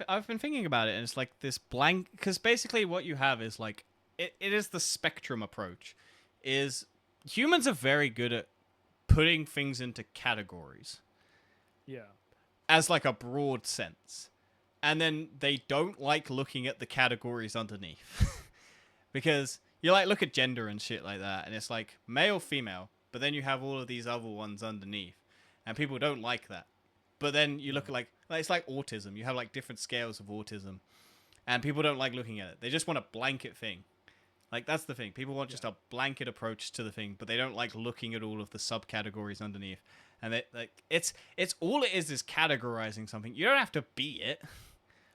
I've been thinking about it, and it's like this blank, because basically what you have is like it is the spectrum approach. Is humans are very good at putting things into categories Yeah. as like a broad sense, and then they don't like looking at the categories underneath because you like look at gender and shit like that, and it's like male, female, but then you have all of these other ones underneath, and people don't like that. But then you look at like it's like autism. You have like different scales of autism, and people don't like looking at it. They just want a blanket thing. Like that's the thing. People want just a blanket approach to the thing, but they don't like looking at all of the subcategories underneath. And it's all it is categorizing something. You don't have to be it.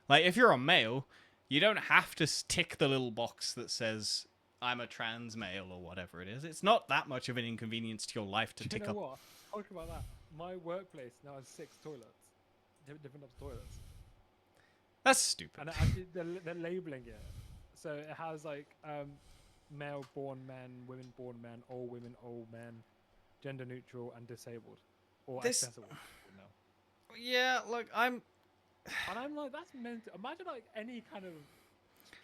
Like if you're a male, you don't have to tick the little box that says I'm a trans male or whatever it is. It's not that much of an inconvenience to your life to tick You know up. what? Talk about that. My workplace now has 6 toilets, different types of toilets, That's stupid. and actually they're labeling it. So it has like male-born men, women-born men, all women, all men, gender neutral, and disabled, or This- accessible now. Yeah, look, And I'm like, that's meant to imagine like any kind of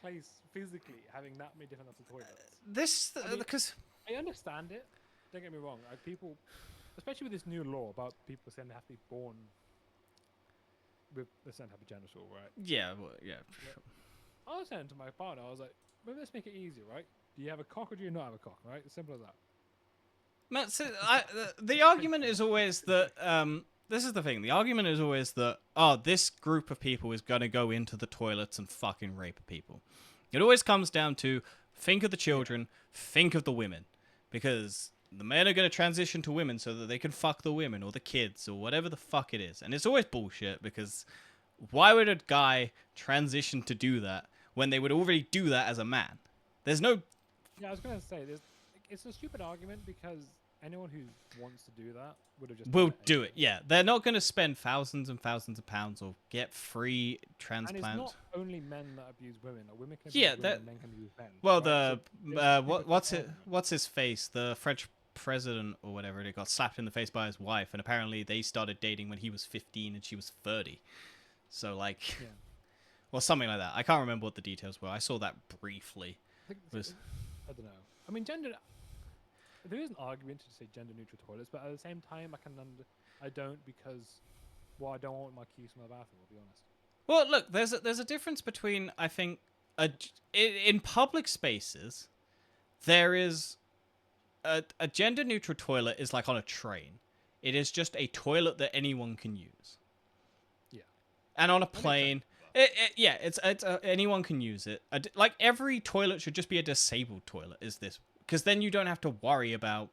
place physically having that many different types of toilets. this I mean- because I understand it, don't get me wrong. Like people, especially with this new law about people saying they have to be born with a certain type of genital, right? Yeah, well, yeah. Like, I was saying to my partner, I was like, maybe let's make it easier, right? Do you have a cock or do you not have a cock, right? As simple as that. Man, so the argument is always that this is the thing. The argument is always that this group of people is gonna go into the toilets and fucking rape people. It always comes down to think of the children, think of the women, because the men are gonna transition to women so that they can fuck the women or the kids or whatever the fuck it is, and it's always bullshit because why would a guy transition to do that when they would already do that as a man? There's no Yeah, I was gonna say it's a stupid argument because anyone who wants to do that would have just will done it do anyway. it. Yeah, they're not going to spend thousands and thousands of pounds or get free And transplant. it's not only men that abuse women. Like, women can abuse Yeah, women, that. and men can abuse men. Well, right? the So there's a super what's tough it? argument. What's his face? The French president or whatever. It got slapped in the face by his wife, and apparently they started dating when he was 15 and she was 30. So like, Yeah. or something like that. I can't remember what the details were. I saw that briefly. I think Was I don't know. I mean, gender. There is an argument to say gender neutral toilets, but at the same time, I don't because, well, I don't want my keys in my bathroom. I'll be honest. well, look. There's a difference between I think in public spaces there is a gender neutral toilet is like on a train. It is just a toilet that anyone can use. Yeah. And on a That makes sense, plane, but- it's anyone can use it. Like every toilet should just be a disabled toilet. Is this because then you don't have to worry about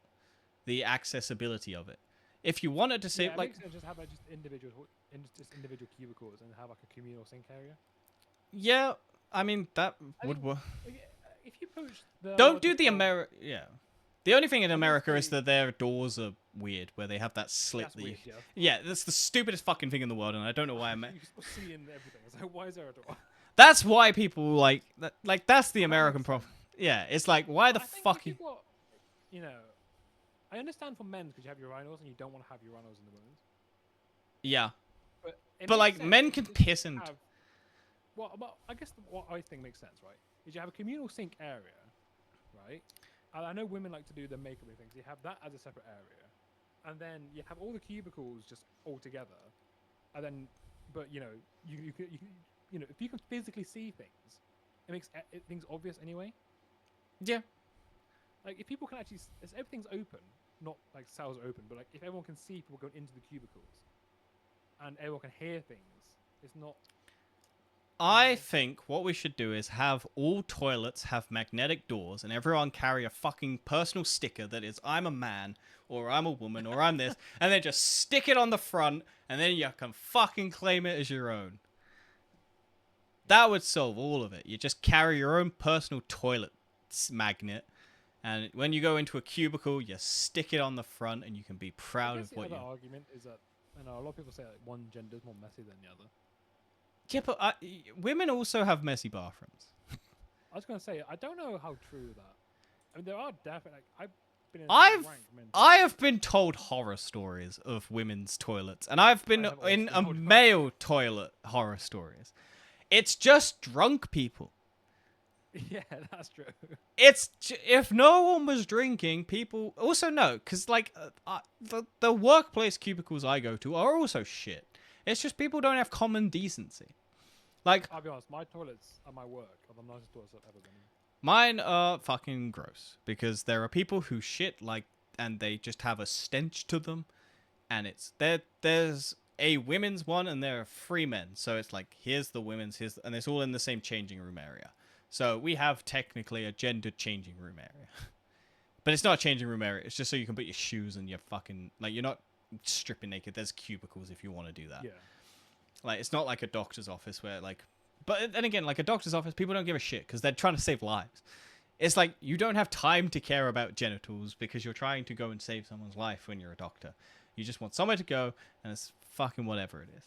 the accessibility of it. If you want to Yeah, disable, it like makes sense just have like just individual cubicles and have like a communal sink area. yeah, I mean that I would think- work. Like, if you push the Don't what's do it the called? Yeah. The only thing in I'm gonna America is say- that their doors are weird, where they have that slit. That's That you, weird, yeah. yeah, that's the stupidest fucking thing in the world, and I don't know why I meant. You can still see in everything. It's like, why is there a door? That's why people like that. Like that's the That American makes problem. Yeah, it's like why the I think fuck if you? you've got, you know, I understand for men because you have urinals and you don't want to have urinals in the women's. Yeah, But it but makes like sense men can if you piss and have- well, I guess what I think makes sense, right? Is you have a communal sink area, right? And I know women like to do their makeup and things. You have that as a separate area, and then you have all the cubicles just all together, and then, but you know, you know, if you can physically see things, it makes things obvious anyway. yeah. Like if people can actually, if everything's open, not like cells are open, but like if everyone can see people going into the cubicles, and everyone can hear things, it's not. I think what we should do is have all toilets have magnetic doors and everyone carry a fucking personal sticker that is I'm a man or I'm a woman or I'm this and then just stick it on the front and then you can fucking claim it as your own. That would solve all of it. You just carry your own personal toilet magnet and when you go into a cubicle you stick it on the front and you can be I proud guess of the what other you... argument is that I know a lot of people say like one gender is more messy than the other. Yeah, but women also have messy bathrooms. I was gonna say I don't know how true that. I mean, there are definitely like I've been in I've rank men. I have been told horror stories of women's toilets, and I've been have also in been a told male toilet horror stories. It's just drunk people. Yeah, that's true. If no one was drinking, people also no, because like the workplace cubicles I go to are also shit. It's just people don't have common decency. Like I'll be honest, my toilets at my work are the nicest toilets I've ever been in. mine are fucking gross because there are people who shit like and they just have a stench to them, and there's a women's one and there are 3 men, so it's like here's the women's, and it's all in the same changing room area. So we have technically a gendered changing room area, but it's not a changing room area. It's just so you can put your shoes and your fucking like you're not stripping naked. There's cubicles if you want to do that. Yeah. Like it's not like a doctor's office where like, but then again, like a doctor's office, people don't give a shit because they're trying to save lives. It's like you don't have time to care about genitals because you're trying to go and save someone's life when you're a doctor. You just want somewhere to go and it's fucking whatever it is.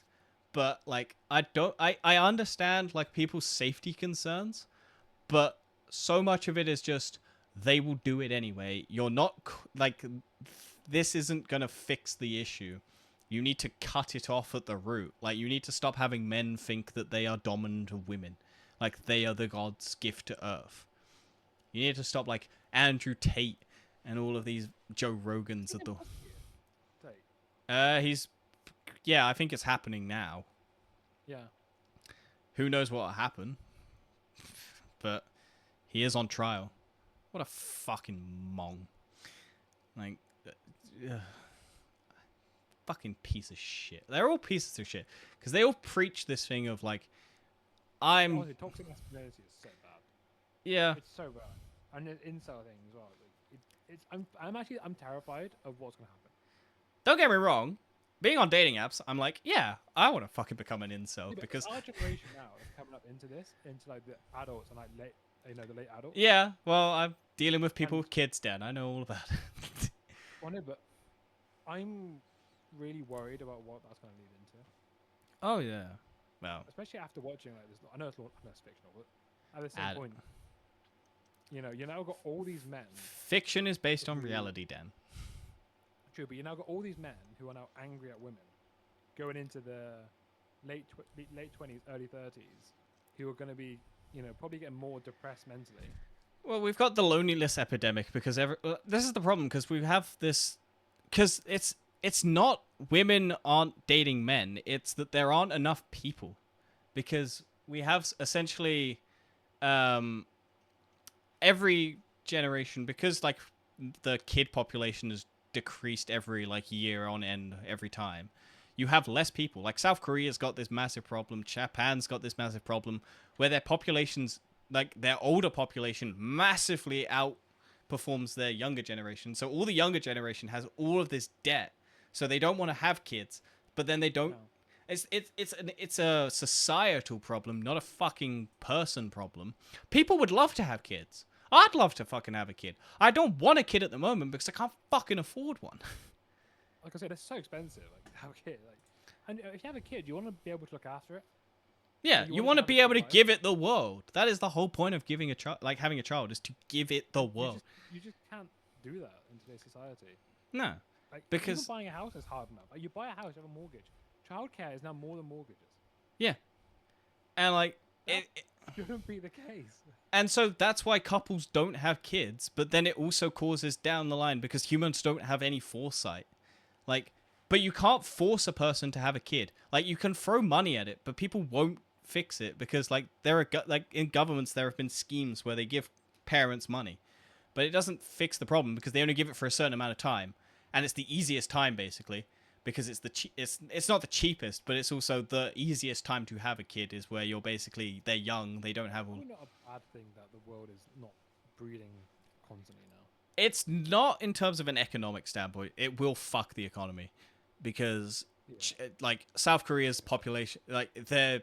But like I understand like people's safety concerns, but so much of it is just they will do it anyway. You're not like this isn't gonna fix the issue. You need to cut it off at the root. Like you need to stop having men think that they are dominant of women, like they are the god's gift to Earth. You need to stop like Andrew Tate and all of these Joe Rogans of the. Take. He's, yeah, I think it's happening now. Yeah. Who knows what'll happen? But he is on trial. What a fucking mong. Like, fucking piece of shit. They're all pieces of shit because they all preach this thing of like, I'm. Honestly, toxic masculinity is so bad. Yeah. It's so bad, and the incel thing as well. Like, it's I'm terrified of what's gonna happen. Don't get me wrong. Being on dating apps, I'm like, yeah, I want to fucking become an incel Yeah, because. our generation now is coming up into this, into like the adults and like late, the late adults. Yeah, well, I'm dealing with people And- with kids, Dan. I know all about it. Well, no, but I'm really worried about what that's going to lead into, Oh yeah. Well, especially after watching like this. I know it's fictional, but at the same Ad- point, you now got all these men. fiction is based on reality, Dan. True, but you now got all these men who are now angry at women, going into the late 20s, early 30s, who are going to be, probably getting more depressed mentally. Well, we've got the loneliness epidemic because this is the problem because we have this because it's not women aren't dating men, it's that there aren't enough people because we have essentially every generation because like the kid population is decreased every like year on end every time. You have less people. Like South Korea's got this massive problem, Japan's got this massive problem where their populations, like their older population massively outperforms their younger generation. So all the younger generation has all of this debt. So they don't want to have kids, but then they don't. No. It's a societal problem, not a fucking person problem. People would love to have kids. I'd love to fucking have a kid. I don't want a kid at the moment because I can't fucking afford one. Like I said, it's so expensive. Like to have a kid, and if you have a kid, you want to be able to look after it. Yeah, You you want want to to have be a able to good life. give it the world. That is the whole point of giving a child, like having a child, is to give it the world. You just can't do that in today's society. No, Like Because- even buying a house is hard enough. Like, you buy a house, you have a mortgage. Childcare is now more than mortgages. yeah, and like That shouldn't be the case. and so that's why couples don't have kids. But then it also causes down the line because humans don't have any foresight. Like, but you can't force a person to have a kid. Like, you can throw money at it, but people won't fix it because like there are like in governments there have been schemes where they give parents money, but it doesn't fix the problem because they only give it for a certain amount of time, and it's the easiest time basically because it's it's not the cheapest, but it's also the easiest time to have a kid is where you're basically they're young, they don't have all. Probably not a bad thing that the world is not breeding constantly now. It's not in terms of an economic standpoint. It will fuck the economy because like South Korea's population, like their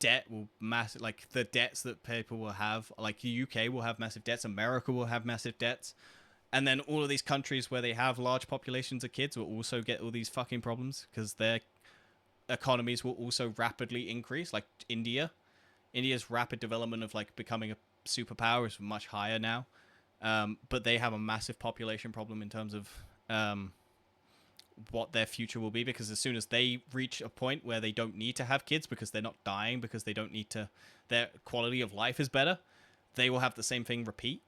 debt will massive, like the debts that people will have, like the UK will have massive debts, America will have massive debts, and then all of these countries where they have large populations of kids will also get all these fucking problems because their economies will also rapidly increase. Like India's rapid development of like becoming a superpower is much higher now, but they have a massive population problem in terms of what their future will be because as soon as they reach a point where they don't need to have kids because they're not dying because they don't need to, their quality of life is better, they will have the same thing repeat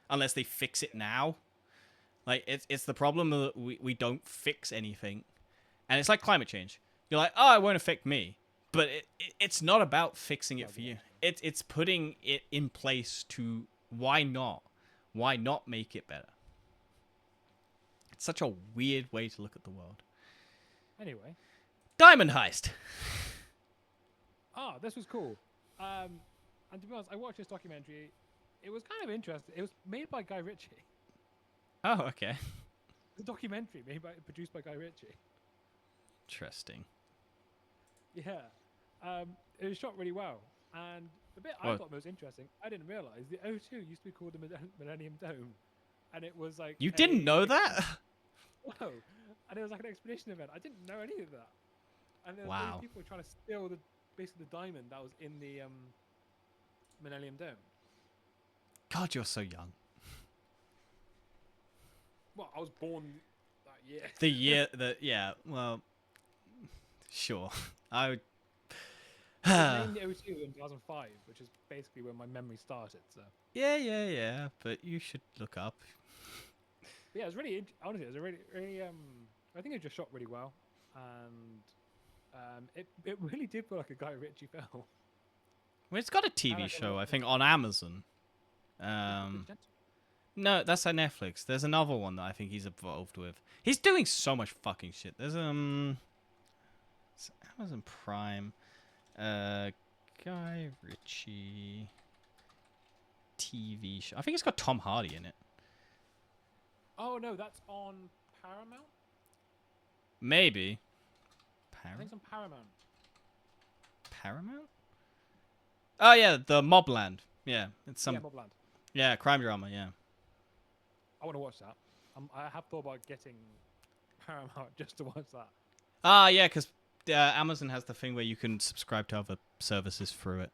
unless they fix it now. Like it's the problem that we don't fix anything, and it's like climate change. You're like, oh, it won't affect me, but it's not about fixing it for you. It's putting it in place to why not make it better. It's such a weird way to look at the world. Anyway, Diamond Heist. this was cool. And to be honest, I watched this documentary. It was kind of interesting. It was made by Guy Ritchie. Oh, okay. It's a documentary produced by Guy Ritchie. Interesting. Yeah. It was shot really well. And the bit I Well- thought most interesting, I didn't realize the O2 used to be called the Millennium Dome. And it was like You didn't know that? No. And it was like an expedition event. I didn't know any of that. And there was Wow. these people trying to steal basically the diamond that was in the Millennium Dome. God, you're so young. Well, I was born that year. The year that, yeah, well, sure. I would. I was named the O2 in 2005, which is basically when my memory started. So Yeah, but you should look up. But yeah, it's really honestly, it's a really. I think it just shot really well, and it really did feel like a Guy Ritchie film. Well, it's got a And TV like a show, lot I of think, on Amazon. the Um, gentleman. no, that's on Netflix. There's another one that I think he's involved with. He's doing so much fucking shit. There's it's Amazon Prime. Guy Ritchie TV show. I think it's got Tom Hardy in it. Oh no, that's on Paramount. Maybe. I think it's on Paramount. Paramount? Oh yeah, the Mobland. Yeah, it's some Yeah, Mobland. crime drama. Yeah. I want to watch that. I have thought about getting Paramount just to watch that. Ah yeah, because Amazon has the thing where you can subscribe to other services through it.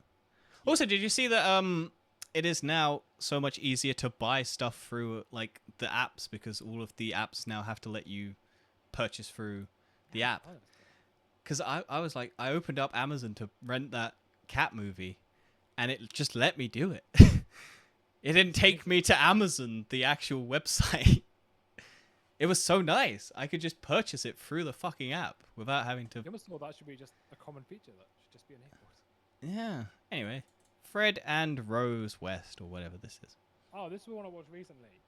Also, did you see that it is now so much easier to buy stuff through like the apps because all of the apps now have to let you purchase through the app. Oh, Because I was like, I opened up Amazon to rent that cat movie, and it just let me do it. It didn't take me to Amazon, the actual website. It was so nice. I could just purchase it through the fucking app without having to. you almost thought that should be just a common feature that should just be enabled. Yeah. Anyway, Fred and Rose West, or whatever this is. Oh, this is one I watched recently.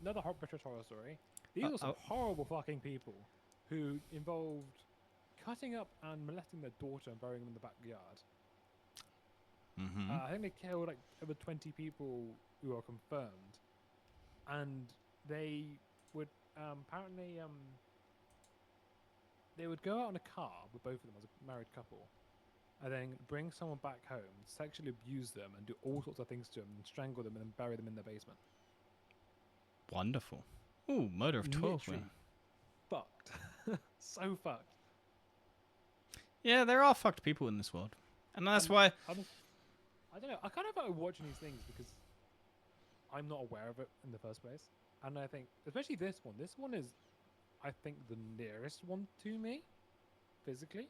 Another British horror story. These are some horrible fucking people who involved cutting up and molesting their daughter and burying them in the backyard. Mm-hmm. I think they killed like over 20 people who are confirmed, and they would apparently they would go out in a car with both of them as a married couple, and then bring someone back home, sexually abuse them, and do all sorts of things to them, and strangle them, and then bury them in their basement. Wonderful. Ooh, murder of 12. Literally fucked. So fucked. Yeah, there are fucked people in this world. And that's why. I don't know. I kind of like watching these things because I'm not aware of it in the first place. And I think, especially this one. This one is, I think, the nearest one to me, physically.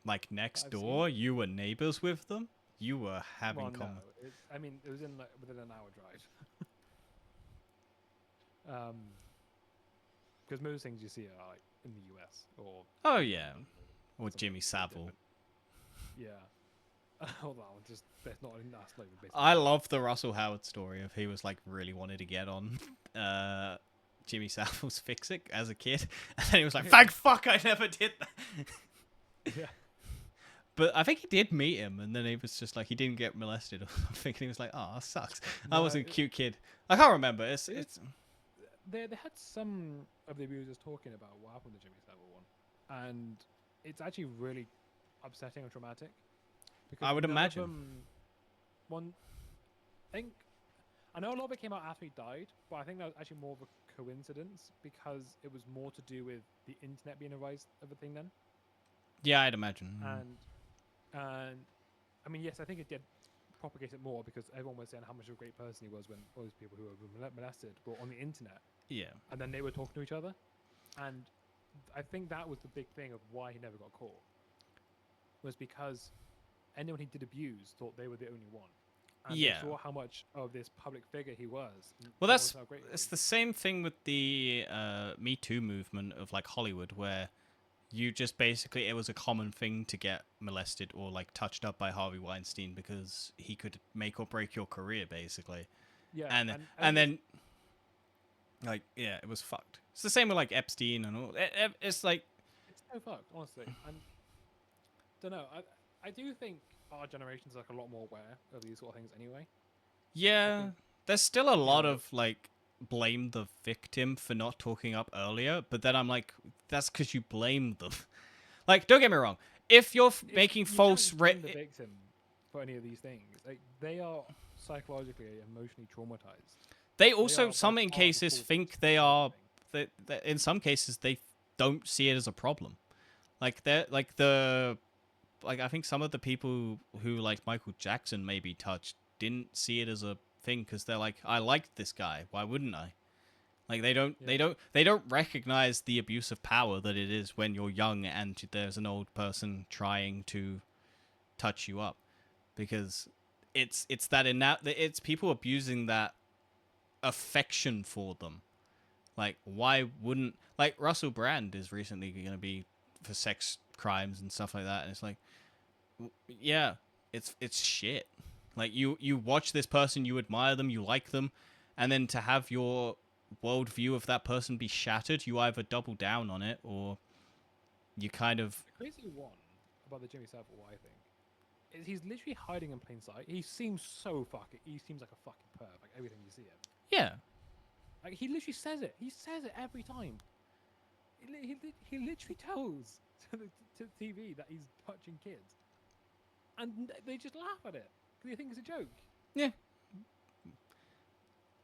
Like next I've door, you were neighbors with them? You were having Well, common. no. I mean, it was in like, within an hour drive. Because most things you see are like in the US or. Oh, yeah. Or something Jimmy Savile. different. Yeah. Hold on, just that's not even basically. I love the Russell Howard story of he was like really wanted to get on Jimmy Savile's Fix It as a kid. And then he was like, thank fuck I never did that. Yeah. But I think he did meet him, and then he was just like, he didn't get molested or something. And he was like, oh, that sucks. I was a cute kid. I can't remember. It's They had some of the abusers talking about what happened to Jimmy Savile one, and it's actually really upsetting and traumatic. Because I would none of imagine. I know a lot of it came out after he died, but I think that was actually more of a coincidence because it was more to do with the internet being a rise of a thing then. Yeah, I'd imagine. And I mean, yes, I think it did propagate it more because everyone was saying how much of a great person he was when all these people who were molested were on the internet. Yeah. And then they were talking to each other. And I think that was the big thing of why he never got caught. Was because anyone he did abuse thought they were the only one. And Yeah. they saw how much of this public figure he was. Well, and that's how great he it's was. the same thing with the Me Too movement of like Hollywood, where you just basically it was a common thing to get molested or like touched up by Harvey Weinstein because he could make or break your career basically. Yeah, And then like yeah, it was fucked. It's the same with like Epstein and all. It's like it's so fucked, honestly. And don't know. I do think our generation's like a lot more aware of these sort of things anyway. yeah, there's still a lot know, of like blame the victim for not talking up earlier, but then I'm like, that's because you blame them. Like, don't get me wrong. If you're making You false, can't blame the victim for any of these things. Like they are psychologically, emotionally traumatized. they They also are some by in far the cases causes think of they are. everything. That in some cases they don't see it as a problem. Like they're like I think some of the people who like Michael Jackson maybe touched didn't see it as a thing because they're like, I liked this guy. Why wouldn't I? Like they don't recognize the abuse of power that it is when you're young and there's an old person trying to touch you up, because it's that it's people abusing that affection for them Like, why wouldn't like Russell Brand is recently going to be for sex crimes and stuff like that, and it's like, yeah, it's shit. Like you watch this person, you admire them, you like them, and then to have your worldview of that person be shattered, you either double down on it or you kind of The crazy one about the Jimmy Savile, I think, is he's literally hiding in plain sight. He seems so fucking. He seems like a fucking perv. Like every time you see him, yeah. like he literally says it. He says it every time. He literally tells to TV that he's touching kids, and they just laugh at it because they think it's a joke. Yeah.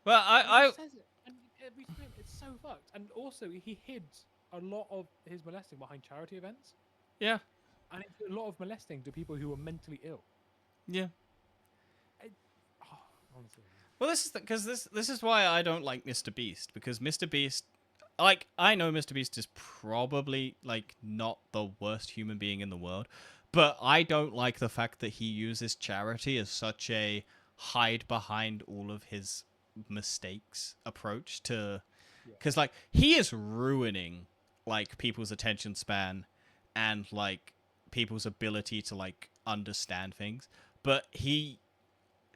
Well, He I just says it, and every time it's so fucked. And also, he hid a lot of his molesting behind charity events, yeah. and he did a lot of molesting to people who were mentally ill. Yeah. Oh, honestly. Well, this is because this is why I don't like Mr. Beast, because Mr. Beast, like, I know Mr. Beast is probably like not the worst human being in the world, but I don't like the fact that he uses charity as such a hide behind all of his mistakes approach to, because like he is ruining like people's attention span and like people's ability to like understand things, but he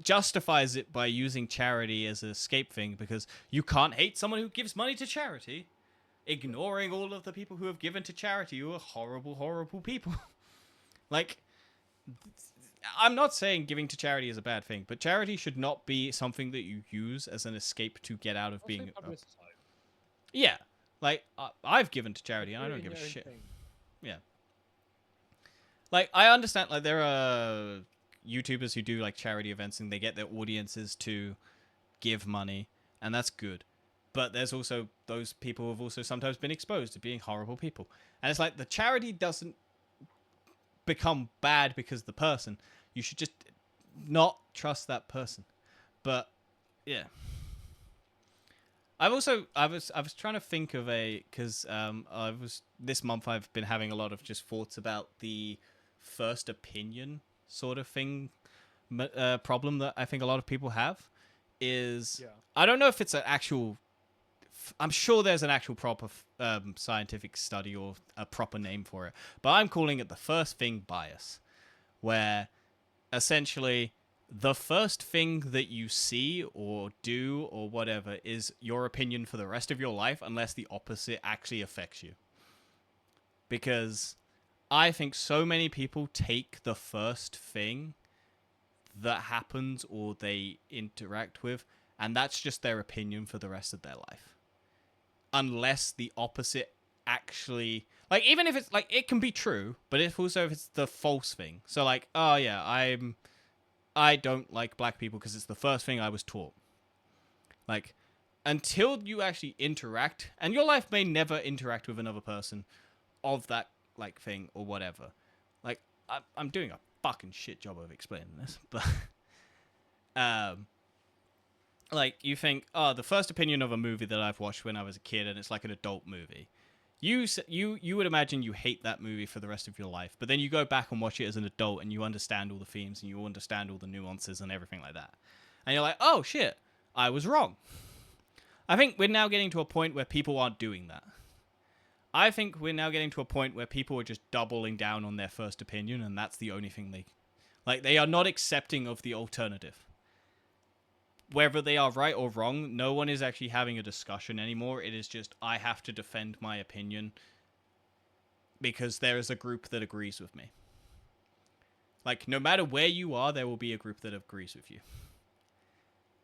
justifies it by using charity as an escape thing, because you can't hate someone who gives money to charity, ignoring all of the people who have given to charity who are horrible, horrible people. Like, I'm not saying giving to charity is a bad thing, but charity should not be something that you use as an escape to get out of Also being. publicized. Yeah, like I've given to charity and I Do it don't in give a your own shit. thing. Yeah. Like, I understand, like, there are YouTubers who do, like, charity events and they get their audiences to give money, and that's good. But there's also those people who have also sometimes been exposed to being horrible people. And it's like, the charity doesn't become bad because of the person. You should just not trust that person. But, yeah. I was trying to think of because this month I've been having a lot of just thoughts about the first opinion sort of thing problem that I think a lot of people have is, Yeah. I don't know if it's an actual, I'm sure there's an actual proper scientific study or a proper name for it, but I'm calling it the first thing bias, where essentially the first thing that you see or do or whatever is your opinion for the rest of your life, unless the opposite actually affects you. Because I think so many people take the first thing that happens or they interact with, and that's just their opinion for the rest of their life. Unless the opposite actually, like, even if it's like, it can be true, but if it's the false thing. So like, oh yeah, I don't like black people because it's the first thing I was taught. Like, until you actually interact, and your life may never interact with another person of that like thing or whatever. Like, I'm doing a fucking shit job of explaining this, but like, you think, oh, the first opinion of a movie that I've watched when I was a kid, and it's like an adult movie. You would imagine you hate that movie for the rest of your life, but then you go back and watch it as an adult, and you understand all the themes, and you understand all the nuances and everything like that. And you're like, oh shit, I was wrong. I think we're now getting to a point where people aren't doing that. I think we're now getting to a point where people are just doubling down on their first opinion, and that's the only thing they are not accepting of the alternative. Whether they are right or wrong, no one is actually having a discussion anymore. It is just, I have to defend my opinion because there is a group that agrees with me. Like, no matter where you are, there will be a group that agrees with you.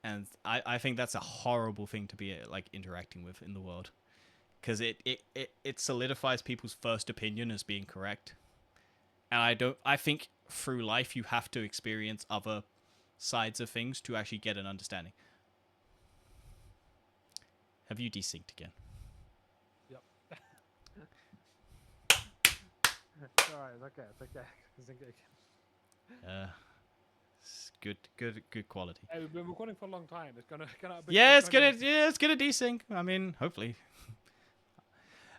And I think that's a horrible thing to be like interacting with in the world, because it solidifies people's first opinion as being correct. And I think through life you have to experience other sides of things to actually get an understanding. Have you desynced again? Yep. It's alright. It's okay. It's okay. Sync it again. It's good quality. Hey, we've been recording for a long time. It's gonna Yeah, it's gonna desync. I mean, hopefully.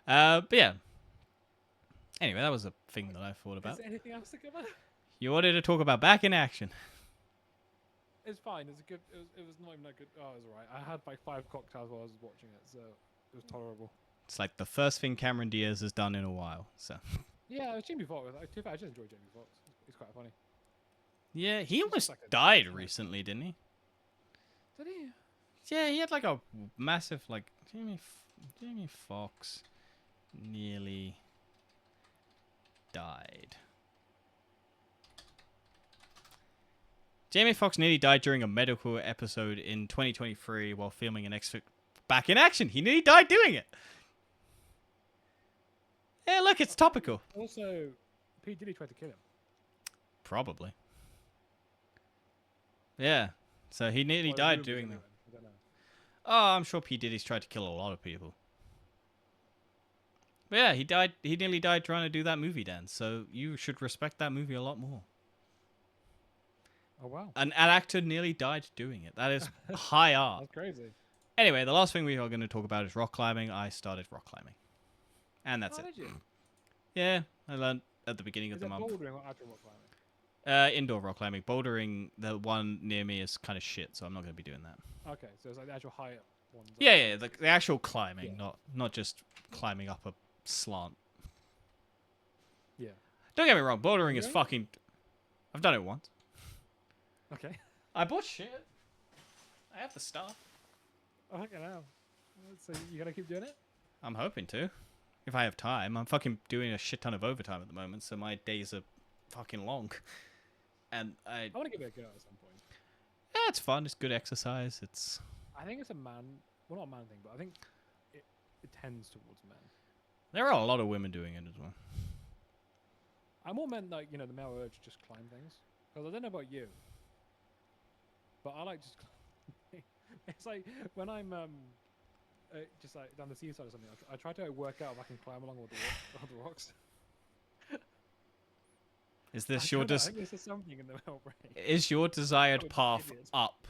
But yeah. Anyway, that was a thing that I thought about. Is there anything else to cover? You wanted to talk about Back in Action. It's fine. It was not even that good. Oh, it was alright. I had like 5 cocktails while I was watching it, so It was tolerable. It's like the first thing Cameron Diaz has done in a while. So Yeah, Jamie Foxx. To be fair, I just enjoy Jamie Foxx. He's quite funny. yeah, he He's almost just like a died snake. recently, didn't he? Did he? Yeah, he had like a massive like Jamie Foxx nearly died. Jamie Foxx nearly died during a medical episode in 2023 while filming an back in action. He nearly died doing it. Yeah, look, it's topical. Also, P. Diddy tried to kill him. Probably. Yeah. So he nearly Well, died rumours doing anyway. that. I don't know. Oh, I'm sure P. Diddy's tried to kill a lot of people. But yeah, he died. He nearly died trying to do that movie dance. So you should respect that movie a lot more. Oh wow, An actor nearly died doing it. That is high art. that's crazy. Anyway, the last thing we are going to talk about is rock climbing. I started rock climbing, and that's Oh, it. did you? Yeah, I learned at the beginning of Is the it month. bouldering or actual rock climbing? Indoor rock climbing. Bouldering, the one near me is kind of shit, so I'm not going to be doing that. Okay, so it's like the actual high up ones. Yeah, the actual climbing, Yeah. not just climbing up a slant. Yeah. Don't get me wrong, bouldering is Yeah? fucking. I've done it once. Okay. I bought shit. I have the stuff. Okay, now. So you gotta keep doing it? I'm hoping to, if I have time. I'm fucking doing a shit ton of overtime at the moment, so my days are fucking long. And I want to give it a go at some point. yeah, it's fun. It's good exercise. It's I think it's a man, well not a man thing, but I think it tends towards men. there are a lot of women doing it as well. I more meant like, the male urge to just climb things. Because I don't know about you, but I like just it's like when I'm just like down the seaside or something, I try to work out if I can climb along with the rocks. Is I this your don't know, I think there's something in the male brain. is your desired We're just path idiots. up?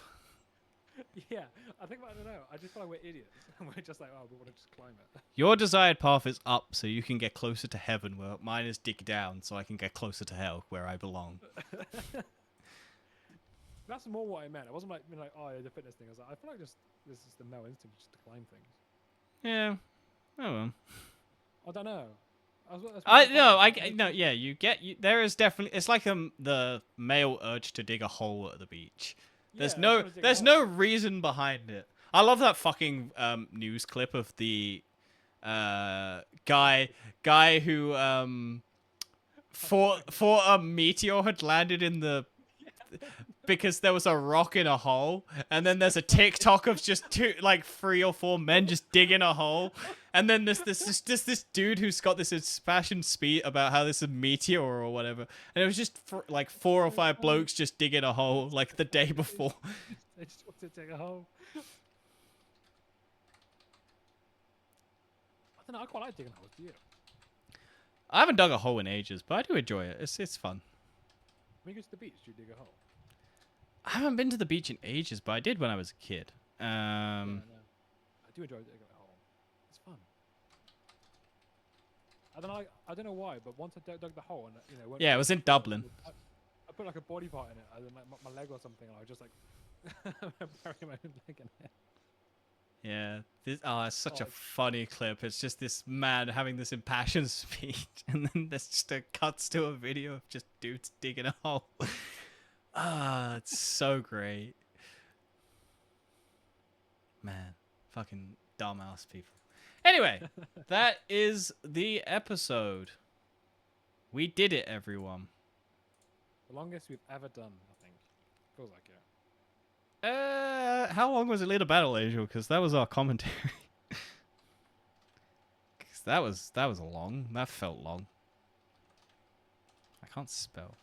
Yeah, I don't know. I just feel like we're idiots. And we're just like, oh, we want to just climb it. Your desired path is up, so you can get closer to heaven. Where mine is dig down, so I can get closer to hell, where I belong. That's more what I meant. It wasn't like oh, yeah, the fitness thing. I was like, I feel like this is the male instinct just to climb things. Yeah. Oh well. I don't know. No, yeah, there is definitely, it's like the male urge to dig a hole at the beach. There's no reason behind it. I love that fucking news clip of the guy who thought a meteor had landed in the because there was a rock in a hole, and then there's a TikTok of just 3 or 4 men just digging a hole, and then there's this dude who's got this impassioned speech about how this is a meteor or whatever, and it was just 4 or 5 blokes just digging a hole like the day before. They just want to dig a hole. I don't know. I quite like digging holes. Do you? I haven't dug a hole in ages, but I do enjoy it. It's fun. When you go to the beach, do you dig a hole? I haven't been to the beach in ages, but I did when I was a kid. Yeah, I know. I do enjoy digging a hole. It's fun. I don't know why, but once I dug the hole and went Yeah, it was in Dublin. I put like a body part in it, and then like my leg or something, and I was just like burying my own leg in it. Yeah, it's such a Oh. funny clip. It's just this man having this impassioned speech, and then there's just a cuts to a video of just dudes digging a hole. It's so great. Man, fucking dumbass people. Anyway, that is the episode. We did it, everyone. The longest we've ever done, I think. Feels like it. How long was it Little Battle Angel? Because that was our commentary. Because that was long. That felt long. I can't spell.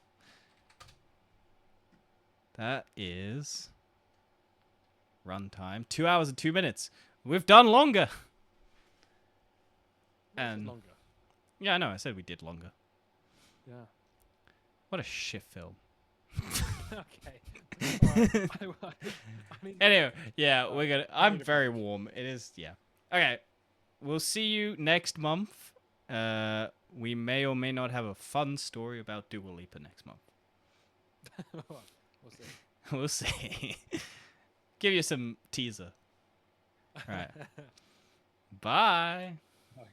That is runtime 2 hours and 2 minutes. We've done longer. This is And longer. yeah, I know. I said we did longer. Yeah. What a shit film. Okay. Alright. I mean, Anyway, yeah, we're gonna. I'm really very warm. It is, yeah. Okay, we'll see you next month. We may or may not have a fun story about Dua Lipa next month. we'll see. We'll see. Give you some teaser. All right. Bye. Like,